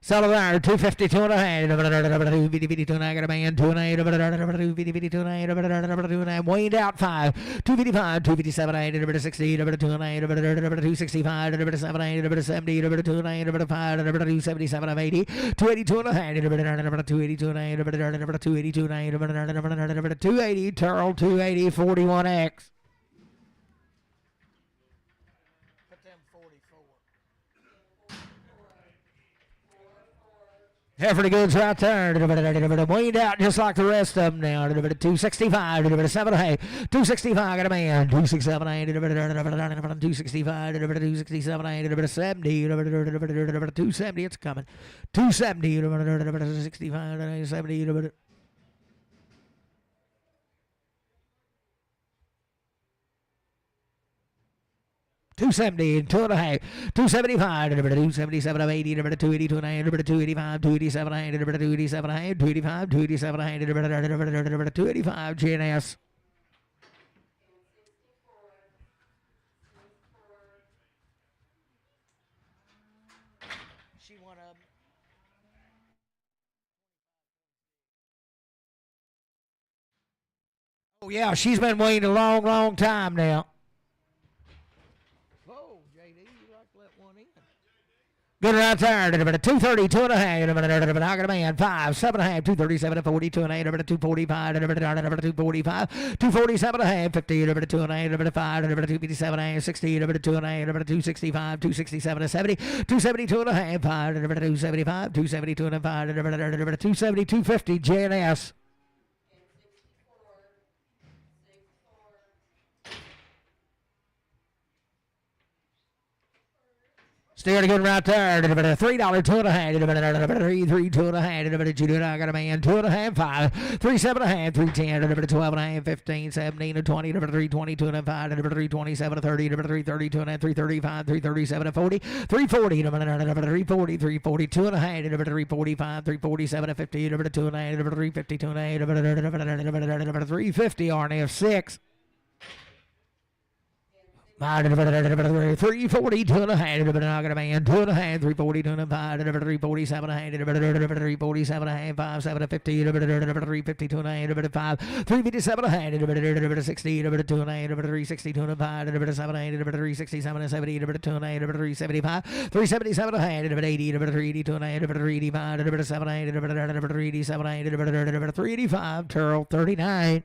Sell there, 252 and a half. 252 and I got a man, 2 and 8. 252 and 8. 2 and 8. Weaned out 5. 255, 257 8. 60. 2 and 8. 265. 7 8. 70. 2 and 8. 5. 277 of 80. 282 and a half. 282 and 8. 282 and 8. 280. Turl 280 41X. Heifer the goods right there. Weaned out just like the rest of them now. 265, 7 8. 265, got a man. 267, 8. 265, 267, 8. 70, 270, it's coming. 270, 65, 70. 270 and 2 and a half. 275, 277 of 80, 282 and 8, 285, 287 and 8, 287 and 8, 285, 287 and 8, 285, GNS. She won up. Oh yeah, she's been waiting a long, long time now. Good right there. 230, 2 and a half. I got a man. 5, 7 and a half. 237, 42 and 8. 245, 245. 247 and a half. 50, 2 and a half. 5, 257 and a half. 60, 2 and a half. 265, 267 and 70. 272 and a half. 5, 275, 272 and a 5. 270, 250. JNS. Still good right there. $3, 2 and a half. 3, 2 and a half. I got a man. 2 and a half, 5. 3, 7 and a half. 3, 10. 12 and a half. 15, 17, 20. 3, 22 and a 5. 3, 27, 30. 3, 32 and a 3, 35. 3, 37 and 40. 3, 40. 3, 40. 3, 42 and a half. 3, 45. 3, 47 and 50. 2 and a half. 3, 52 and a half. 350 RNF 6. 340, 2 and a half. I got a man. 2 and a half. 340, 2 and a 5. 347 and a half. 347 and a half. 5, 7 and 50. 352 and a half. 5, 357 and a half. 60, 2 and a half. 362 and a 5. 7 and 8. 367 and 70. 2 and a half. 375. 377 and a half. 80. 382 and a half. 385. 7 and 8. 387 and 8. 385. Turl 39.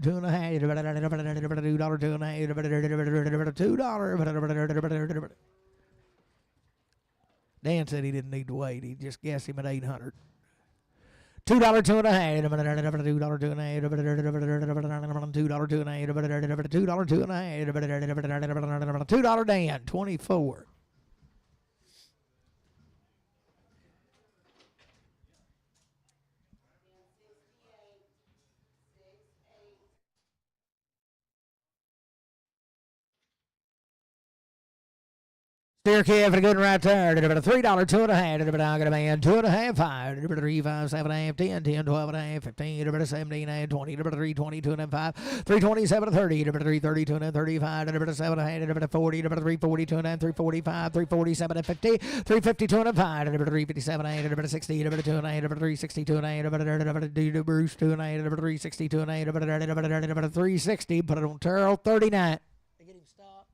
two and a half, $2. Dan said he didn't need to wait. He just guessed him at 800. $2, two and a half, $2, two and a half, $2, two and a half, $2 Dan, 24. Steer kid for the good right there. $3, two and a half. I got a man, two and a half, 5. 3, 5, 7 and a half, 10, 10, 12 and a half, 15, 17 and 20, 3, 22 and 5, 3, 27, 30, 3, 32 and 35, 7 and a half, 40, 3, 42 and 3, 45, 3, 47 and 50, 3, 52 and 5, 3, 57 and 60, 2 and a half, 3, 62 and 8, Bruce 2 and a half, 3, 62 and 8, 360. Put it on Terrell, 39. Get him stopped.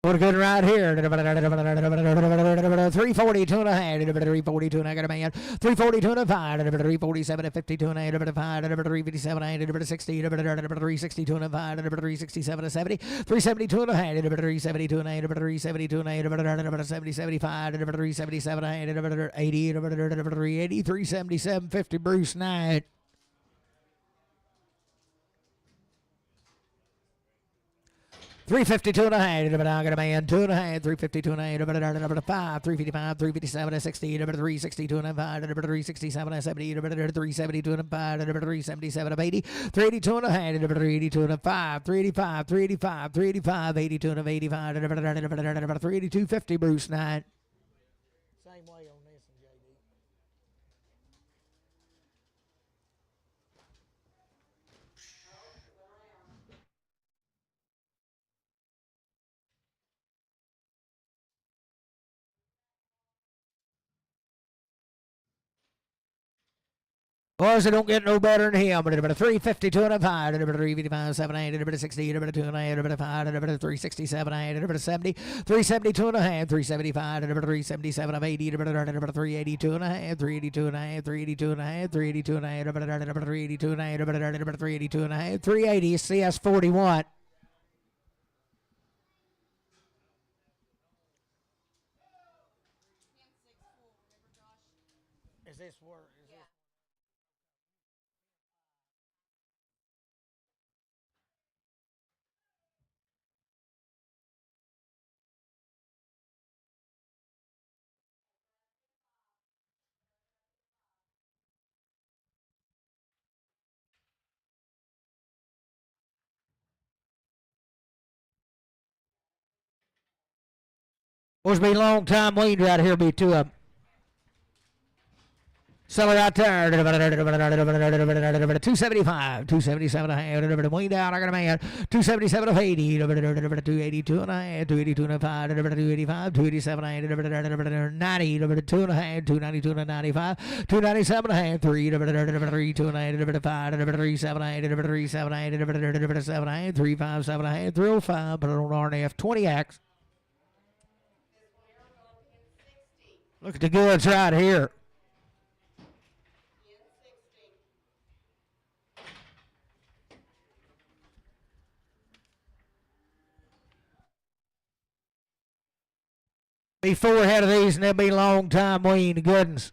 What a good ride here. 342 and a half. 342 and I got a man. 342 and a 5. 347 and 52 and a half. 5. 357 and 60. 362 and a 5. 367 and 70. 372 and a half. 372 and a half. 372 and a half. 70, 75. 377 and a half. 80. 380. 377 50. Bruce 9. 352 and a half, but I got a man, 2 and a half, 352 and a half, but 5, 355, 357 and 60, 362 and a 5, 367 and 70, 372 and a 5, 377 and 80, 382 and a half, 382 and a 5, 385, 385, 385, 82 and a 85, 382, 50, Bruce 9. Same way on this and JD. Boys, it don't get no better than him. But 352 and a 5, 355, 7, 8, 60, 2 and a 5, 367, 8, 70, 372 and a half, 375, 377 of 80, 382 and a half, 382 and a half, 382 and a half, 382 and a half, 382 and a half, 382 and a half, 380, CS 41. Is this where? Well, it's been a long time weaned right here, be two of them. Seller right there. 275, 277 and a half. Weaned out. I got a man. 277 of 80. 282 and a half. 282 and a 5. 285. 287 and a half. 90. 2 and a half. 292 and a 95. 297 and a half. 3. 2 and a half. 5. 37 and a half. 37 and a half. 7 and a half. 357 and a half. 305. Put it on RNF. 20X. Look at the goods right here. Be 4 head of these, and they'll be long time weaned good ones.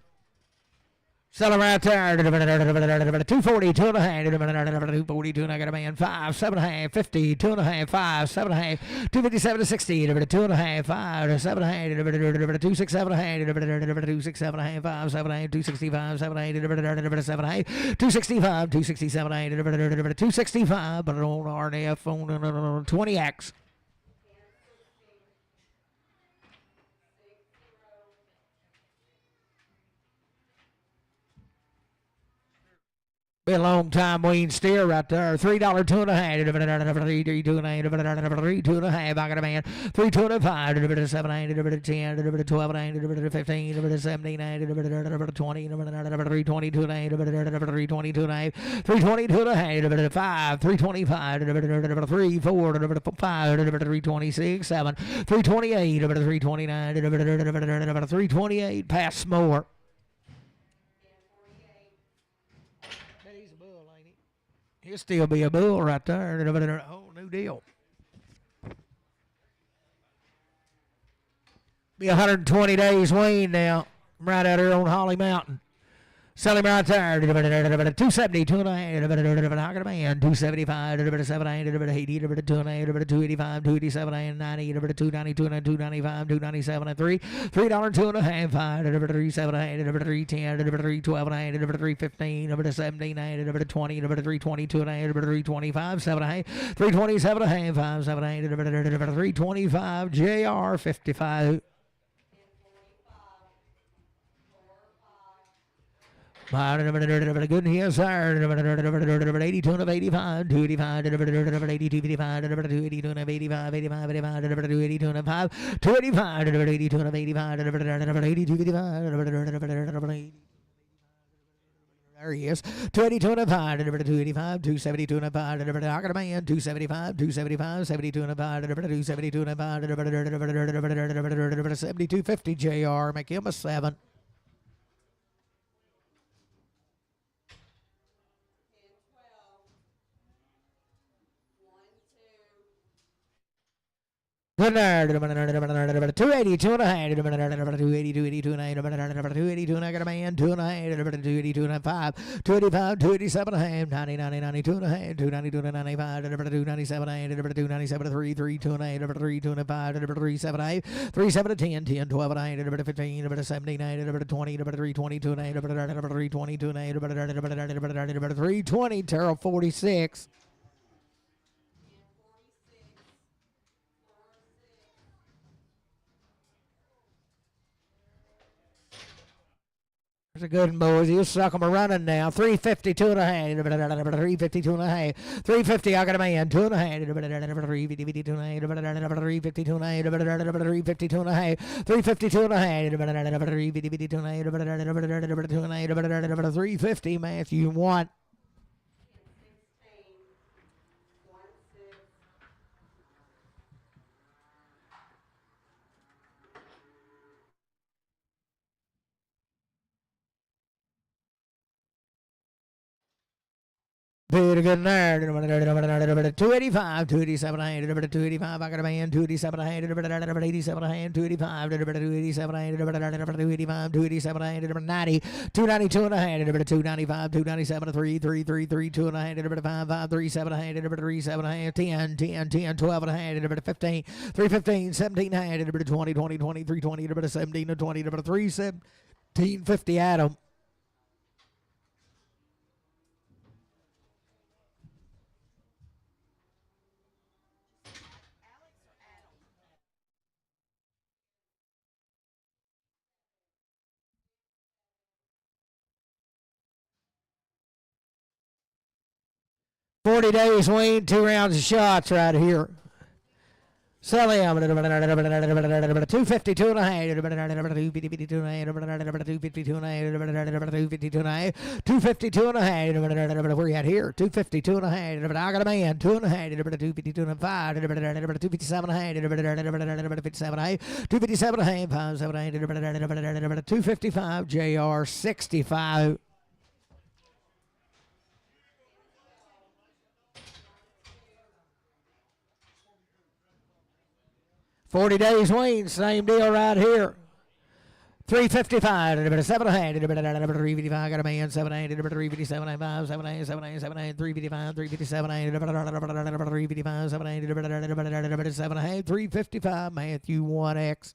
Sell them right there. 240, 2.5, and I got a man. 5, 7.5, 50, 2.5, 5, 7.5, 257 to 60, 2.5, 5, 7.5, 26, 7.5, 26, 7.5, 5, 7.5, 265, 7.8, 7.5, 265, 267, 265, but on RNF on 20X. Be a long time weaned steer right there. $3, 2.5, 3, 2.5, 2.5. I got a man. 3, 2.5, 7, 10, 12, 15, 17, 20, 320, 320, 320, 5, 325, 3, 4, 5, 326, 7, 328, 329, 328. Pass more. He'll still be a bull right there. A whole new deal. Be 120 days weaned now. Right out here on Holly Mountain. Sell him right there. 270, 2.5. I got a man. 275, 780, 285, 287, 90, 290, 295, 297, 3, $3, 2.5, 5, 378, 310, 312, 315, 17, 20, 320, 325, 7, 327, 5, 7, 325, JR 55. Good here, sir. 82 of 85, 285, 82, 55, 282 of 85, 85, 85, 282 of 5, 285, 82 of 85, 82, 55, there he is. 282 and a 5, 285, 272 and a 5, I got a man. 275, 275, 72 and a 5, 272 and a 5, 7250 JR. Make him a 7. Good night. 280, 2.5, 280, 282, 282, and I got a man. 2.5, 282 and 5, 285, 287 and a half, 90, 90, 92 and a half, 292 and 95, 297, 297, 3, 3, 2 and 8, 3, 2 and 5, 3, 7, 8, 3, 7, 10, 10, 12 and 8, 15, 17, 20, 3, 22 and 8, 3, 22 and 8, 320, Terrell 46. That's a good one, boys. He'll suck them a running now. 352 and a half. 352 and a half. 350. I got a man. 2 and a half. 352 and a half. 352 and a half. 352 and a half. 352 and a half. 352 and a half. 350. Matthew 1. Pretty good there. 285, 287, 285. I got a man. 287, 287, 285, 287, 285, 287, 90, 292 and a half, 295, 297, 3, 3, 3, 3, 2 and a half, 5, 5, 3, 7, 3, 7, 10, 10, 10, 12 and a half, 15, 3, 15, 17 and a half, 20, 20, 23, 20, 17, 20, 3, 17, 50 Adam. 40 days weaned, 2 rounds of shots right here. Sell him. 252 and a half. 252 and a half. 252 and a half. 252 and a half. 252 and a half. Where you at here? 252 and a half. I got a man. 2 and a half. 252 and a 5. 257 and a half. 257 and a half. 257 and a half. 578. 255. JR 65. 40 days weaned, same deal right here. 355, 700, 355, got a man, 700, 357, 5, 700, 700, 700, 355, 357, 355, 700, 700, 355, Matthew 1X.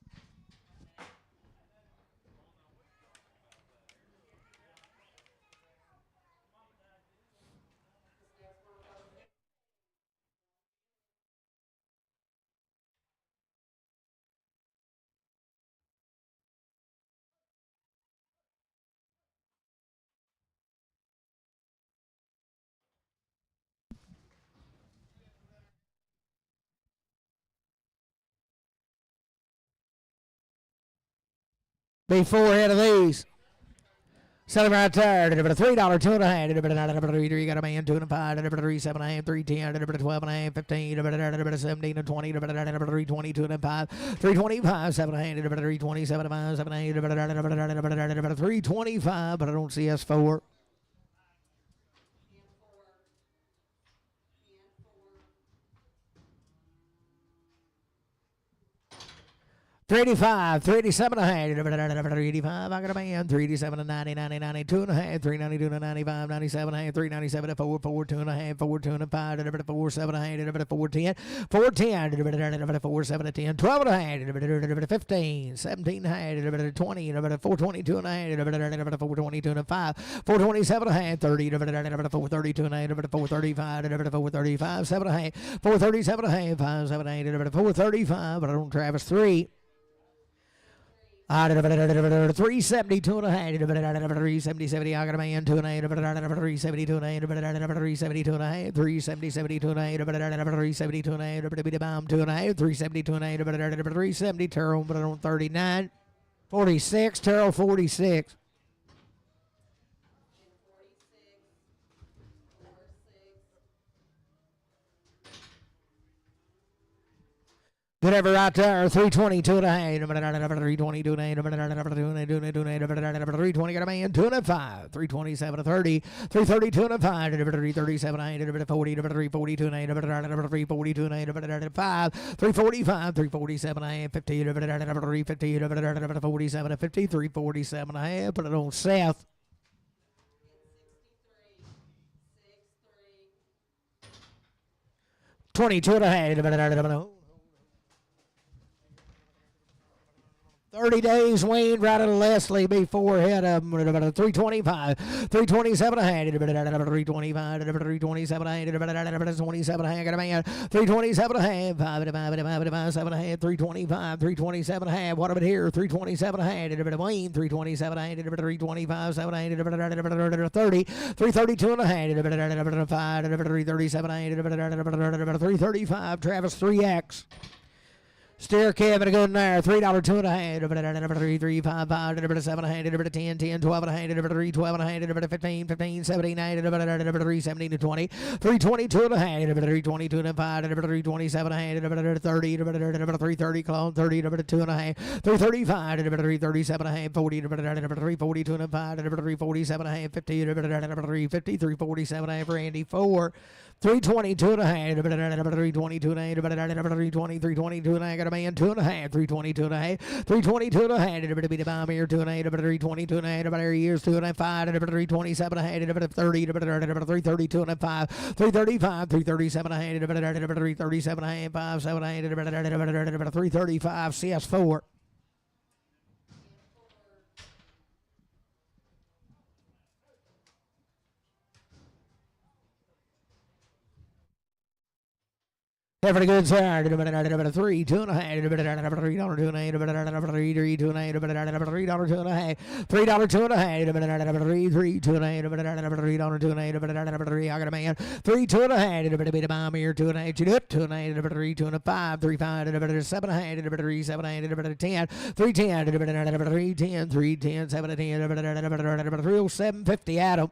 Be four head of these. Selling right there, $3, 2.5, 3, got a man, 2.5, 3, 7.5, 3, 10, 12.5, 15, 17, 20, 3, 20, 2.5, 325, 7.5, 3, 27, 5, 7.8, 325, but I don't see S4. 385, 387 and a half, 385, I got a man, 387 and 90, 90, 92 and a half, 392 and 95, 97 and a half, 397 and 4, 4, 2 and a half, 4, 2 and 5, 4, 7 and a half, 4, 10, 4, 10, 4, 7 and 10, 12 and a half, 15, 17 and a half, 20, 4, 22 and a half, 4, 22 and a 5, 4, 27 and a half, 30, 4, 32 and a half, 4, 35, 4, 35, 7 and a half, 4, 37 and a half, 5, 7 and 8, 4, 35, but I don't Travis 3. 372 and a half, 370, 70, I got a man, 2 and a half, 372 and a half, 372 and a half, 370, 72 and a half, 372 and a half, 2 and a half, 372 and a half, 370, Terrell, but on 39, 46, Terrell 46. Whatever right there, 322 and a half, 322 and a half, 320, got a man, 2 and a 5, 327 and 30, 332 and a 5, 337 and a half, 40, 342 and a half, 342 and a half, 5, 345, 347 and a half, 50, 350, 47 and 50, 347 and a half, put it on Seth. 22 and a half, 30 days weaned right out of Leslie before head of 325, 327 and a half, 325, 327 and a half, 27 and a half, got a man, 327 and a half, 5, 7 and a half, 325, 327 and a half, what about here, 327 and a half, weaned, 327 and a half, 325, 7 and a half, 30, 332 and a half, 5, 337 and a half, 335, Travis 3X. Steer Kevin, a good in there. $3, 2 and a half, 3, 3, 5, 5, 7 and a half, 10, 10, 12 and a half, 3, 12 and a half, 15, 15, 17, 3, 17 20, 322 and a half, 322 and a 5, 327 and a half, 30, 330 clone, 30, 2 and a half, 335, 337 and a half, 40, 342 and a 5, 347 and a half, 50, 350, 347 and a half, Randy 4. 322 and a half, 322 and a half, 320, 322 and a half, got a man, 2 and a half, 322 and a half, 322 and a half, beat a bomb here, 2 and a half, 322 and a half, there he is, 2 and a half, 5, 327 and a half, 30, 332 and a 5, 335, 337 and a half, 337 and a half, 5, 7 and a half, 335, CS4. Heifer the good side, 3, 2 and a half, $3, 2 and a half, $3, 2 and a half, $3, 2 and a half, $3, 2 and a half, 3, 2 and a half, $3, I got a man, 3, 2 and a half, bit of bomb here, 2 and a half, 2 and a half, 3, 2 and a 5, 3, 5, 7 and a half, 3, 7 and a half, 10, 3, 10, 3, 10, 3, 10, 7 and 10, 3, 750 Adam.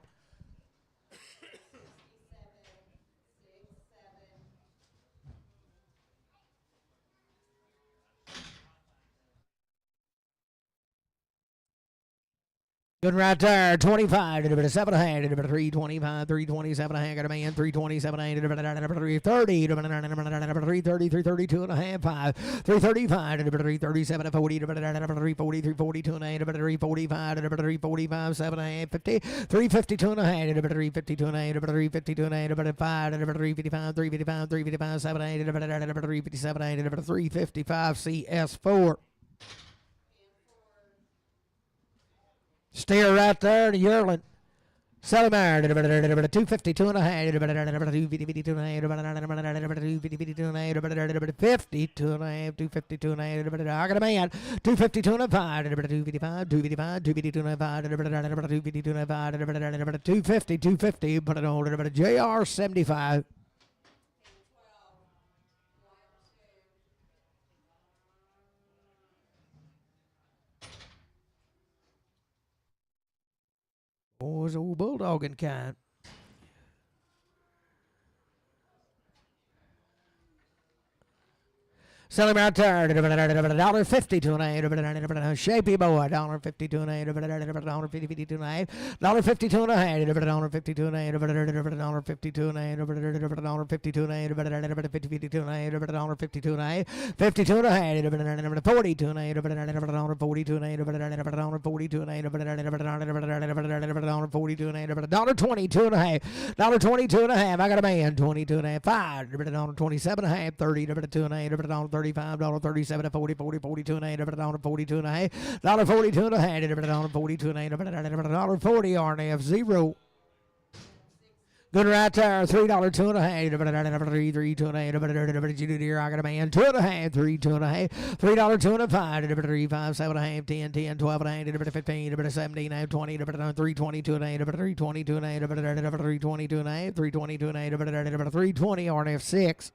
Good right there. 25 to 7 hand to 325, 327 hand. Got a man 327 hand to 330 to 330, 332 and a half 5, 335 to 337 to 40 to 340, 342 and a half to 345 to 345 7 and a half 50, 352 and a half to 352 and a half to 352 and a half to 5 to 355, 355, 355 7 and a half to 357 and to 355 CS4. Steer right there to Yearling. Salimar, 252 and a half, 252 and a half, 252 and a half, 52 and a half, 252 and a half, I got a man, 252 and a 5, 255, 255, 252 and a 5, 252 and a 5, 250, 250, put it on, JR 75. Oh, it's old bulldogging kind. Selling out there, $1.52 and a half. Shapey boy, $1.52 and a half, $1.52 and a half, $1.52 and a half, $1.52 and a half, $1.52 and a half, $1.52 and a half, $1.52 and a half, $1.52 and a half, $1.52 and a half, $52 and a half, $42 and a half, $42 and a half, $42 and a half, $42 and a half, $42 and a half, $1.22 and a half, $1.22 and a half, $1.22 and a half. I got a man, 22 and a half, 5, $27 and a half, 30, $2 and a half, $35, $37, $40, $42 and a half, $42 and a half, $42 and a half, $42 and a half, $40 RNF 0. Good right there, $3, 2 and a half, $3, 2 and a half, dear, I got a man, 2 and a half, 3, 2 and a half, $3, 2 and a 5, 3, 5, 7 and a half, 10, 10, 12 and a half, 15, 17 and a half, 20, 322 and a half, 322 and a half, 322 and a half, 322 and a half, 320 RNF 6.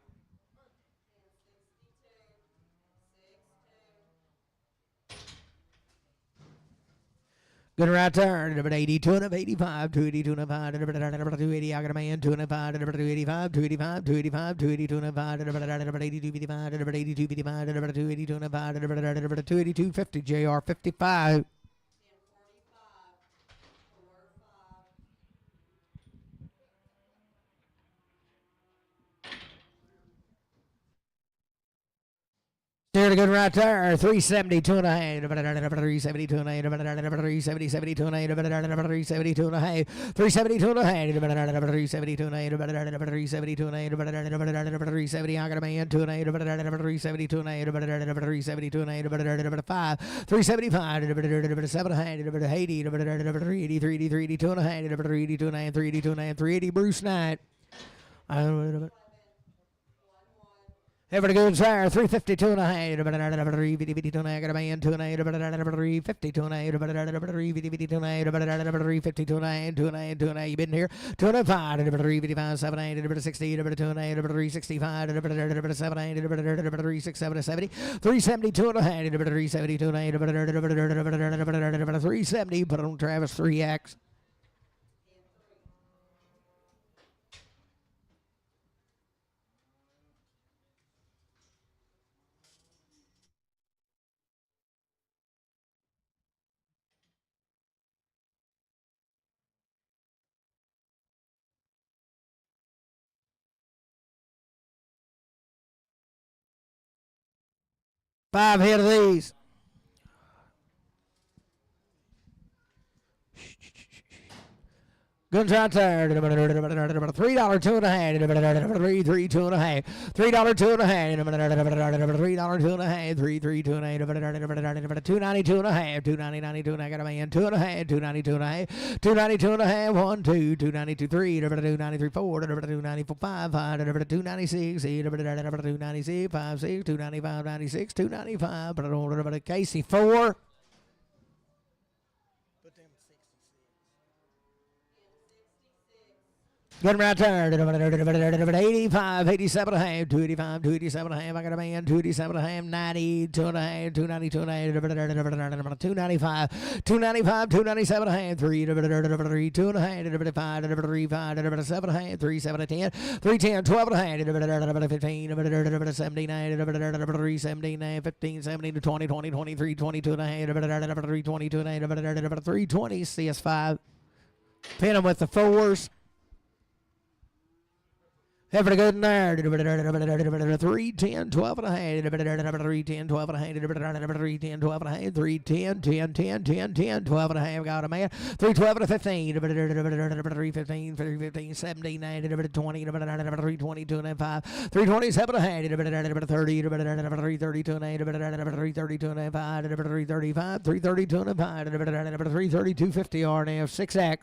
Good right there, 82 and 85, 282 and 5, 280, I got a man, 2 and 5, 285, 285, 285, 282 and 5, 82, 55, 82, 55, 282 and 5, 282, 50, JR 55. There to good right there, 372 and a half, 372 and a half, 370, 72 and a half, 372 and a half, 372 and a half, 372 and a half, 372 and a half, 370, I got a man, 2 and a half, 372 and a half, 372 and a half, 5, 375, 7 and a half, 80, 380, 382 and a half, 382 and a half, 382 and a half, 380, Bruce Knight. Ever good sir, 352 and a half, 352 and a half, got a man, 2 and a half, 352 and a half, 352 and a half, 352 and a half, 2 and a half, 2 and a half, you been here, 2 and a 5, 355, 7 and a half, 60, 2 and a half, 365, 7 and a half, 367, 70, 372 and a half, 372 and a half, 370, put on Travis 3X. Five hit of these. Guns out there. $3, 2 and a half. $3, 2 and a half. $3, 2 and a half. $3, 2 and a half. $3, 2 and a half. $3, 2 and a half. $292 and a half. $292 and I got a man. 2 and a half. $292 and a half. $292 and a half. 1, 2. $292 3. $293 4. $294 5. $296 $296 5 6. $295 96. $295. But I don't know Casey 4. Good right there. 85, 87 and a half, 285, 287 and a half. I got a man, 287 and a half, 92 and a half, 292 and a half, 295, 295, 297 and a half, 3, 2 and a half, 5, 3, 5, 7 and a half, 3, 7 and 10, 310, 12 and a half, 15, 79, 317, 15, 17, 20, 20, 23, 22 and a half, 322 and a half, 320, CS5. Pin them with the fours. Have a good in there. 310, 12 and a half. 310, 12 and a half. 310, 12 and a half. 310, 10, 10, 10, 10, 12 and a half. Got a man. 312 and a 15. 315, 315, 17, 20, 322 and a 5. 327 and a half. 30, 332 and a half. 332 and a 5. 335, 332 and a 5. 332, 50 RNF, 6X.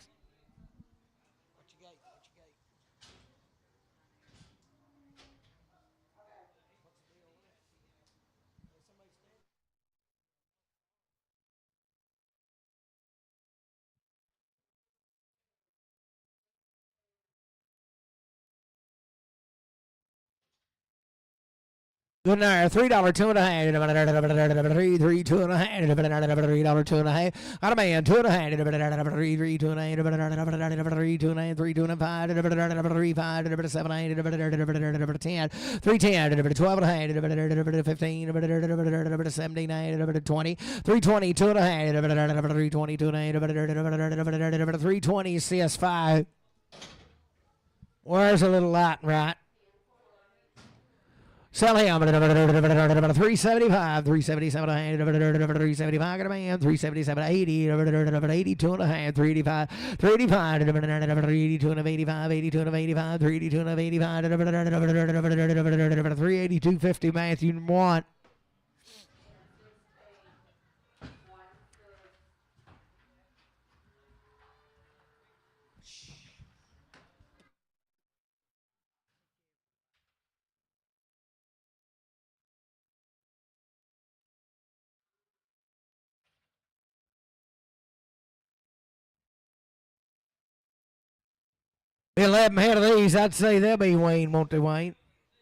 Good night. $3, 2 and a half. 3, 2 and a half. $3, 2 and a half. Got a man, 2 and a half. 3, 2 and a half. 3, 2 and a half. 3, 2 and a 5. 3, 5, 7, 8, 10. 310, 12 and a half. 15, 17, 20. 320, 2 and a half. 320, 2 and a half. 320 CS5. Where's a little light, right? Sell him. 375, 377 and a half, 375, got a man, 377, 80, 82 and a half, 385, 385, 382 and 85, 82 and 85, 382 and 85, 382, 50, Matthew 1. The 11 head of these, I'd say they'll be Weaned, won't they, Wayne?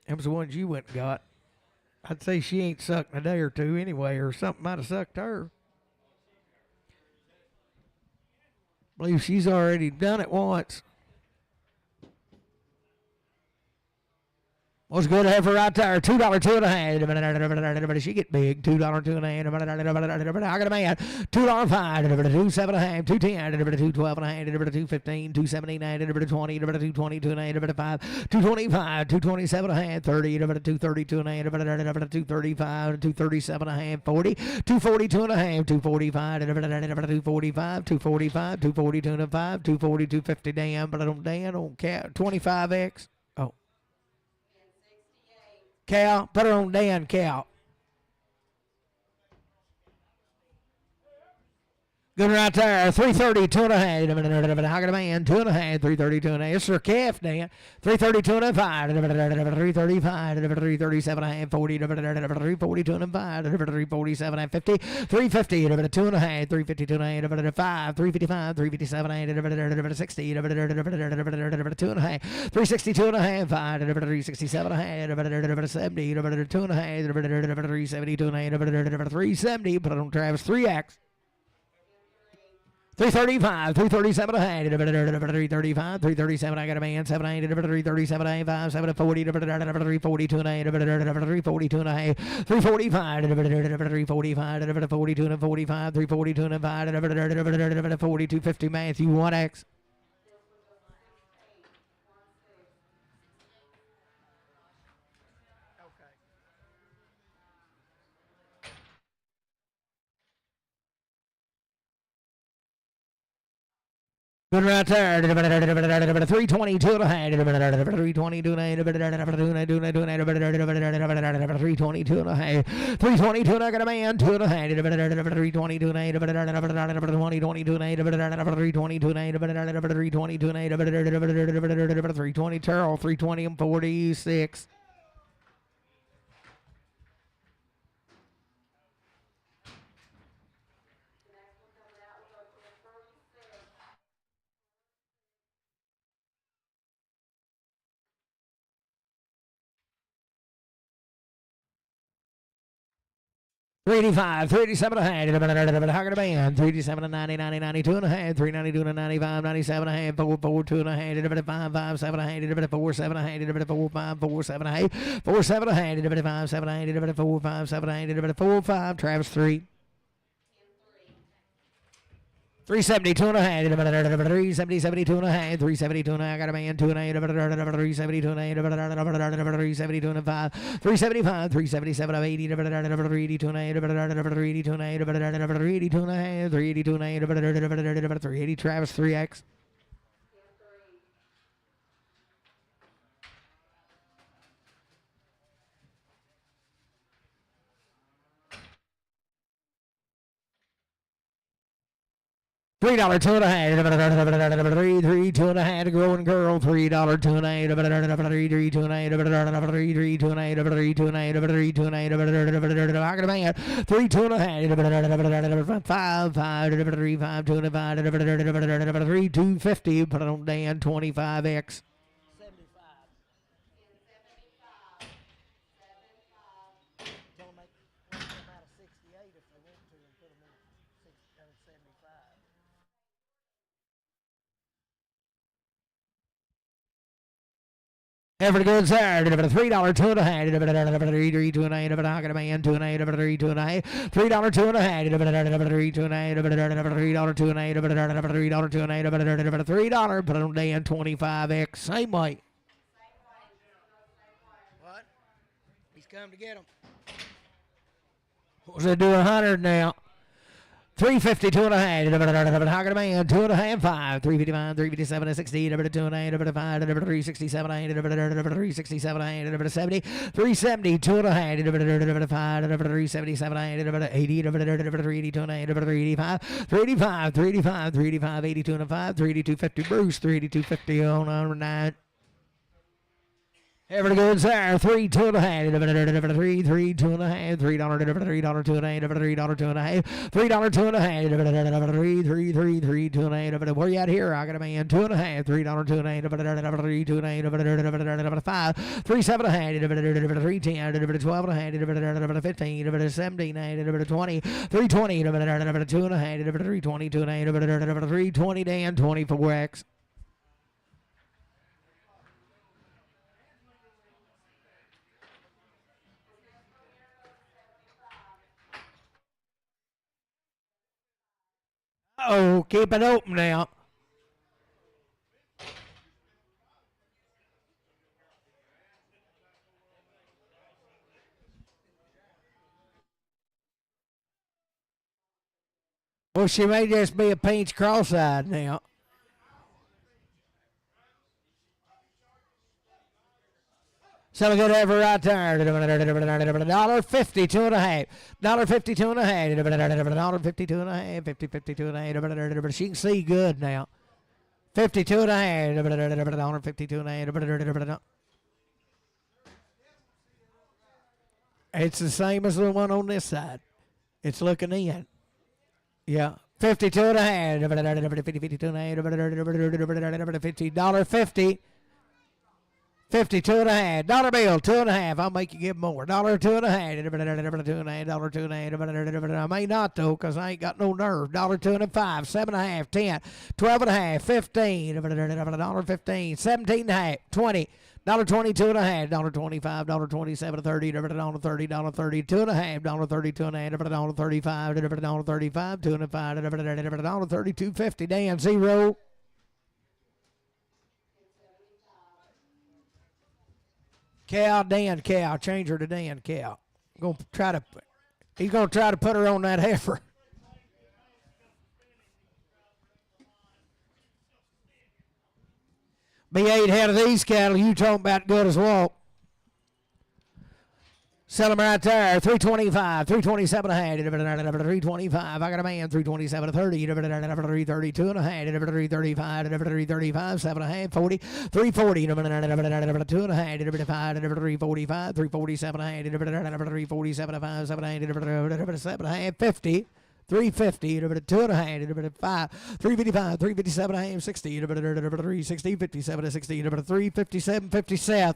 Them was the ones you went and got. I'd say she ain't sucked in a day or two anyway, or something might have sucked her. I believe she's already done it once. What's good Heifer right there? $2, 2 and a half. She get big. $2, 2 and a half. I got a man. $2, 5. 2, 7 and a half. 210. 212 and a half. 215. 279. 220. 220. 2 and a half. 5. 225. 227 and a half. 30. 232 and a half. 235. 237 and a half. 40. 242 and a half. 245. 245. 245. 242 and a 5. 242. 50. Dan, but I don't 25X. Cal, put her on Dan, Cal. Good right there. 330, 2 and a half. I got a man, 2 and a half. 330, 2 and a half. It's her calf, Dan. 332 and a 5. 335. 337 and a half. 40. 342 and a 5. 347 and 50. 350. 2 and a half. 352 and a half. 5. 355. 357 and a half. 60. 2 and a half. 362 and a half. 5. 367 and a half. 70. 2 and a half. 372 and a half. 370. Put it on Travis. 3X. 335, 337 and a half, 335, 337, I got a man, 7, 8, 337 and a half, 5, 7, 40, 342 and a half, 342 and a half, 345, 345, 42 and a 45, 342 and a 5, 42, 50, Matthew, 1X. Good right there. 322 and a half. 322 and a half. 322 and a half. 322 and I got a man. 2 and a half. 322 and a half. 322 and a half. 322 and a half. 322 and a half. 320 Terrell. 320 and 46. 385, 387 and a half, how can a band? 387 and 90, 90, 92 and a half, 392 and 95, 97 and a half, 442 and a half, 5, 5, 7 and a half, 4, 7 and a half, 4, 5, 4, 7 and a half, 4, 7 and a half, 5, 7 and a half, 4, 5, 7 and a half, 4, 5, Travis 3. 372 and a half, 370, 72 and a half, 372 and a half, got a man, 2 and a half, 372 and a half, 372 and a 5, 375, 377 of 80, 382 and a half, 382 and a half, 382 and a half, 382 and a half, 380, Travis 3X. $3 2 and a half, 3 2 and a half, growing girl, $3 2 and a half, 3 2 and a half, 3 2 and a half, 3 2 and a half, 3 2 and a half, I got a man, 3 2 and a half, 5 5, 3 5 2 and a 5, 3 250, put it on Dan 25X. Every good sir, $3 2 and a half, 3 2 and a half, I got a man 2 and a half, 3 2 and a half, $3 2 and a half, 3 2 and a half, $3 2 and a half, $3 2 and a half, $3, put it on Dan 25X, same way. What? He's come to get him. What's it do 100 now? 352 and a half, how can a man, 2 and a half, 5, 355, 357, 60, 2 and a half, 5, 367, 367, 70, 370, 2 and a half, 5, 377, 80, 382 and a half, 385, 385, 385, 385, 82 and a 5, 38250, Bruce, 38250 on number 9. Every good sir, 3 2 and a half, 3 2 and a half, $3, $3 2 and a half, $3 2 and a half, $3 2 and a half, 3 2 and a half, where you at here? I got a man, 2 and a half, $3 2 and a half, 3 2 and a half, 5, 3 7 and a half, 3 10, 12 and a half, 15, 17, 20, 320, 2 and a half, 320, 2 and a half, 320, Dan 24X. Oh, keep it open now. Well, she may just be a pinch cross-eyed now. So we got every right there. $1.50, 2 and a half. $1.50, 2 and a half. $1.50, 2 and a half. 50, 52 and a half. She can see good now. 52 and a half. $1.52 and a half. It's the same as the one on this side. It's looking in. Yeah. 52 and a half. 52 and a half. $50. 52 and a half. Dollar bill, 2 and a half. I'll make you give more. $2 2 and a half. $2 and a half. $2 2 and a half. I may not though, because I ain't got no nerve. $2 2 and a 5. 7 and a half. 10. 12 and a half. 15. $15. 17 and a half. 20. $22 and a half. $25. $27. 30. $30. 32 and a half. $32 and a half. $35. $35. 2 and a 5. $32.50. Dan 0. Cow, Dan Cow. Change her to Dan Cow. He's gonna try to put her on that heifer. Be 8 head of these cattle. You talking about good as Walt. Sell them right there. 325, 327 and a half, 325. I got a man, 327 to 30, 332 and a half, 335, 335, 7 and a half, 40, 340, 2 and a half, 345, 347 and a half, 347 and 5, 7 and a half, 50. 350, 2 and a half, 5, 355, 357 and a half, 60, 360, 57 to 60, 357, 57.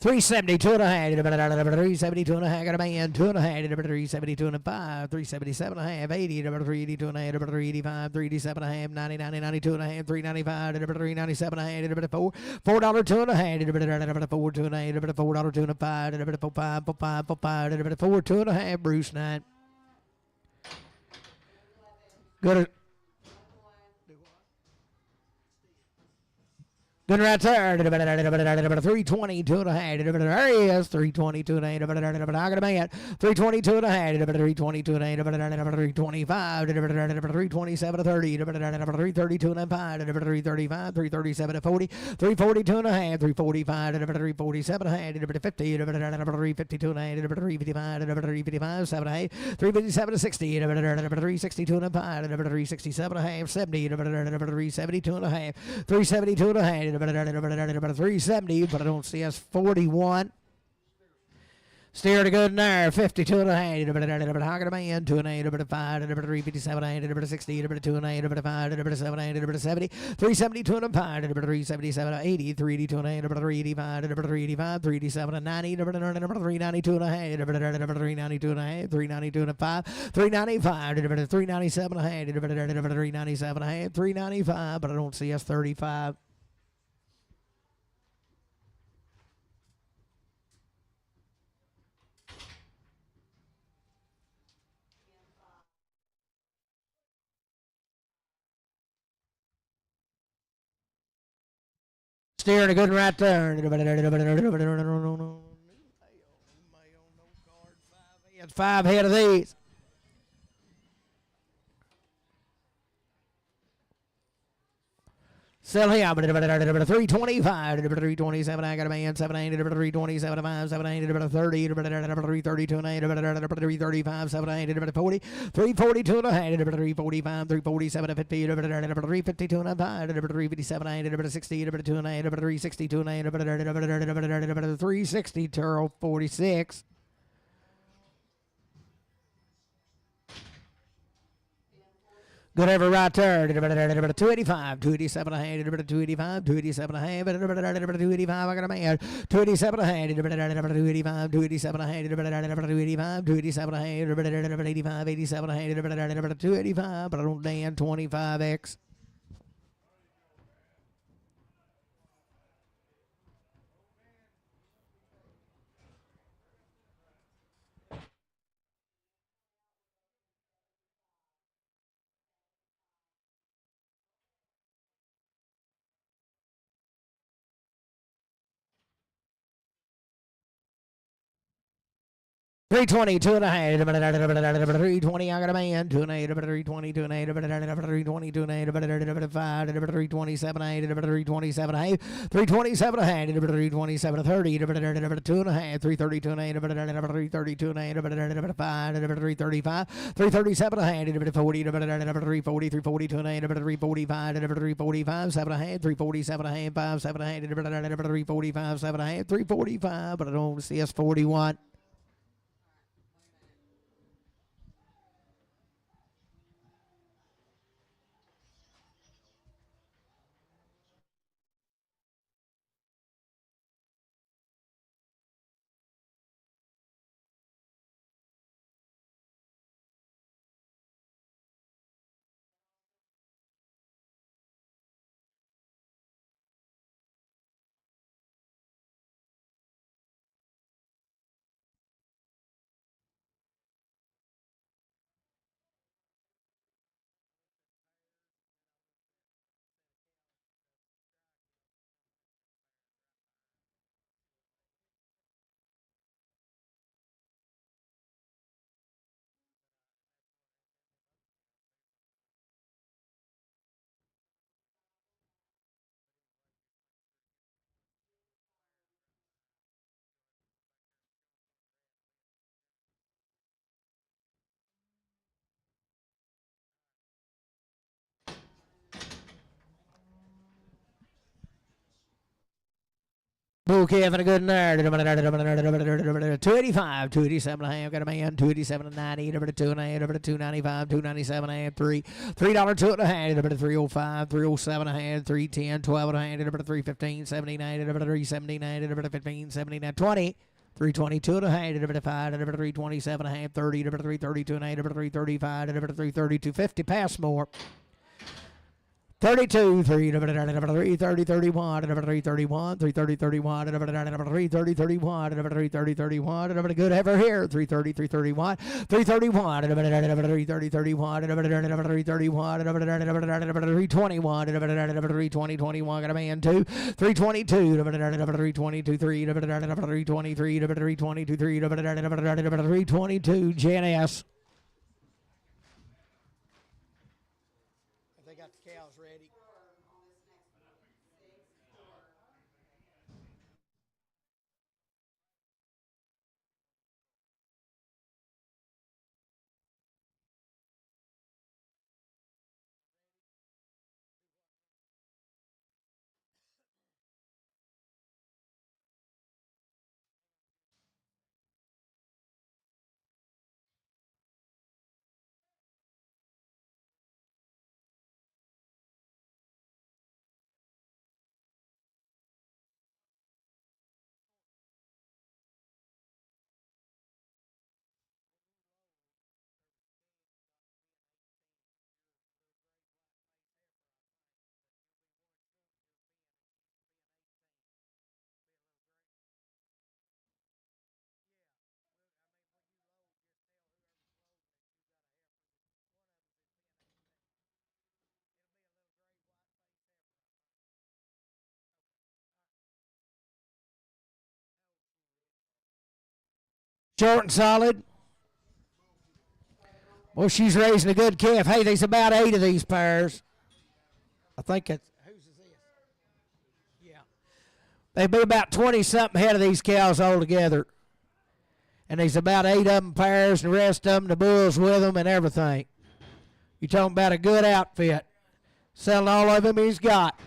372 and a half, 372 and a half, got a man, 2 and a half, 372 and a 5, 377 and a half, 80, 382 and a half, 385, 387 and a half, 90, 90, 92 and a half, 395, 397 and a half, $4, 2 and a half, 4, 2 and a half, $4, 2 and a 5, 4, 5, 4, 5, 4, 5, 4, 2 and a half, Bruce Knight. Good. Good right there. 322 and a half. There he is. 322 and a half. I got a man. 322 and a half. 322 and a half. 325. 327 to 30. 332 and a half. 335. 337 to 40. 342 and a half. 345. 347 and a half. 350. 352 and a half. 355. 355. 7 and a half. 357 to 60. 362 and a half. 367 and a half. 70. 372 and a half. 372 and a half. 370, but I don't see us 41. Steer to good in there, 52 and a half, Hog a man, 2 and a half, 5, 357, 60, 2 and a half, 5, 7, 70, 372 and a 5, 377, 80, 382 and a half, 385, 385, 387 and 90, 392 and a half, 392 and a half, 392 and a 5, 395, 397 and a half, 397 and a half, 395, but I don't see us 35. Steering a good right there. 5 head of these. Sell him, 325, 327, I got a man, 780, 327, 5, 780, 30, 332, 335, 780, 40, 342 and a half, 345, 347, 50, 352 and a half, 357, 60, 2 and a half, 362 and a half, 360, Turl 46. Good ever right there. 285, 287 and a half, 285, 287 and a half, 285. I got a man. 287 and a half, 285, 287 and a half, 285, 287 and a half, 85, 87 and a half, 285. But I don't damn 25x. $320, 2 and a half, $320, I got a man, 2 and a half, $320, 2 and a half, $320, 2 and a half, $5, $327, $327 and a half, $327 and a half, $327 30, 2 and a half, $332 and a half, $332 and a half, $5, $335, $337 and a half, $40, $340, $342 and a half, $345, $345, 7 and a half, $347 and a half, 5, 7 and a half, $345, 7 and a half, $345, but I don't see us 41. Okay, having a good night. 285, 287 and a half. Got a man. 287 and 90. 298, 295, 297 and a half. $3 two and a half. 305, 307 and a half. 310, 12 and a half. 315, 79. 379. 15, 79, 20. 322 and a half. 5. 327 and a half. 30. 332 and a half. 335. 332, 50. Pass more. 32, 3, 30, 31, 331, 330, 31, 330, 31, 330, 31, good ever here, 330, 331, 331, 330, 31, 331, 321, 320, 21, got a man 2, 322, 322, 3, 323, 322, 3, 322, Janice. They got the cows ready. Short and solid. Well, she's raising a good calf. Hey, there's about 8 of these pairs. I think it's. Whose is this? Yeah. They'd be about 20-something head of these cows altogether. And there's about 8 of them pairs, and the rest of them, the bulls with them and everything. You're talking about a good outfit. Selling all of them he's got.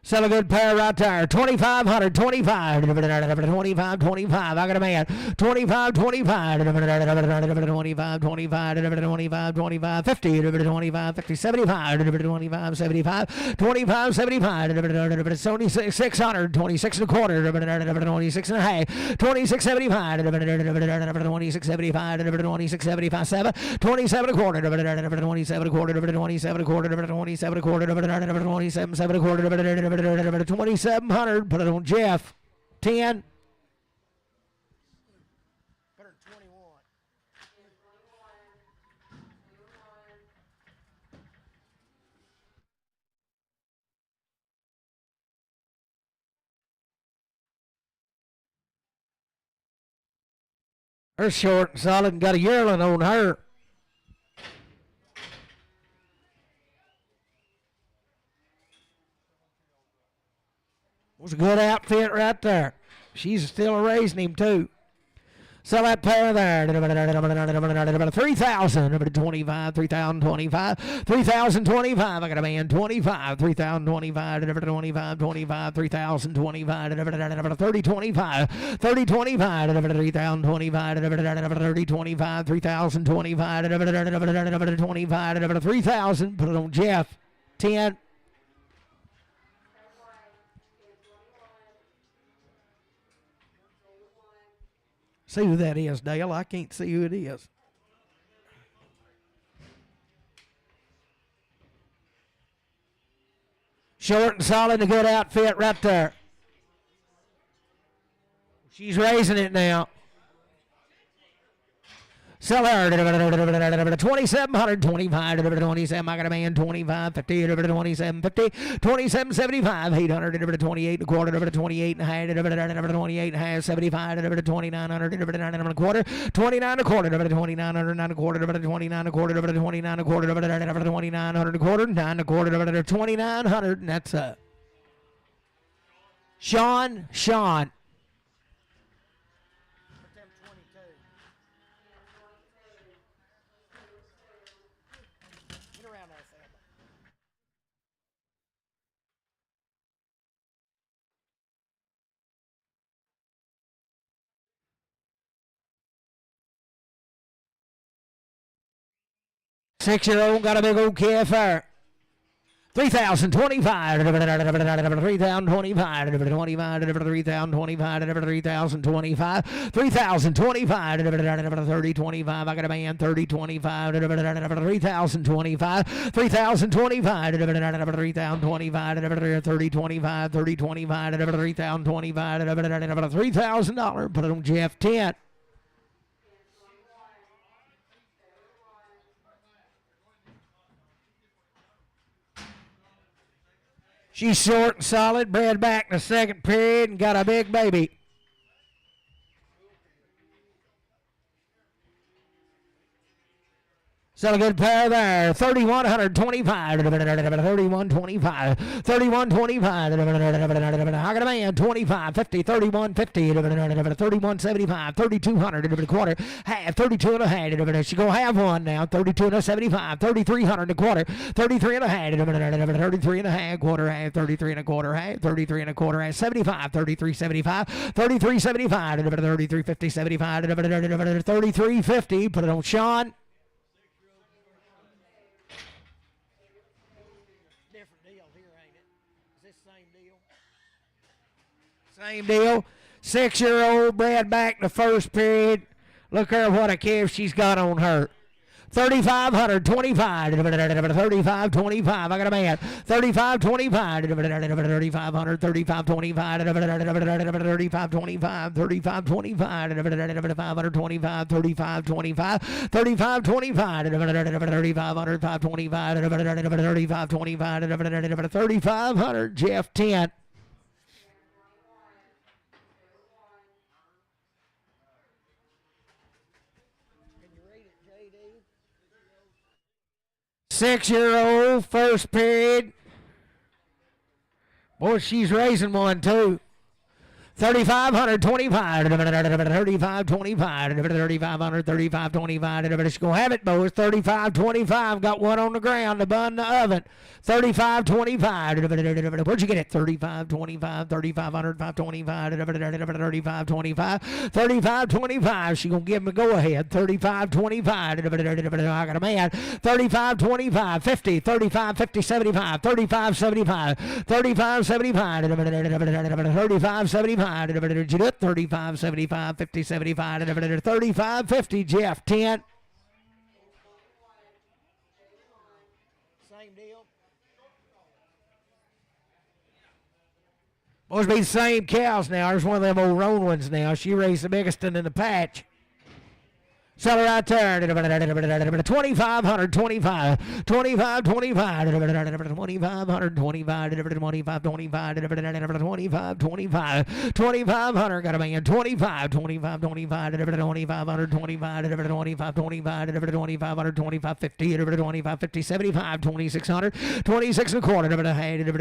Sell a good pair right there. 2,500, 25, 25, 25. I got a man. 25, 25, 25, 25, 25, 50, 25, 50, 75, 25, 75, 25, 75, 600, 26 and a quarter, 26 and a half, 26, 75, 26, 75, 26, 75, 7, 27 and a quarter, 27 and a quarter, 27 and a quarter, 27 and a quarter, 27, 7 and a quarter, 2,700. Put it on Jeff. 10. Put her 21. Her short and solid and got a yearling on her. Was a good outfit right there. She's still raising him too. Sell that pair there. 3,000. 25, 3,025, 3,025. I got a man. 25, 3,025, 25, 25, 3,025, 3025, 3025, 3,025, 3025, 3,025, 25, 3,000. Put it on Jeff. 10. See who that is, Dale. I can't see who it is. Short and solid, a good outfit right there. She's raising it now. Sell her. 2,700, 25, 27. I got a man. 25, 50, 27, 50, 27, 75, 800, 28 and a quarter, 28 and a half, 28 and a half, 75, 2,900, 29 and a quarter, 29 and a quarter, 2,900, 9 and a quarter, 29 and a quarter, 29 and a quarter, 2,900 and a quarter, 9 and a quarter, 2,900, and that's Sean. 6-year-old got a big old calf there. 3,025, 3,025, 3,025, 3,025, 3,025, 3025. I got a man, 3025, 3,025, 3,025, 3,025, 3025, 3025, 3,025, $3,000. Put it on Jeff 10. She's short and solid, bred back in the second period and got a big baby. Still a good pair there. 3,125. 3,125. 3,125. I got a man. 25, 50, 3,150. 3,175. 3,200 a quarter. Half. 32 and a half. She gonna have one now. 32 and a 75. 3,300 a quarter. 33 and a half. 33 and a half. Quarter half. 33 and a quarter half. 33 and a quarter half. 75. 33, 75. 33, 75. 33, 50, 75. 33, 50. Put it on Sean. Same deal. 6-year-old bred back in the first period. Look her what a calf she's got on her. 3,525. 3,525. I got a man. 3,525. 3,500. 3,525. 3,525. 3,525. 3,525. 3,525. 3,525. 3,500. 525. 3,525. 3,500. Jeff 10. 6-year-old, first period. Boy, she's raising one, too. 3,525. 3,525. 3,500. 3,525. She's going to have it, boys. 3,525. Got one on the ground, the bun in the oven. 3,525. Where'd you get it? 3,525. 3,500. 525. 3,525. 3,525. She's going to give him a go-ahead. 3,525. I got a man. 3,525. 50. 35, 50, 75. 35, 75. 35, 75. 35, 75. 35, 75, 50, 75, 35, 50, Jeff 10. Same deal. Must be the same cows now. There's one of them old roan ones now. She raised the biggest one in the patch. Sell her right there. 2,500, 25, 25, 25, 2,500, 25, 25, 25, 25, 25, 2,500. Got a man. 25, 25, 25, 2,500, 25, 25, 25, 2,500, 25, 50, 25, 50, 75, 2,600, 26 and a quarter,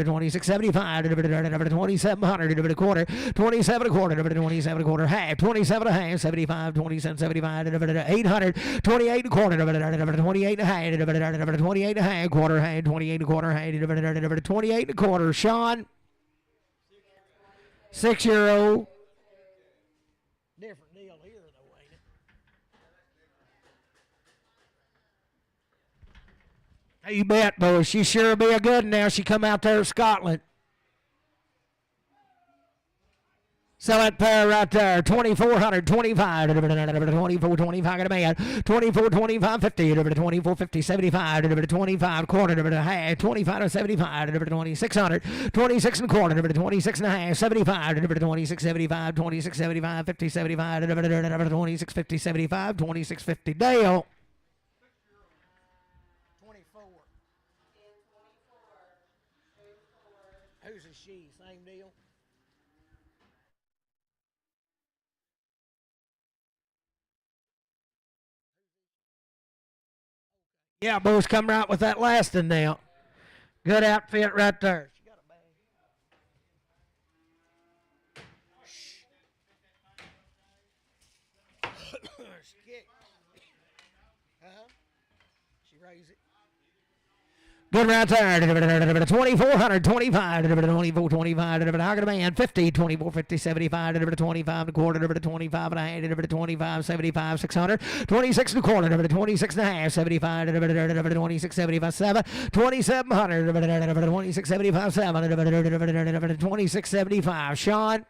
26, 75, 2,700, a quarter, 27 and a quarter, 27 and a quarter, half, 27 and a half, 75, 27, 75, 800, 28 and a quarter, 28 and a half, 28 and a half, quarter hand, 28 and a quarter hand, 28 and a quarter. Sean, 6-year-old. Different deal here, though, ain't it? Hey, you bet, boy. She sure be a good one now. She come out there to Scotland. Sell that pair right there. 2,400, 25, 24, 25, got a man. 24, 25, 50, 24, 50, 75, 25, quarter, half, 25 to 75, 2,600, 26 and a quarter, 26 and a half, 75, 26, 75, 26, 75, 50, 75, 26, 50, 75, 26, 50. Dale. 24. Who's a she? Same deal. Yeah, boys, come right with that last one now. Good outfit right there. She got a bag. Shh. She kicked. She raised it. Good right there. 2,425. 2425. I got a man. 50. 2450. 75. 25 and a quarter. 25 and a half. 25. 75. 600. 26 and a quarter. 26 and a half. 75. 26. 75. 7. 2700. 26. 75. 7. 26. 75. Sean.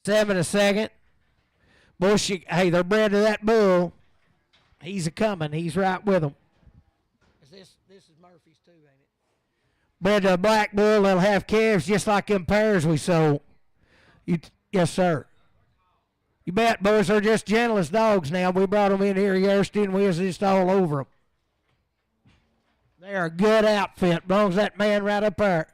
Seven a second. Bush, hey, they're bred to that bull. He's a coming. He's right with them. This is Murphy's too, ain't it? Bred to a black bull. They'll have calves just like them pairs we sold. Yes, sir. You bet, boys. They're just gentlest dogs now. We brought them in here yesterday, and we was just all over them. They are a good outfit. Belongs that man right up there.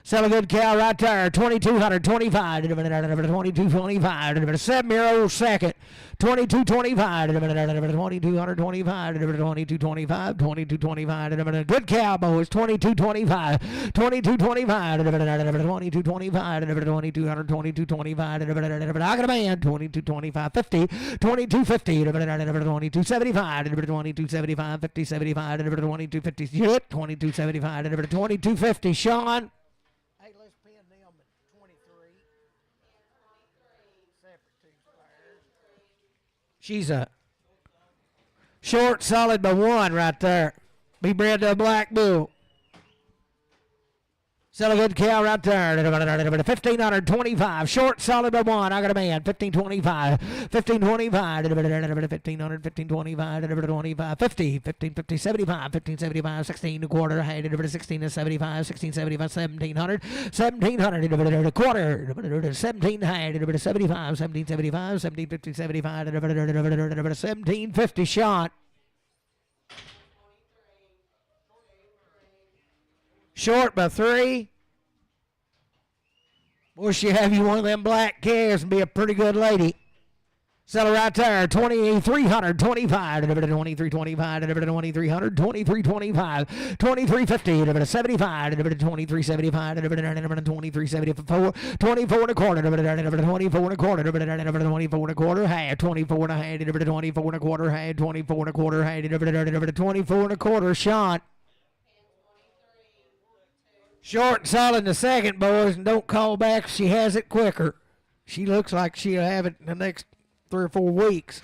Sell a good cow right there. 2,225. 2,225. 7-year-old second. 2,225. 2,225. 2,225. 2,225. Good cow, boys. 2,225. 2,225. 2,225. 2,225. I got a man. 2,225. 50. 2,250. 2,275. 2,275. 50. 75. 2,250. 2,275. 2,250. Sean. She's a short, solid by one right there. Be bred to a black bull. Sell a good cow right there. 1,525. Short, solid by one. I got a man. 1,525. 1,525. 1,500. 1,525. 1,525. 50. 1,550. 75. 1,575. 16 and a quarter. 16 and 75. 16, 75. 1,700. 1,700. A quarter. 17 high. 75. 1,775. 1,750. 75. 1,750 shot. Short by three. Boy, she have you one of them black calves and be a pretty good lady. Sell her right there. 2,300. 25. 2,325. 2,300. 2,325. 2,350. 75. 2,375. 2,374. 24 and a quarter. 24 and a quarter. 24 and a quarter. Half. 24 and a half. 24 and a quarter. Half. 24 and a quarter. Half. 24 and a quarter. Shot. Short and solid in the second, boys, and don't call back if she has it quicker. She looks like she'll have it in the next 3 or 4 weeks.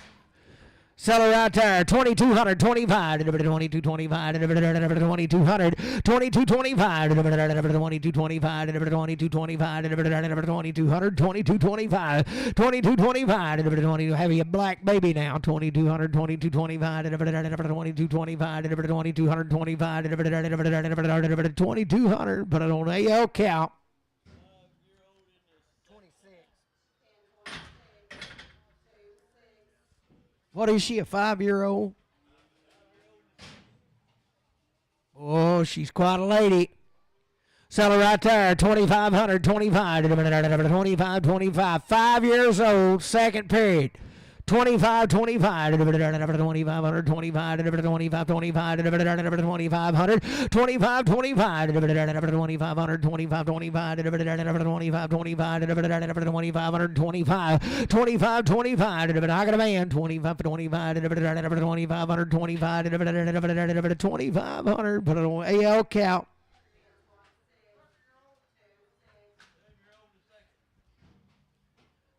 Sell her right there. 2,200. 25. 2,225. 2,200. 2,225. 2,225. 2,225. 2,200. 2,225. 2,225. Have you a black baby now? 2,200. 2,225. 2,225. 2,225. 2,200. Put it on AL count. What is she, a 5-year-old? Oh, she's quite a lady. Sell her right there, 2,500, 25, 25, 25. 5 years old, second period. 25, 25, 2,500, 25, 25, 25, 25, 2,500, 25, 25, 2,500, 25, 25, 25, 25, 2,500, 25, 25, 25, I got a man, 25, 25, 2,500, 25, 2,500, put it on AL count.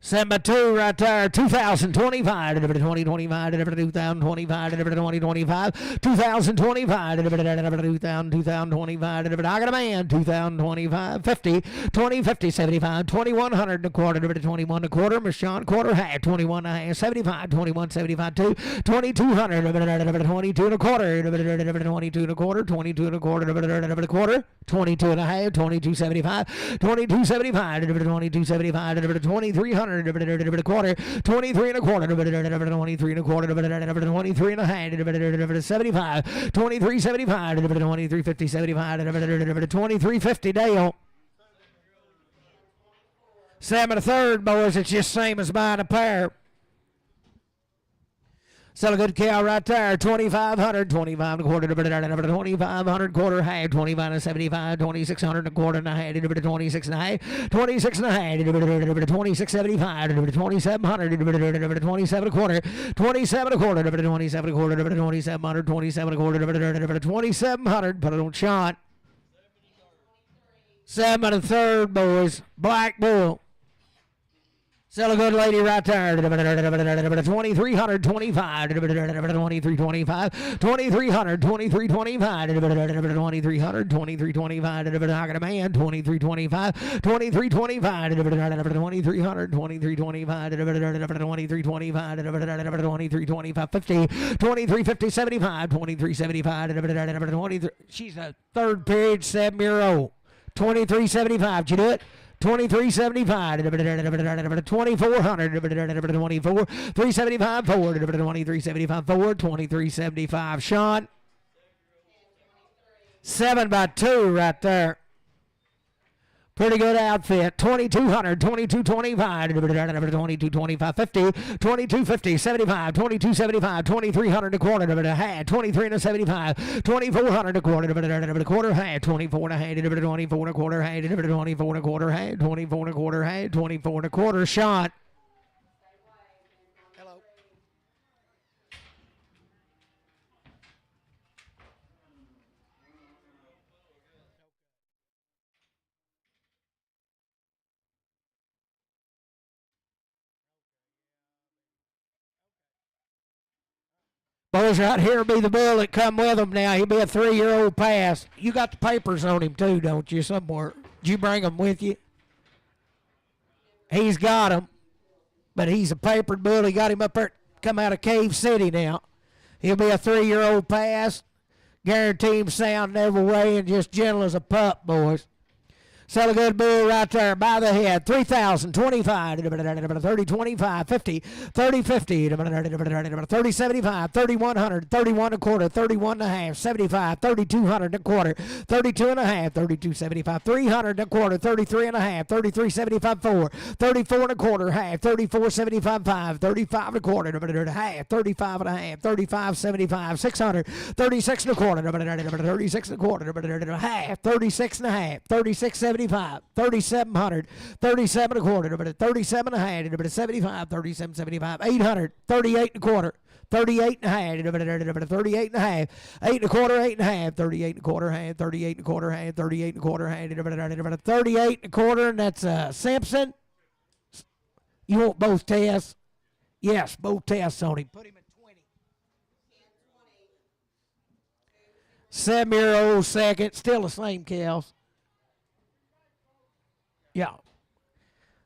Send by two right there, 2025, 2025, 2025, 2025, 2025, 2025, I got a man, 2025, 50, 20, 50, 75, 2,100 and a quarter, 21 and a quarter, Michon quarter half, 21 and a half, 75, 21, 75, 2, 2,200, 22 and a quarter, 22 and a quarter, 22 and a quarter, 22 and a half, 22, 75, 22, 75, 22, 75, 2,300. Quarter, 23 and a quarter, 23 and a quarter, 23 and a half, 75, 23, 75, 23, 50, 75, 23, 50, Dale. 7 a third, boys. It's just same as buying a pair. Sell a good cow right there, 2,500, 25 and a quarter, 2,500 quarter half, 25 and 75, 2,600 and a quarter and a half, 26 and a half, 26 and a half, 2675, 2,700, 27 a quarter, 27 a quarter, 27 a quarter, 2,700, 27 a quarter, 2,700, put it on shot. 7 a third, boys, black bull. Sell a good lady right there. 2,300, 25, 23, 25, 2,300, 23, 25, 2,300, 23, 25, I got a man, 23, 25, 23, 25, 2,300, 23, 25, 23, 25, 23, 25, 50, 23, 50, 75, 23, 75, 23. She's a third period 7-year-old. 23.75. Did you do it? 23.75, 2,400, 24, 375, forward, 23.75, forward, 23.75. Sean, 7 by 2 right there. Pretty good outfit. 2,200, 22.25, 22.25, 50, 22.50, 75, 22.75, 2,300 a quarter, a half, 23 and a 75, 2,400 a quarter, a quarter half, 24 and a half, 24 and a quarter half, 24 and a quarter half, 24 and a quarter half, 24 and a quarter shot. Boys, right here will be the bull that come with him now. He'll be a 3-year-old pass. You got the papers on him too, don't you, somewhere? Did you bring them with you? He's got them, but he's a papered bull. He got him up there, come out of Cave City now. He'll be a 3-year-old pass. Guarantee him sound every way and just gentle as a pup, boys. Sell a good bull right there by the head. 3,000, 25, 30, 25, 50, 30, 50, 30, 75, 3,100, 31 a quarter, 31 and a half, 75, 3,200 a quarter, 32 and a half, 32.75, 300 a quarter, 33 and a half, 33.75, 4, 34 and a quarter, half, 34.75, 5, 35 and a quarter, half, 35 and a half, 35.75, 600, 36 and a quarter, 36 and a quarter, half, 36 and a half, 36.75, 3,700, 37 and a quarter, 37 and a half, 75, 37.75, 800, 38 and a quarter, 38 and a half, 38 and a half, 8 and a quarter, 8 and a half, 38 and a quarter, half, 38 and a quarter, half, 38 and a quarter, half, 38 and a quarter, and that's Simpson. You want both tests? Yes, both tests on him. Put him at 20. 7-year-old second, still the same cows. Yeah.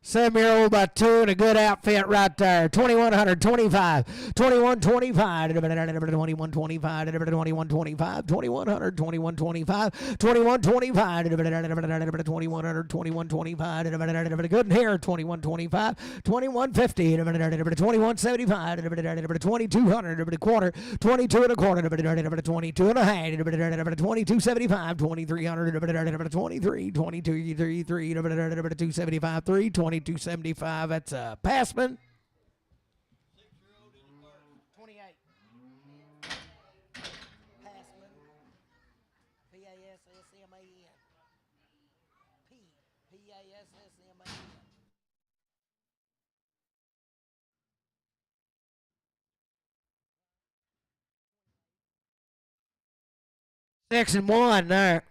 7-year-old by 2 and a good outfit right there. 2125, 2125, 2125, 2125, 2100, 2125, 2125, 2100, 2125, good in here, 2125, 2150, 2175, 2200, quarter, 22 and a quarter, 22 and a half, 2275, 2300, 23, 2233, 275, 3, 2275. That's Passman. 28. Passman. P-A-S-S-M-A-N. P-A-S-S-M-A-N. Six and one there.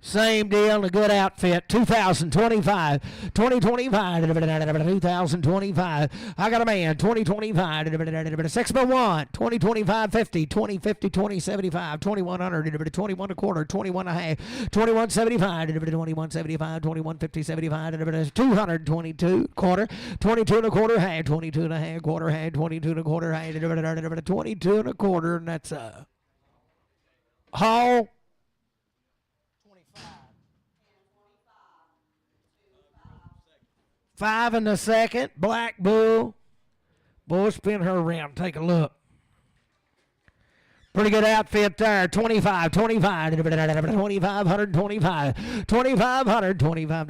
Same deal, a good outfit. 2025, 2025, 2025. I got a man, 2025, 6 by 1, 2025, 50, 2050, 2075, 2100, 21 a quarter, 21 and a half, 2175, 2175, 2150, 75, 222 quarter, 22 and a quarter, half, 22 and a half, quarter, half, 22 and a quarter, half, 22 and a quarter, and that's Hall. 5 in the second. Black Bull. Bull, spin her around. Take a look. Pretty good outfit there. 25, 25, 2500, 25, 2500, 25, 25,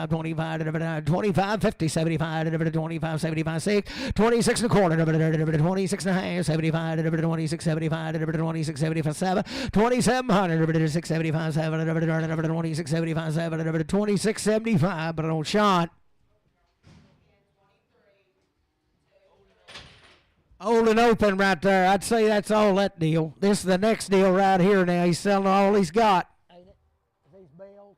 25, 25, 25, 50, 75, 25, 75, 6, 26 and a quarter, 26 and a half, 75, 26, 75, 26, 75, 7, 2700, 675, 7, 26, 75, 7, 26, 75, but on Sean. Old and open right there. I'd say that's all that deal. This is the next deal right here now. He's selling all he's got. Ain't it? These bells.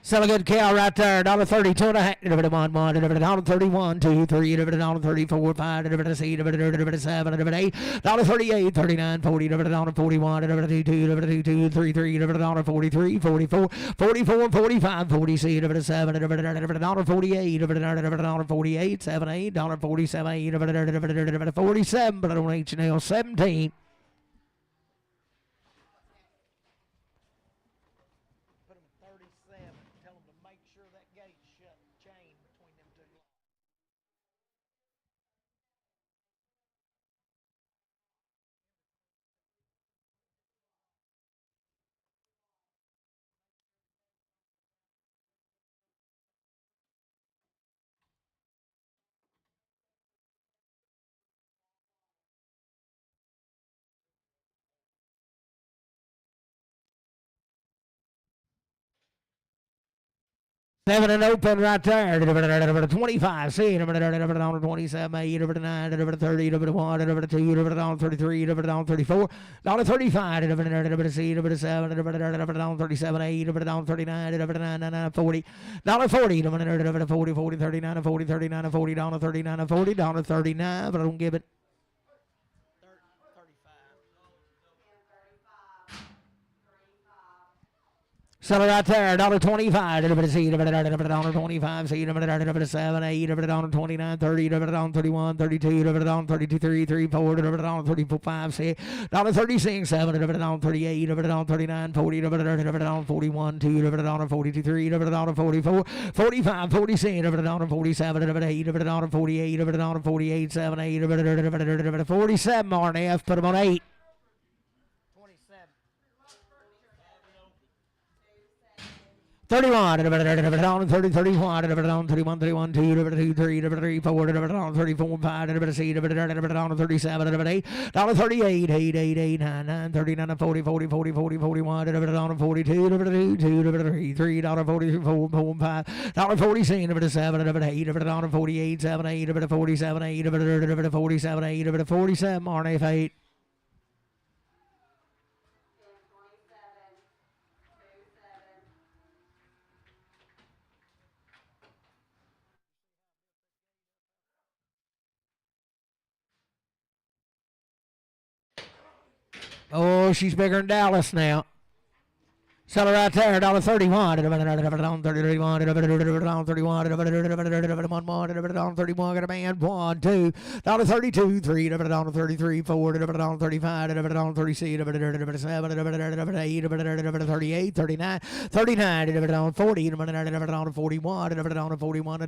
Sell a good cow right there. $1.30, 2 and a half. $1.31, 2, 3, $1.34, 5, $6, $7, $8, $38, 39, 40, $41, $22, 2, 3, $43, 44, 44, 45, 46, 7, $48, $48, 7, $8, $47, 47, but I don't H&L 17. Seven and open right there. 25, see, 27, 8, 9, 30, 1, 2, 33, 34, $35, see, 7, 37, 8, 39, 40, $40, 40, 40, 39, 40, 39, 40, $39, 40, $39, but I don't give it. Sell it right there, $1.25, see, $1.25, see, $7, 8, $29, 30, $31, 32, $32, 3, 3, 4, $34, 5, see, $36, 7, $38, $39, 40, $41, 2, 42, 3, $44, 45, 46, $47, 8, $48, 48, 7, 8, 47, RNF, put them on 8. 31, 30, 31, 31, 31, 2, 3, 4, 34, 5, 6, 37, 8, $38, 8, 8, 9, 39, 40, 40, 40, 40, 41, 42, 2, 3, $44, 4, 5, $46, 7, 8, 48, 7, 8, 47, 8, 47, 8, 47, RNF 8. Oh, she's bigger than Dallas now. Sell it right there, $1.31. $31, $31. Got a man, 1, 2, $32, 3, $33, 4, $35, $36, $37, $38, 39, 39, 40, $41, 41,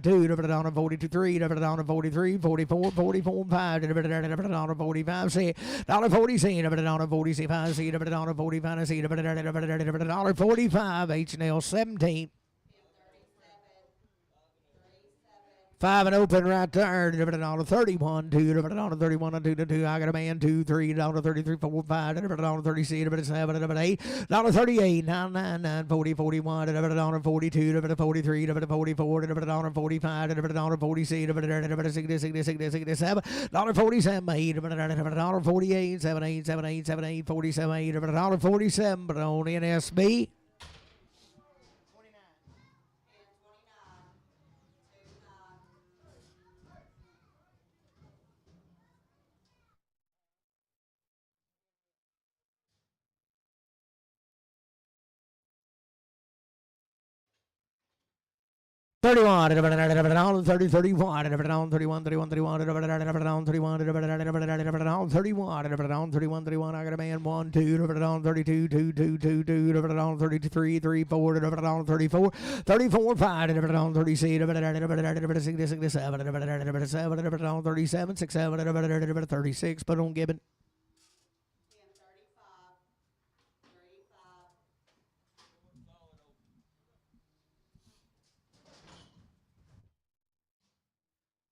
2, $42, 3, $43, 44, 44, 5, $45, $6, $40, $45, $45, H&L 17. 5 and open right there. $31, 2, $31, 2 to 2. I got a man, 2, $3, $33, 4, 5, $36, $7, $8, $38, 9, 9, 9, 40, 41, $42, $43, $44, $45, $46, 67, $47, 8, $48, 7, 8, 7, 8, 7, 8, 47, 8, $47, but on NSB. 31, 30, 31, 31, 31, 31, 31, 31, I got a man, 1, 2, 32, 2, 2, 2, 2, 33, 3, 4, 34, 34, 5, 36, 37, 6, 7, 36, but on Gibbon.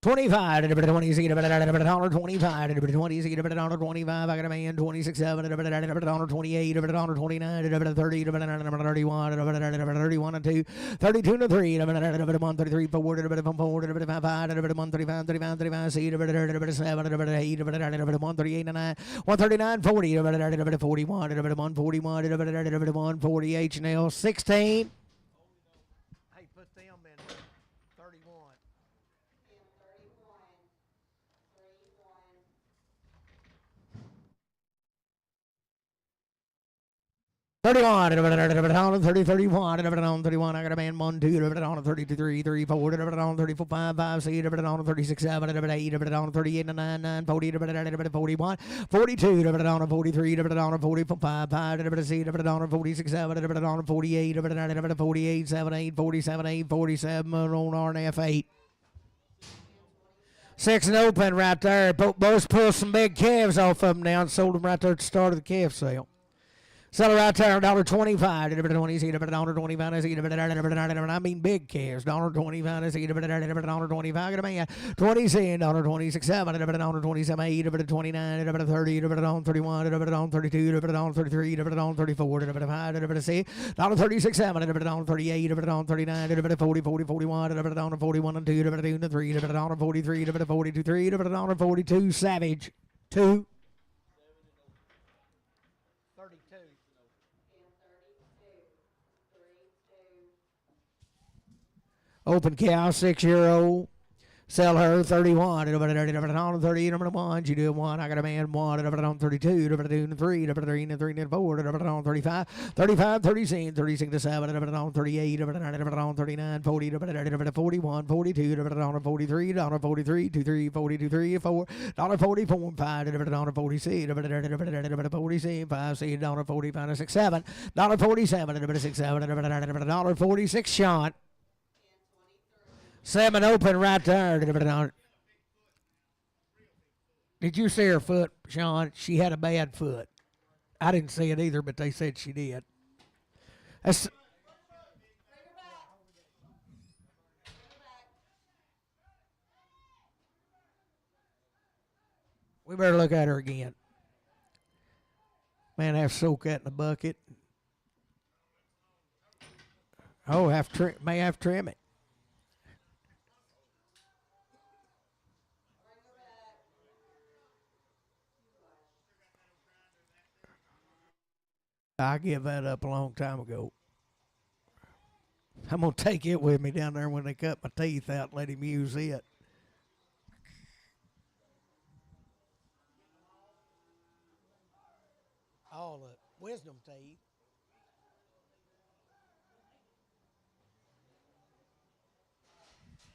25, $20, $25, $20, $25, I got a man, 26, $7, $28, $29, $30, $31, $31 and 2, 32 and 3, $1, 33, 4, $5, $1, 35, 35, 35, C, $7, $8, $1, 38 and 9, 139, 40, $41, $1, 40, H&L 16. Hey, put them in 31. 31, 30, 31, I got a man, 1, 2, 32, 3, 3, 4, 34, 5, 5, 6, 36, 7, 8, 38, 9, 9, 40, 41, 42, 43, 44, 5, 5, 6, 46, 7, 48, 48, 7, 8, 47, 8, 47 on RNF 8. 6 and open right there. Both pulled some big calves off of them now and sold them right there at the start of the calf sale. Sell it right there, $1.25, $1.25, I mean big calves, $1.25, $1.25, got a man, 20 cents, $26, $7, $27, $8, $29, $30, $31, $32, $33, $34, $35, $36, $7, $38, $39, $40, $40, $41, $41 and 2, $3, $43, $42, $3, $42, Savage, 2. Open cow, 6-year-old. Sell her 31, 30, number 1, you do 1, I got a man, 1, 32, 3, 3, 4, 35, 35, 36, 36, 7, 38, 39, 40, 41, 42, 43, 43, 23, 42, 3, 4, 44, 5, 46, 46, 5, 6, 45, 6, 7, 47, 6, 7, 46, Sean. 7 open right there. Did you see her foot, Sean? She had a bad foot. I didn't see it either, but they said she did. We better look at her again. Man, have to soak that in the bucket. Oh, may have to trim it. I gave that up a long time ago. I'm going to take it with me down there when they cut my teeth out and let him use it. All the wisdom teeth.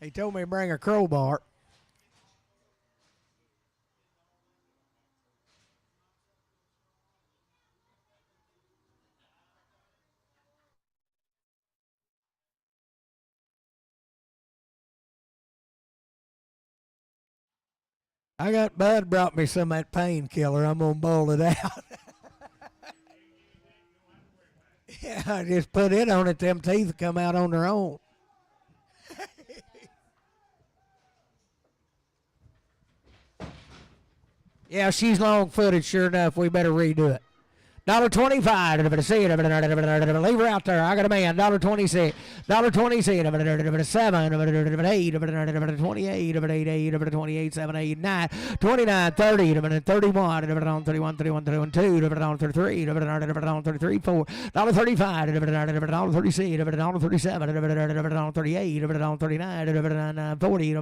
He told me to bring a crowbar. I got Bud brought me some of that painkiller. I'm gonna boil it out. Yeah, I just put it on it. Them teeth come out on their own. Yeah, she's long-footed. Sure enough, we better redo it. $1.25. Leave her out there. I got a man. $1.26. $1.26. 7. 8. 28. 28. 7. 8. 9. 29. 30. 31. 31. 31. 32. 33. 33. 4. $1.35. $36. $37. $38. $39. 40.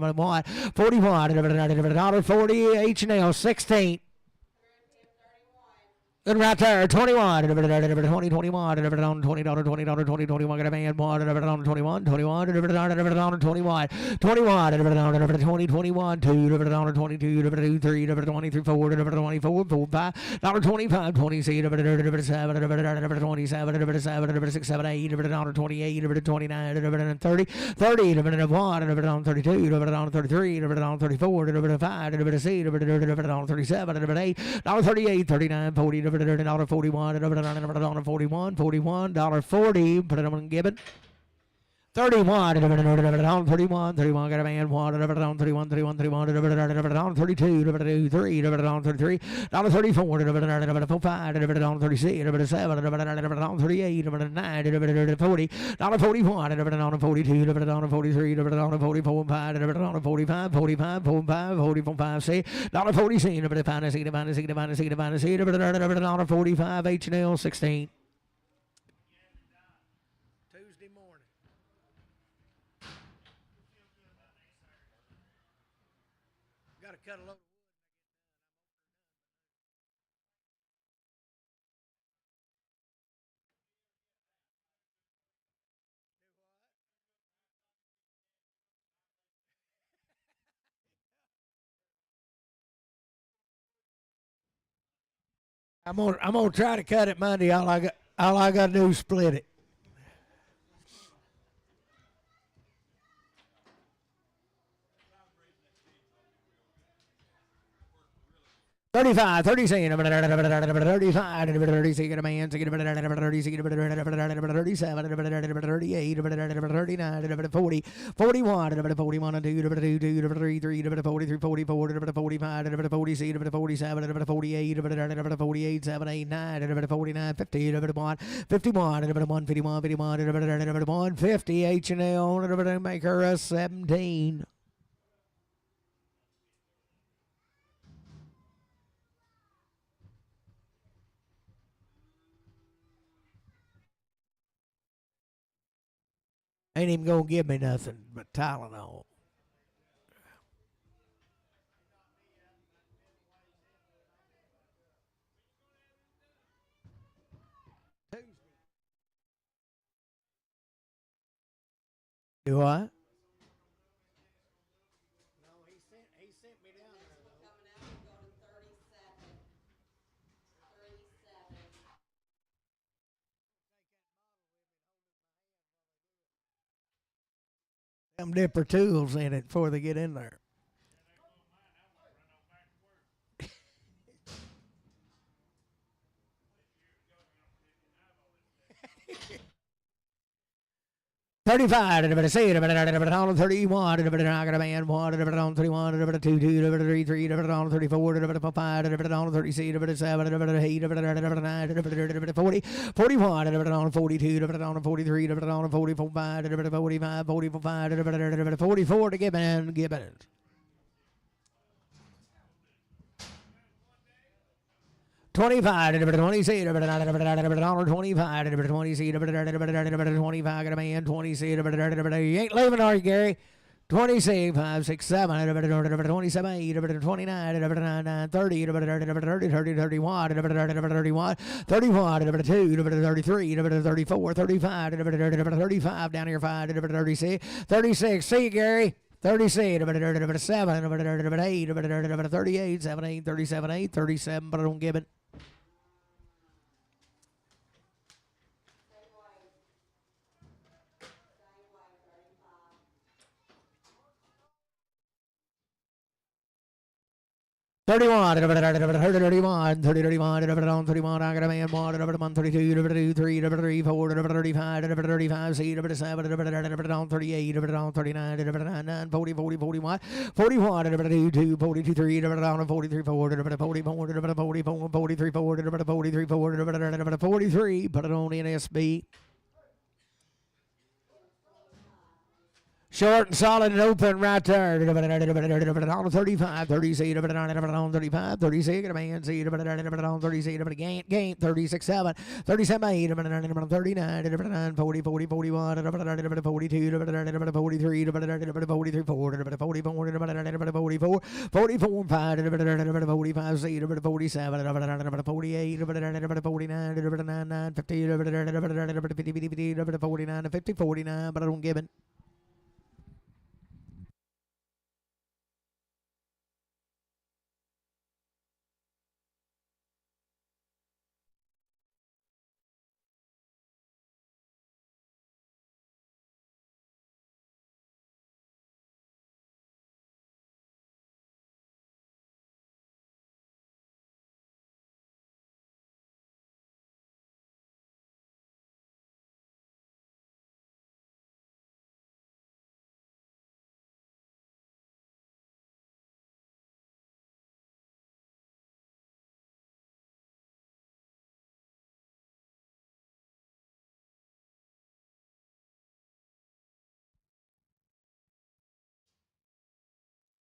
41. 40. H&L 16. Good right there, 21, 20, 21, $20, $20, $20, 21, got a man, $1, 21, 21, $21, 20, 21, 2, $22, 3, 23, 4, 24, 4, 5, $25, 27, 27, 7, 6, 7, 8, $28, 29, 30, 30, $1, 32, $33, $34, $35, 37, 8, $38, 39, 40, $41, $41, $41, put it on Gibbon. 31, 31, 31, got a man, 1, 31, 31, 31, 32, 3, 33, 34, 5, 36, 7, 38, 9, 40, 41, 42, 43, 44, 5, 45, 45, 45, 6, 46, 45, H&L 16. Cut a load. I'm gonna try to cut it Monday. All I got to do is split it. 35, 37, 35, 36, a man, 37, 38, 39, 40, 41, 41, 2, 3, 43, 44, 45, 46, 47, 48, 48, 7, 8, 9, 49, 50, 51, 51, 51, 50, H&L, make her a 17. Ain't even gonna give me nothing but Tylenol. Do I? No, he sent me down there. Coming out and go to 37. 37. Them dipper tools in it before they get in there. $35, $31, $31, $32, $33, $34, $35, $36, $37, $38, $40, $41, $42, $43, $44, $45, $44 to Gibbons. 25, 26, 25, 25, got a man, 26, you ain't leaving, are you, Gary? 26, 5, 6, 7, 27, 8, 29, 30, 30, 31, 31, 32, 33, 34, 35, 35, down here, 5, 36, see you, Gary. 36, 7, 8, 38, 7, 8, 37, 8, 37, but I don't give it. Thirty-one, 31, 31, 31, I got a man, 1, 32, 3, 3, 4, 35, 35, 6, 7, 38, 39, 39, 40, 40, 41, 41, 42, 42, 3, 43, 4, 44, 44, 43, 4, 43, 4, 43, put it on NSB. Short and solid and open right there. On 35, 36, on 35, 36, man, see, on 36, game, 36, 7, 37, 8, 39, 40, 40, 41, 42, 43, 43, 4, 44, 44, 44, 5, 45, 6, 47, 48, 49, 50, 49, 50, 49, but I don't give it.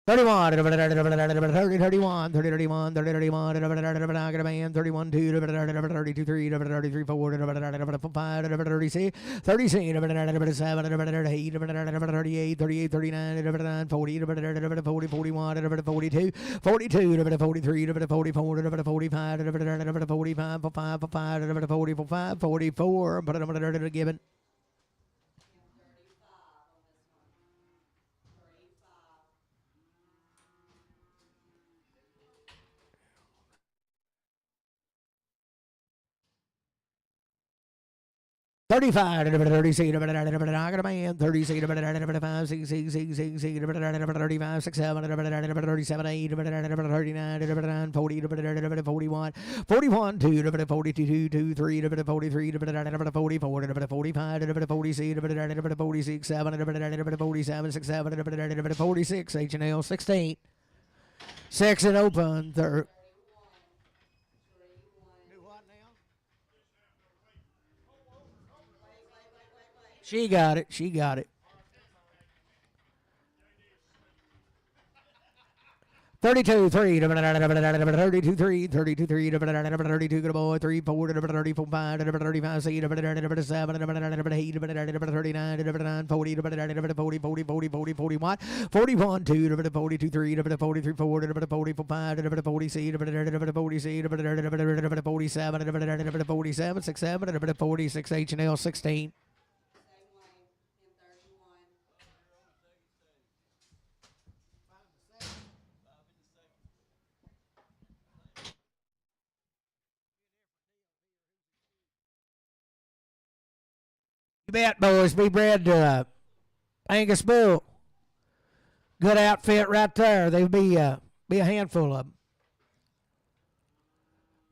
Thirty-one, 30, 31, 30, 31, 30, 31, I got a man, 31, 2, 32, 3, 33, 4, 5, 36, 36, 7, 8, 38, 38, 39, 40, 40, 41, 42, 42, 43, 44, 45, 45, 45, 44, but I'm given. 35, 36, I got a man, 36, 35, 6, 6, 6, 6, 6, 35, 6, 7, 37, 8, 39, 40, 41, 41, 2, 42, 2, 3, 43, 44, 45, 46, 7, 47, 6, 7, 46, H&L 16, 6 and open, third. She got it. She got it. 32, 3, 32, 3, 32, 3, 32, good boy, 3, 4, 34, 5, 35, 6, 7, 8, 39, 40, 40, 40, 40, 40, 41, 41, 2, 42, 3, 43, 4, 44, 5, 46, 46, 47, 47, 6, 7, 46, H&L 16. You bet, boys. Be bred Angus Bull. Good outfit right there. They'd be a handful of them.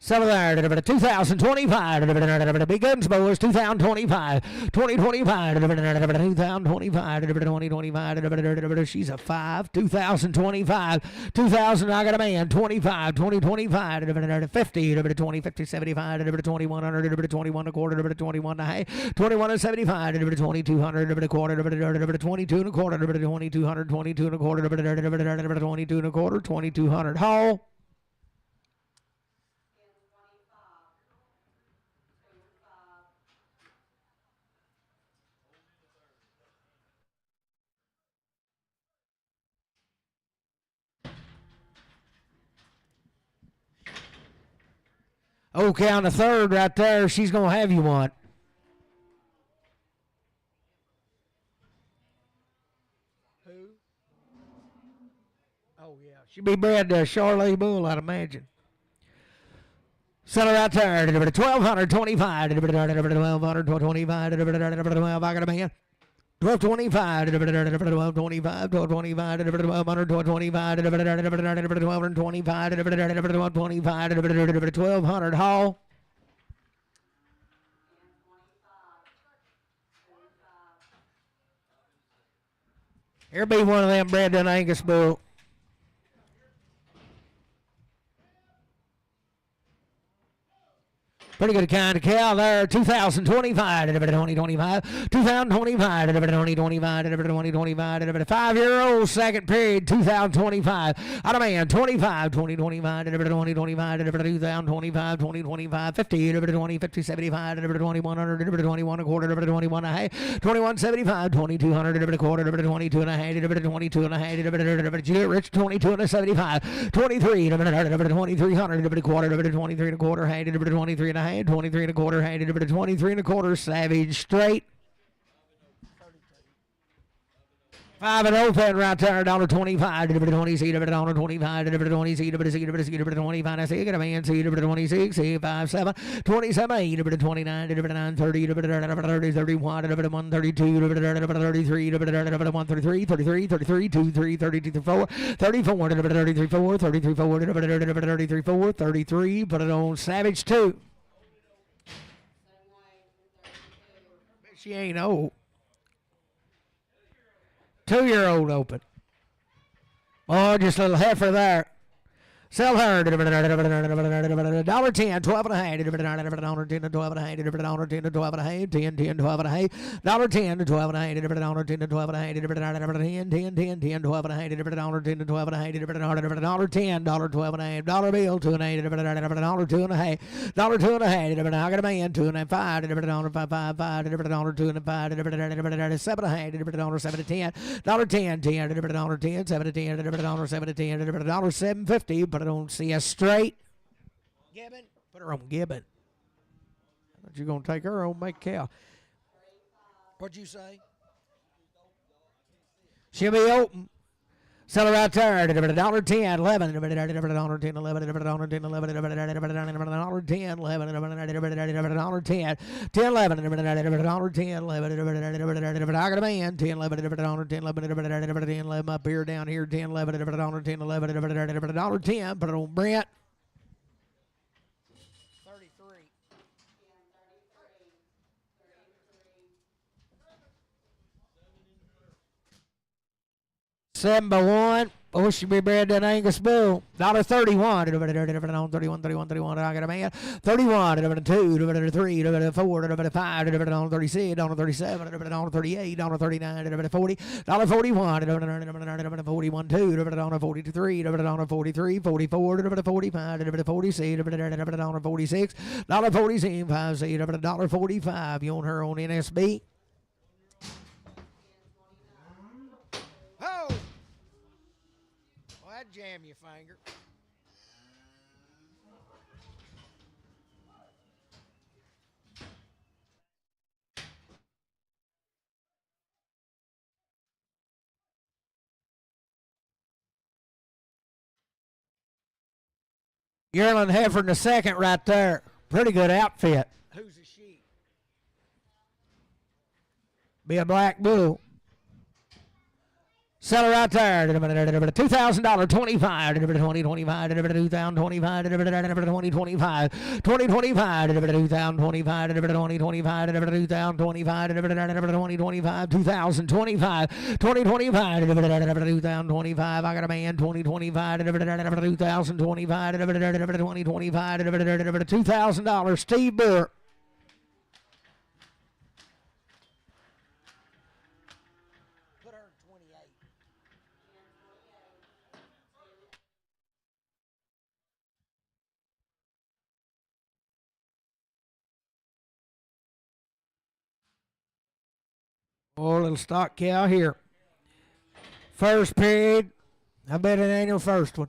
Some of there, 2025, big guns, boys, 2025, 2025, 2025, 2025, she's a 5, 2025, 2000, I got a man, 25, 2025, 50, 20, 50, 75, 2100, 21 a quarter, 21 a half, 21 and 75, 2200, a quarter, 22 and a quarter, 2200, 22 and a quarter, 22 and a quarter, 2200, haul. Okay, on the third right there, she's going to have you one. Who? Should be bred to a Charolais bull, I'd imagine. Seller out there, 1,225, 1,225, I got a man. 1225, 1225, 1225, 1225, 1200 haul. Here be one of them bred to an Angus bull. Pretty good kind of cow there. 2025, 2025, 2025, 2025, 2025, 5-year-old second period, 2025. Out of man, 25, 2025, 2025, 2025, 2025, 50, 20, 50, 75, 2100, 21 a quarter, 21 a half, 2175, 2200, a quarter, 22 and a half, 22 and a half, Juliet Rich, 22 and a 75, 23, 2300, a quarter, 23 and a quarter, 23 and a half. 23 and a quarter, 23 and a quarter, Savage straight. 5 and open right there, $1.25, $20, $25, $20, $25, I see, get a man, see, $26, 5, 7, 27, 8, $29, $9, 30, $30, 31, $132, $33, $133, 33, 33, 2, 3, 32, 4, 34, 33, 4, 33, 4, 33, 4, 33, put it on Savage 2. She ain't old. 2-year-old open. Oh, just a little heifer there. Sell her. $1.10, 12 and a half. $1.10, 12 and a half. $10, 10, 12 and a half. $10, 10, 12 and a half. $1.10, 12 and a half. $1.10, 12 and a half. $10, 10, 12 and a half. $10, 10, 12 and a half. $1.10, 12 and a half. $10, 12 and a half. Dollar bill, 2 and a half. $2 and a half. $2 and a half. I got a man, 2 and a half. $5, $5, $2 and a $5, $7 and a half. $7 to 10. $10, 10, $10, 7 to 10, $7 to 10, $7.50. Put it on CS straight. Gibbon. Put her on Gibbon. I thought you were going to take her on make cow. What'd you say? She'll be open. Sell her right there. $1.10, 11. $1.10, 11. $1.10, 11. $1.10, 11. $1.10, 10, 11. I got a man. 10, 11. $10, 11. Up here, down here. 10, 11. $10, 11. $10. Put it on Brent. 33. 7 by 1. Oh, she be bred to an Angus bull. $31. 31, 31. I got a man. 31. 2. 3. 4. 5. $36. $37. $38. $39. $40. $41. 41. 2. 43. 43. 44. 45. 46. $46. $46. 5. $45. You want her on NSB? Oh! Well, that jam your finger. Yearling heifer in the second right there. Pretty good outfit. Who's a sheep? Be a black bull. Sell her right there. $2,000, 25, 2025, 2025, 2025, 2025, 2025, 2025, 2025, 2025, 2025, 2025. I got a man. 2025, 2025, 2025, $2,000. Steve Burke. Oh, little stock cow here. First period. I bet it ain't your first one.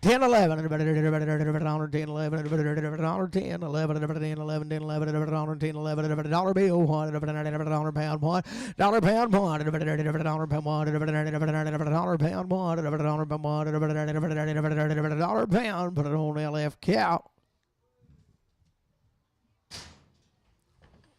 10, 11, $10, 11, $10, 11, $10, 11, $10, 11, $10, 11, dollar bill, $1, pound, $1, dollar pound, $1, pound, $1, dollar pound, put it on the left cow.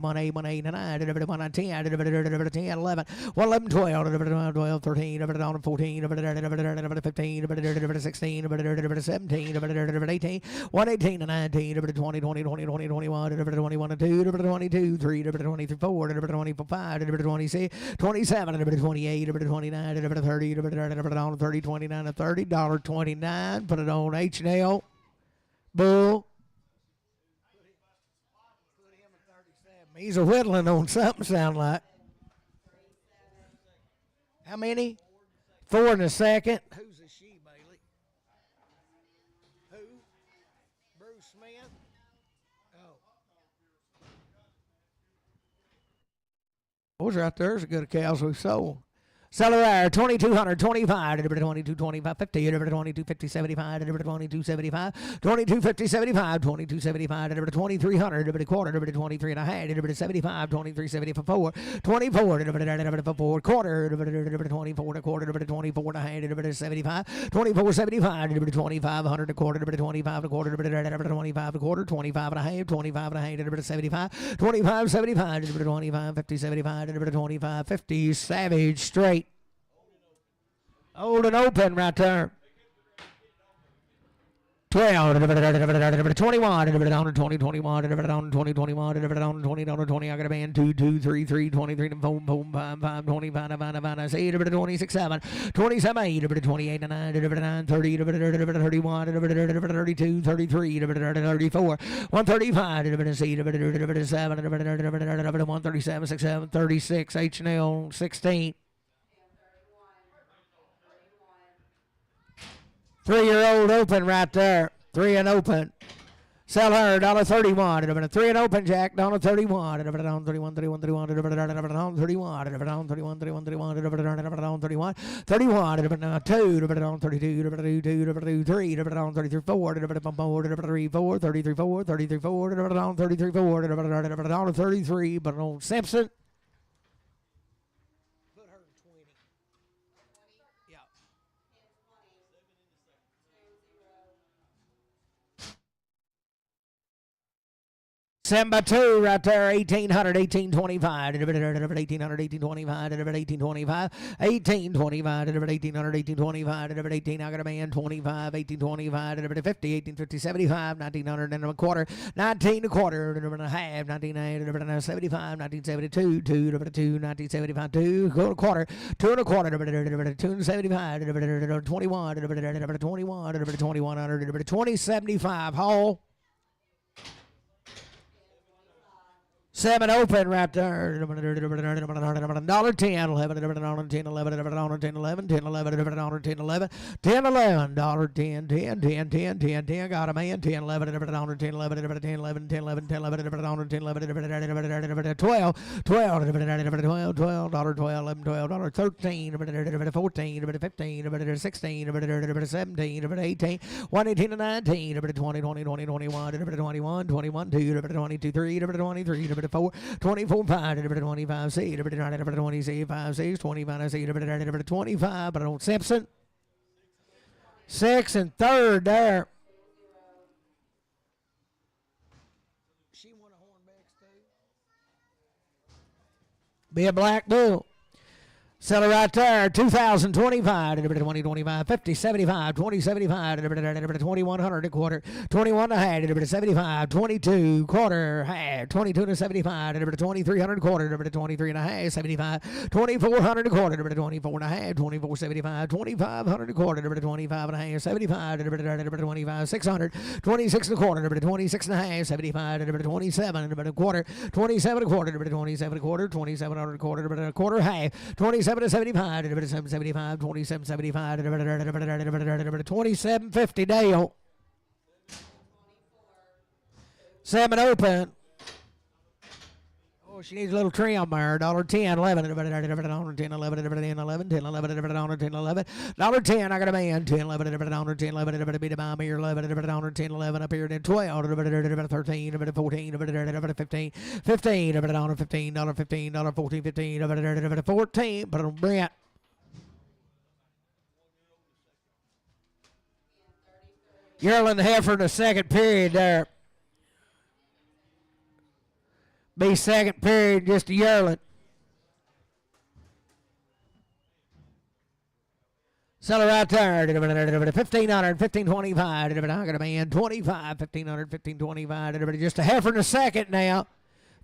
1 8, 1 8, 9, 1 10, 10, 11, 11, 12, 12, 13, 14, 15, 16, 17, 18, 118 to 19, 20, 20, 20, 20, 21, 21 to 2, 22, 3, 24, 25, 26, 27, 28, 29, 30, 30, 29, $30, 29. Put it on H&L. Bull. He's a whittling on something, sound like. How many? 4 in a second. Who's the she, Bailey? Who? Bruce Smith? Oh. Those right there is a good cows we sold. Seller there, 2200, 25, 22, 25, 50, 22, 50, 75, 22, 75, 22, 50, 75, 22, 75, 2300, quarter, 23 and a half, 75, 23, 74, 24, 4 quarter, 24 and a quarter, 24 and a half, 75, 24, 75, 2500 a quarter, 25 a quarter, 25 a quarter, 25 and a half, 25 and a half, 75, 25, 75, 25, 50, 75, 25, 50, Savage straight. Old and open right there. 12, 21, 20, 21, 20, 21, 20, 20, I got a man, 2, 2, 3, 3, 23, 4, 4, 5, 5, 25, 5, 8, 26, 7, 27, 8, 28, 9, 30, 31, 32, 33, 34, 135, 7, 137, 6, 7, 36, H&L, 16. 3-year-old open right there. 3 and open. Sell her $1.31. 3 and open, Jack. $1.31. 31, 31, 31, 31, 31, 31, 31, 31, 31, 31, 2, 32, 2, 3, 33, 4, 33, 4, 33, 4, 33, 4, 33, 4, 33, but on Simpson. Put her 20. Yeah. 7 by 2 right there, 1800, 1825, 1800, 1825, 1825, 1825, 1800, 1825, 18, I got a man, 25, 1825, 50, 1850, 75, 1900 and a quarter, 19 a quarter, and a half, 1975, 1972, 2, 1975, 2, go a quarter, 2 and a quarter, 275, 21, 21, 2100, 2075, Hall. 7 open right there. $1.10, 11, 10, 11, 10, 11, 10, 11, 10, 11, 10, 11, $10, 10, 10, 10, 10, 10, got a man, 10, 11, 10, 11, 10, 11, 10, 11, 10, 11, 10, 11, 10, 11, 12, 12, 12, 12, $12, 11, $12, 13, 14, 15, 16, 17, 18, 118 to 19, 20, 20, 20, 21, 21, 2, 22, 3, 23, 4, 24, 5, 25, 6, 25, 6, 25, 6, 25, but on Simpson. 6 and third there. She won a Hornbacks too. Be a black bull. Seller right there, 2025, 2025, 50, 75, 20, 75, 2100 a quarter, 21 and a half, 75, 22 quarter, half, 22 to 75, 2300 a quarter, 23 and a half, 75, 2400 a quarter, 24 and a half, 24, 75, 2500 a quarter, 25 and a half, 75, 25, 600, 26 and a quarter, 26 and a half, 75, 27 and a quarter, 27 and a quarter, 27 and a quarter, 2700 a quarter, half, 27 to 75, 27, 75, 27, 75, 27, 50, Dale. 7 open. Oh, she needs a little trim there. $1.10, 11, $10, 11, 10, 11, 10, 11, 10, 11, $10, 11, $10. I got a man, 10, 11, $10, 10, 11, beat a bomb here, 11, $10, 10, 11 up here, then 12, 13, 14, 15, 15, $15, $15, 14, 15, 14, but on Brent. Yearling Heifer in the second period there. Be second period, just a yearling. Seller right there. 1,500, 1,525. I got a man, 25, 1,500, 1,525. Just a heifer in a second now.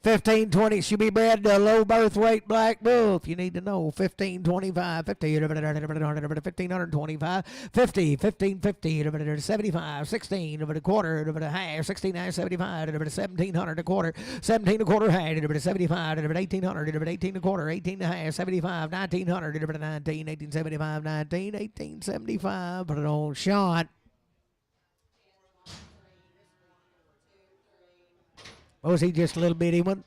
1520 should be bred to a low birth weight black bull. If you need to know, 1525, 50, 1525, 50, 1550, 75, 16, a quarter, a half, 6975, 1700 a quarter, 17 a quarter half, 75, 1800, 18 a quarter, 18 and a half, 75, 1900, 19, 1875, 19, 1875. Put it on Sean. Or was he just a little bitty one?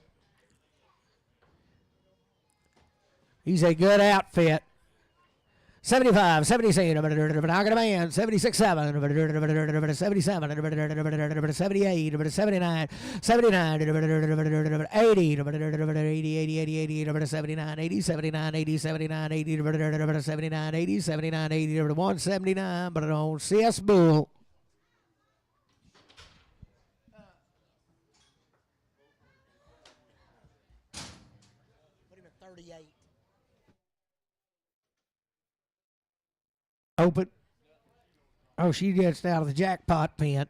He's a good outfit. 75, 77, I got a man, 76, 7, 77, 78, 79, 79, 80, 80, 79, 80, 79, 80, 79, 80, 79, 80, 79, 80, 179, but on CS Bull. Open. Oh, she gets out of the jackpot pen.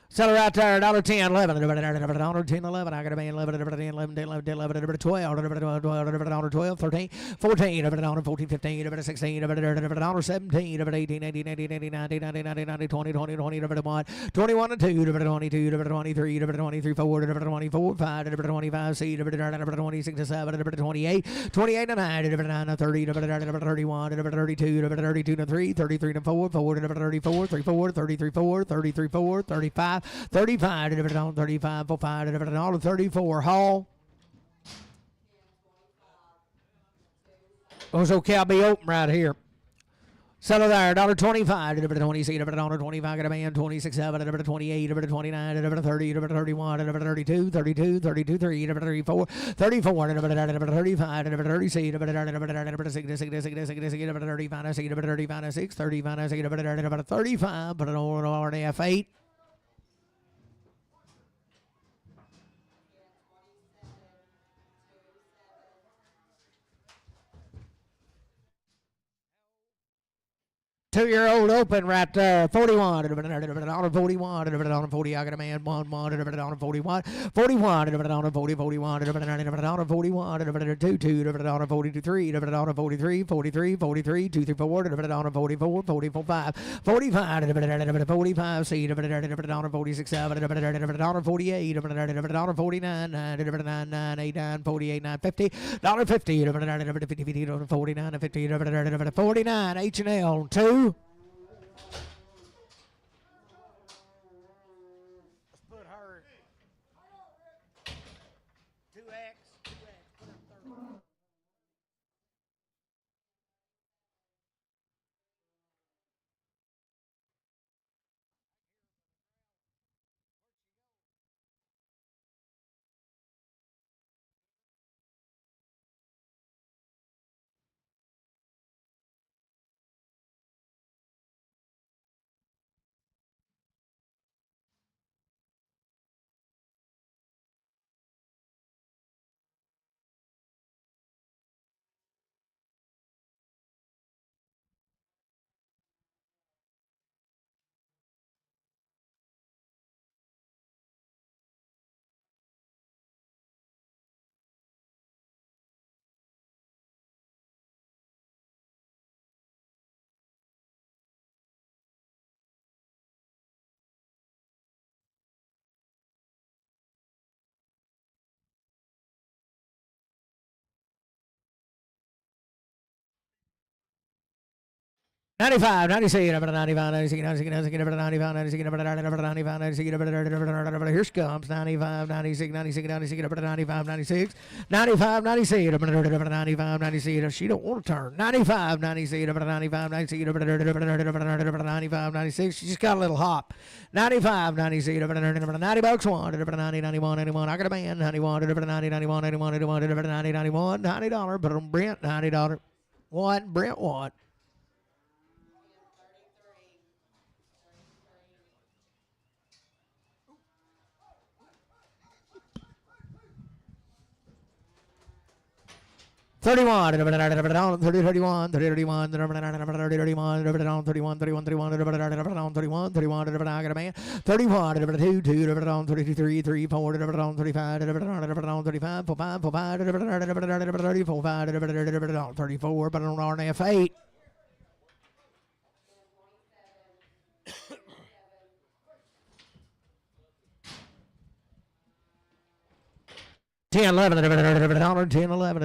Seller right there, $1.10, 11, $1.10, 11. I got a man, 11, 11, 11, 11, 11, 12, 12, 13, 14, 14, 15, 16, $1, 17, 18, 19, 20, 21, 21 and 2, 22, 23, 23, 4, 24, 5, 25, C, 26, 7, 28, 28 and 9, 9, 30, 31, 32, 32 and 3, 33 and 4, 4, 34, 34, 33, 4, 33, 4, 35, 35, 35, 45, 34, Hall. Also, Cowboy open right here. Seller there, $1.25, $26, $25, got a man, 26, 7, 28, 29, 30, 31, 32, 32, 32, 3, 34, 34, 35, 36, 35, 6, 35, put it on RF8. Two-year-old open right there. 41. $41. I got a man. 1. $41. 41. 40. 41. 2. 43. 43. 43. 43. 2, 3, 4. 44. 44. 5. 45. 45. C. 46. 7. 48. 49. 9. 8. 9. 48. 9. 50. $50. 50. 49. 50. 49. H&L 2. 95, 96, 95, 96, 96, 95, 96, 95, 96, here she comes, 95, 96, 96, 96, 95, 96, 95, 96, 95, 96, she don't want to turn, 95, 96, 95, 96, 95, 96, she just got a little hop, 95, 96, 90 bucks, 90, 91, 91, I got a man, 91, 90, 91, 91, 91, 90, 91, $90, but on Brent, $90, what, Brent, what? 31, 30, 31, 30, 31, 31, 31, 31, 31, 31, 31, I got a man, 31, 2, 2, 33, 3, 4, 35, 35, 45, 45, 34, but on RNF8. $10, $11, $10, $11, $10, $11, $10, $11,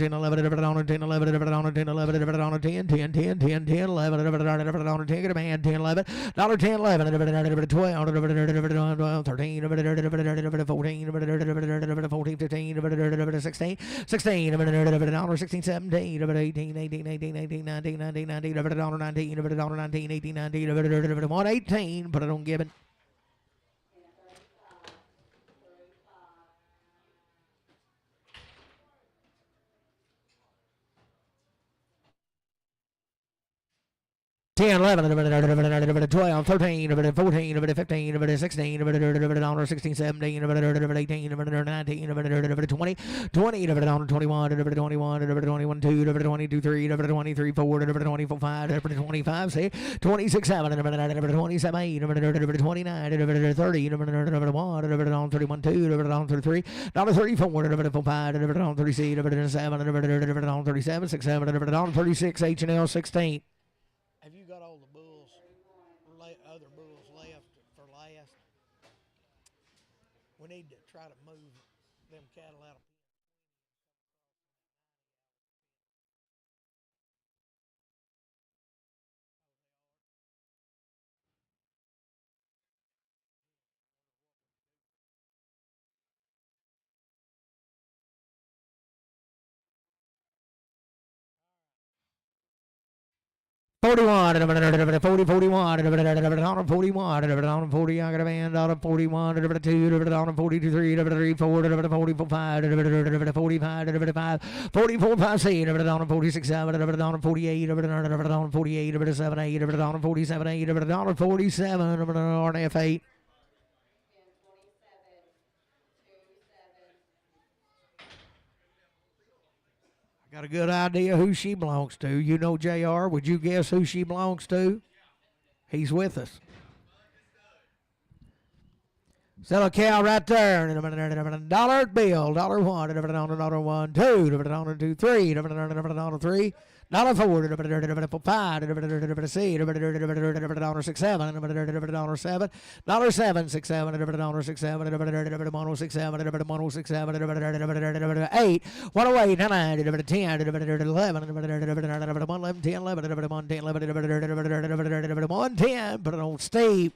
$10, $11, $10, 10, 10, 10, 10, 11, $10, get a man, 10, $11, $10, $11, 12, 13, 14, 15, 16, 16, $16, 17, 18, 18, 18, 18, 19, 19, 19, $19, 18, 19, 118, put it on Gibbon. 10, 11, 12, 13, 14, 15, 16, 16, 17, 18, 19, 20, 20, 21, 21, 2, 22, 3, 23, 4, 24, 5, 25, 6, 26, 7, 27, 8, 29, 30, 1, 31, 2, 33, 34, 5, 36, 7, 37, 6, 7, 36, H&L 16. Have you got all the bulls, other bulls left for last? We need to try to move them cattle out of. 41, 40, 41, 41, 40, I got a man, 41, 2, 42, 3, 3, 4, 44, 5, 45, 44, 5, 6, 46, 7, 48, 48, 7, 8, 47, 8, 47, RNF8. Got a good idea who she belongs to. You know, JR, would you guess who she belongs to? He's with us. Sell a cow right there. Dollar bill. Dollar one. Dollar one. Two. Dollar two. Three. Dollar three. Dollar four. Five. Dollar 6, 7. Dollar 7. Dollar 7. 6, 7. Dollar 6, 7. 106, 7. 106, 7. 8. 108. 9. 10. 11. 11. 10. 11. 1. 10. 11. 1. 10. Put it on Steve.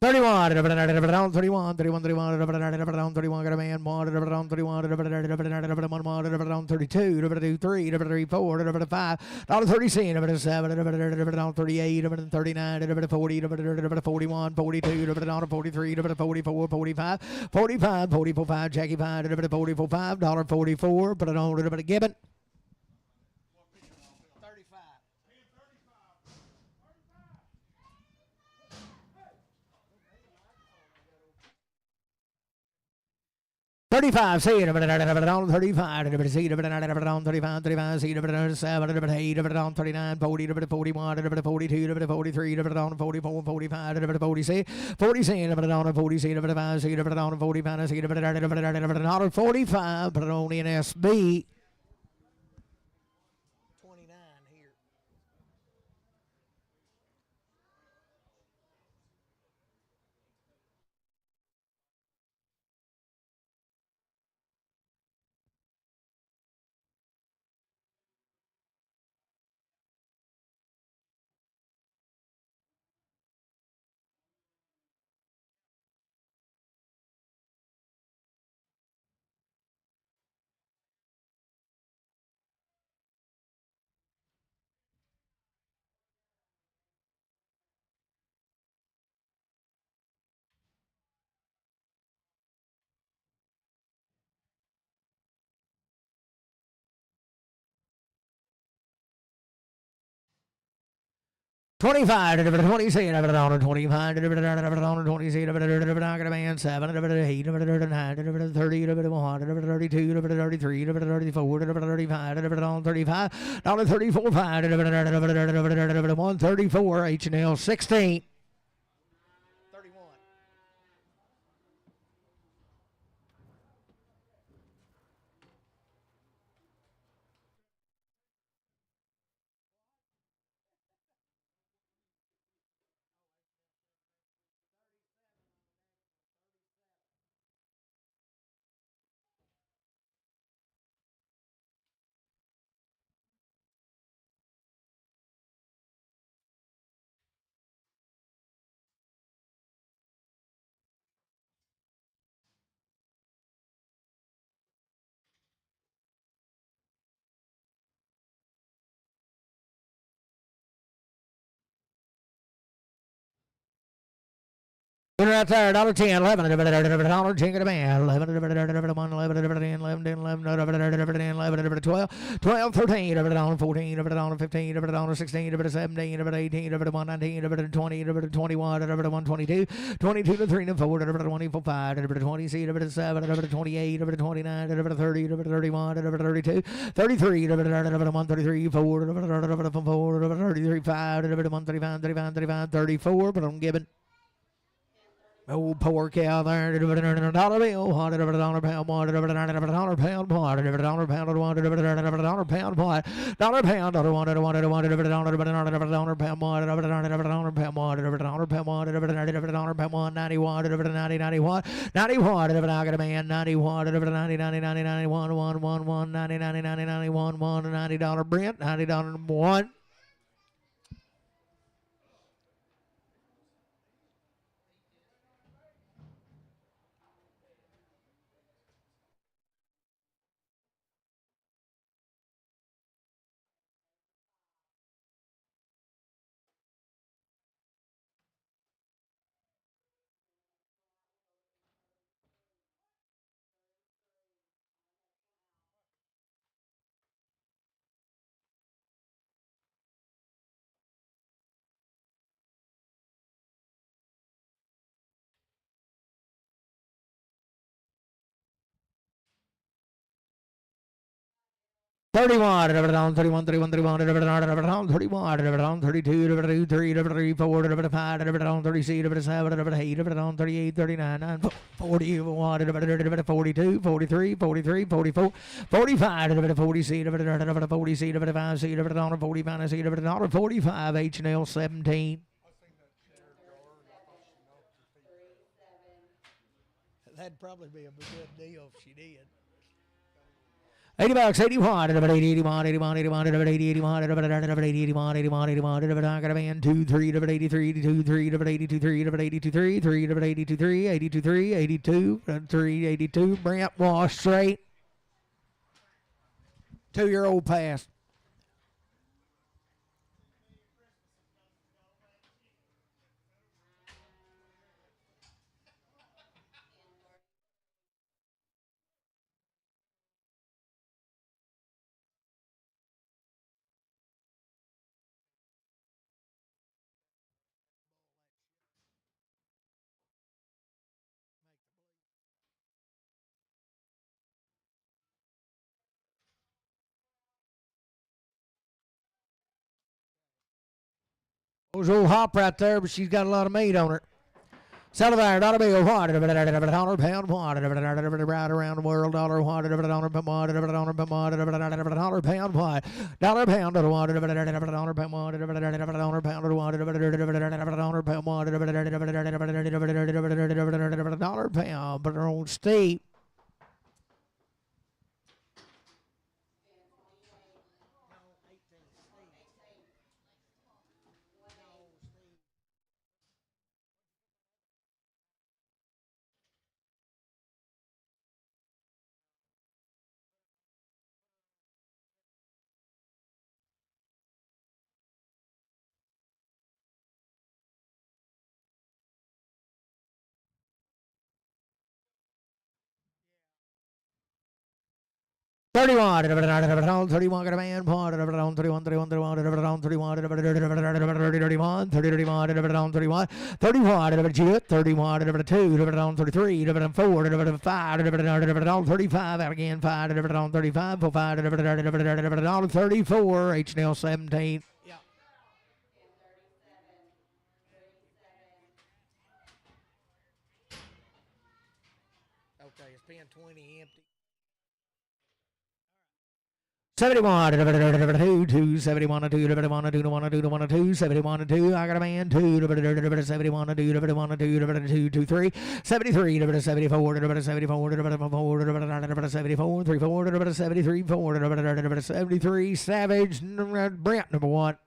31, 31, 31, 31, 31, got a man, 31, 31, 32, 33, 34, 35, $30, 7, 38, 39, 40, 41, 42, 43, 44, 45, 45, 45, Jackie 5, 44, $5, put it on a little bit of Gibbon. 35, see it, 35, 35, see it, 35, 35, see it, 7, 8, 39, 40, 41, 42, 43, 44, 45, 46, 40, see it, 40, see it, 45, see it, 45, see it, 45, put it on NSB. 29 here. $25, $20, $25, $25, $20, $7, $8, $8, $8, $32, $33, $34, $35, $35, $34, $134, H&L 16. 31. Winner out there, $10, 11, $10, jingle the man, 11, 11, 11, 11, 11, 11, 11, 12, 12, 13, 14, 15, 16, 17, 18, 19, 20, 21, 22, 22 to 3 to 4, 24, 5, 20, 7, 28, 29, 30, 31, 32, 33, 33, 4, 33, 5, 35, 34, but I'm giving. Oh, poor cow there, $1 bill, $100 pound, $1 pound, $1 pound, $1 pound, $1 pound, $1 pound, $1 pound, $1 pound, $1 pound, $1, 90 watt, 90 watt, 90 watt, I got a man, 90 watt, 90, 90, 90, 91, 1, 1, 1, 90, 90, 90, 91, 1, $90 Brent, $90 1. $31, $31, $31, $31, $31, $31, $32, $33, $34, $35, $36, $37, $38, $38, $39, $41, $42, $43, $43, $44, $45, $40, $45, $45, $45, H&L 17. That'd probably be a good deal if she did. $80, 81, 80, 81, 81, 81, 80, 81, 80, 81, 81, 81, I got a man, 2, 3, 83, 2, 3, 82, 3, 82, 3, 3, 82, 3, 82, 3, 82, 3, 82, Brent, wash, straight. 2-year-old pass. Those old hop right there, but she's got a lot of meat on her. Celebrated dollar bill, what? $100 what? Right around the world, dollar what? $100 pound what? $100 pound what? Dollar pound what? $100 pound what? $100 pound what? $dollar pound, but they're on steep. $31, $31, got a man, $31, $31, $31, $31, $31, $31, $31, $31, $31, $2, $33, $4, $5, $35, out again, $5, $35, $5, $34, H&L 17. Yeah. Okay, it's pen 20 empty. 71, 2, 71, 2, 71, 2, 1, 2, 71, 2, I got a man, 2, 71, 2, 71, 2, 2, 3, 73, 74, 74, 74, 34, 73, 4, 73, Savage, Brent, number 1.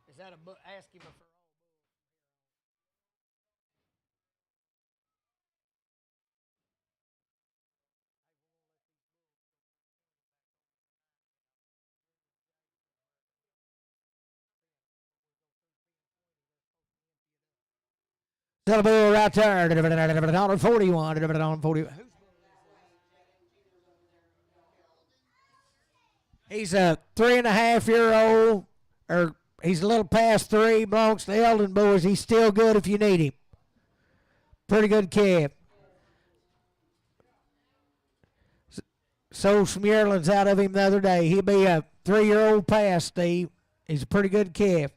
Is that a book? Ask him for. Bill right there, $41, 40. He's a 3.5-year-old, or he's a little past 3, belongs to the Eldon boys. He's still good if you need him. Pretty good calf. Sold some yearlings out of him the other day. He'll be a 3-year-old past, Steve. He's a pretty good calf.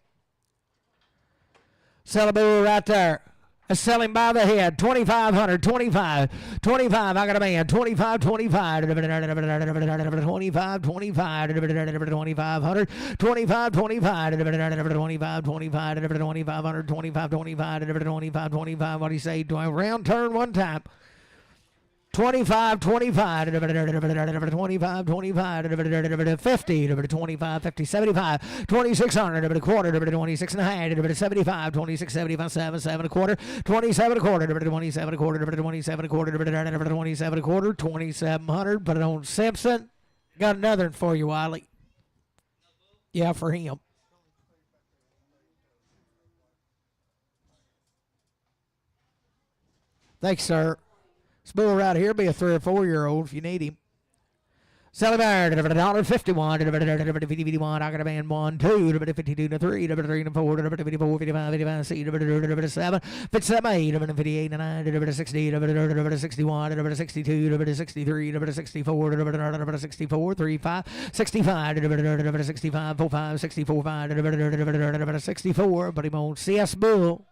Sell a bill right there. I sell him by the head. 2,500, 25, 25. I got a man. 25, 25, 25, 25, 2,500, 25, 25, 25, 25, 2,500, 25, 25, 25. What do you say? Do I round turn one time? 25, 25, 25, 25, 50, 25, 50, 75, 2,600, a quarter, 26 and a half, 75, 26, 75, 7, a quarter, 27 a quarter, 27 a quarter, 27 a quarter, 27 a quarter, 2,700. Put it on Simpson. Got another one for you, Wiley. Yeah, for him. Thanks, sir. This bull right here be a 3 or 4-year-old if you need him. Sally Bear, $1.51, 51, I got a man 1, 2, 52 to 3, 3 to 4, 54, 55, 55, C, 7, 57, 8, 58 to 9, 60, 61, 62, 63, 64, 64, 35, 65, 65, 45, 64, 5, 64, but him on CS Bull.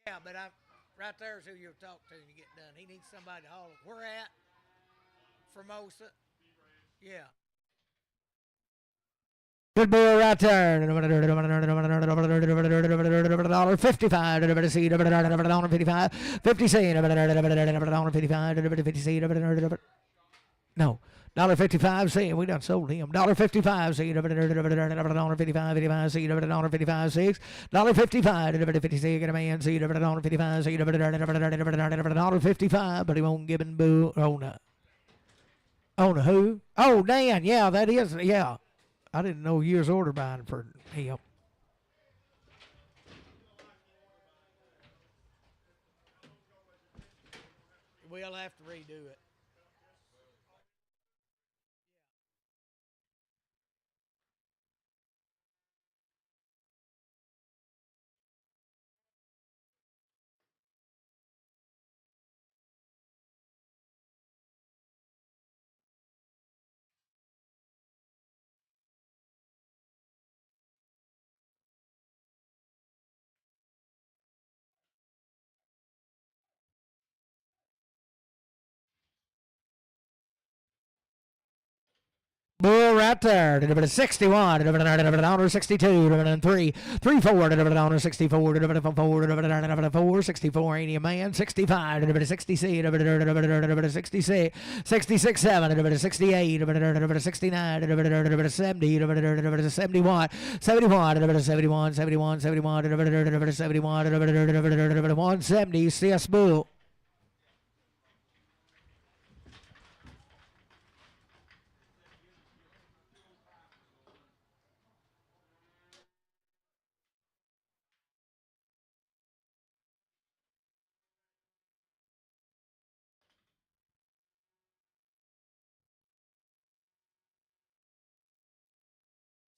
Yeah, but right there's who you'll talk to when you get done. He needs somebody to haul it. We're at Formosa. Yeah. Good boy right there. $55. $55. 50 cents. $50. No. $1.55. We done sold him. $1.55. $1.55. 55. $6. $1.55. 50. Get a man. $1.55. $1.55. But he won't give him boo. Oh no. Oh no. Who? Oh Dan. Yeah, that is. Yeah. I didn't know you was order buying for him. We'll have to redo it. Bull right there. 61. 62. 3. 3 4. 64. 4. 64. 80 a man. 65. 66. 66. 66. 7. 68. 69. 70. 71. 71. 71. 71. 71. 71. 170. CS Bull.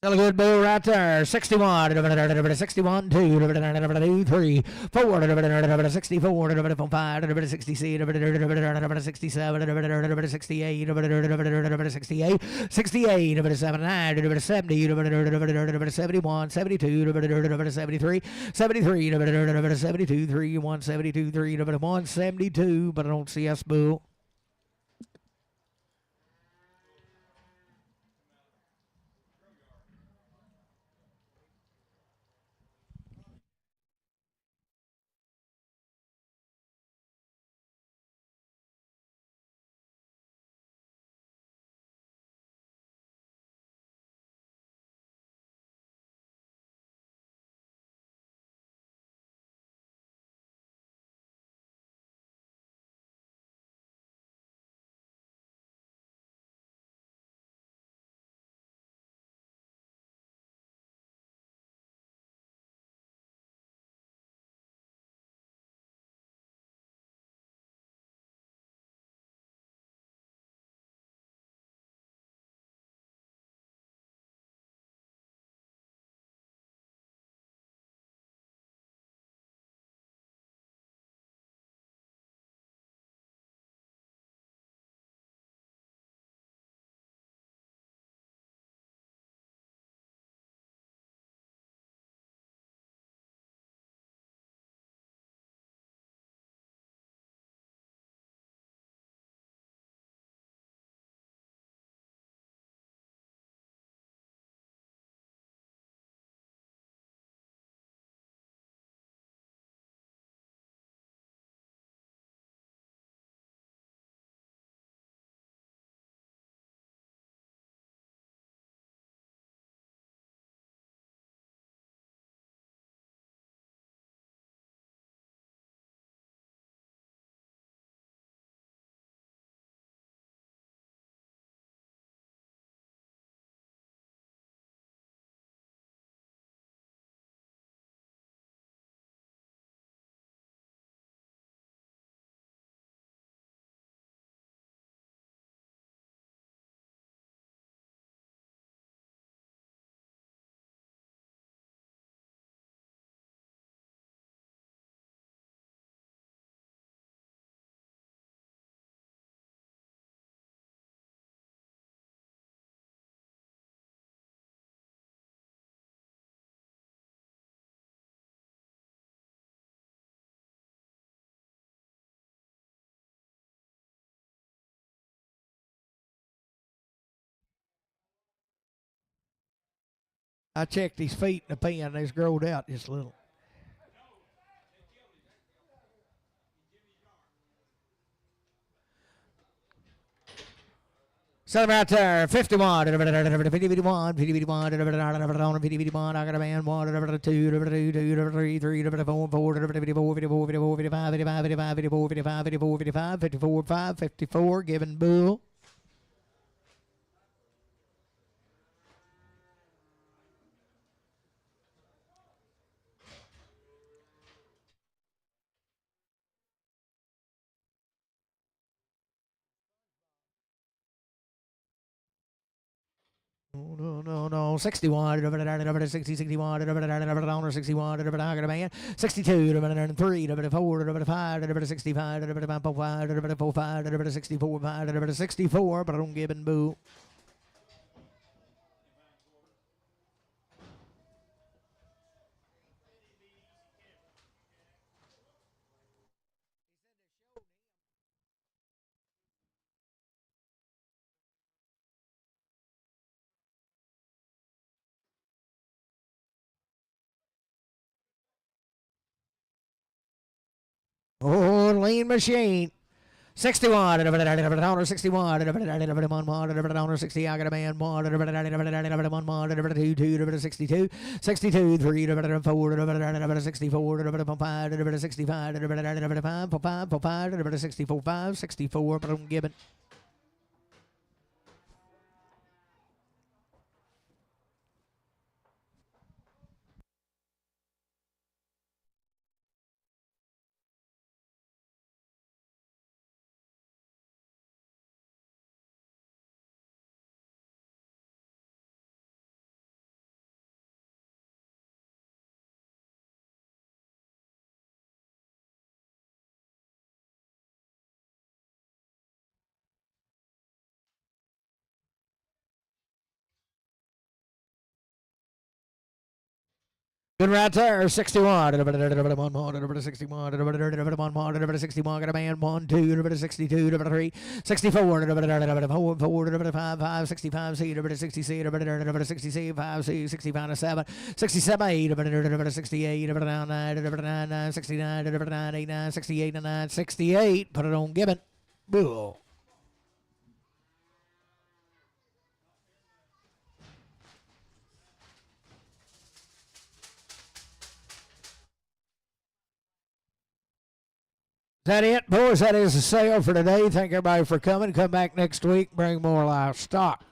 Still a good bull right there. 61. 61. 2. 3. 4. 64. 5. 66. 67. 68. 68. 68. 79. 70. 71. 72. 73. 73. 72. 3. 172. 3. 172. But I don't see us bull. I checked his feet in the pen. They's growed out just a little. So right there, 51, 51, 51, 51, 51, I got a man, 1, 2, 3, 3, 4, 4, 54, 54, 54, 55, 55, 55, 54, 55, 54, 55, 54, 5, 54, giving bull. No, 61, 60, 61, 61, 61, I got a man, 62, 3, 4, 5, 65, 5, 45, 64, 5, 64, but I don't give a boo. Oh, lean machine. 61, 61, 60, I got a man, 2, 62, 62, 3, 4, 64, 5, 65, 5, 64, 5, 64, but I'm giving. Good right there, 61, 61, 61, got a man, 1, 2, 62, 3, 64, 4, 5, 5, 65, 60, 60, 5, 65, 7, 67, 8, 68, 9, 69, 89, 68, 9, 68, put it on Gibbon. Bull. Is that it, boys? That is the sale for today. Thank everybody for coming. Come back next week. Bring more livestock.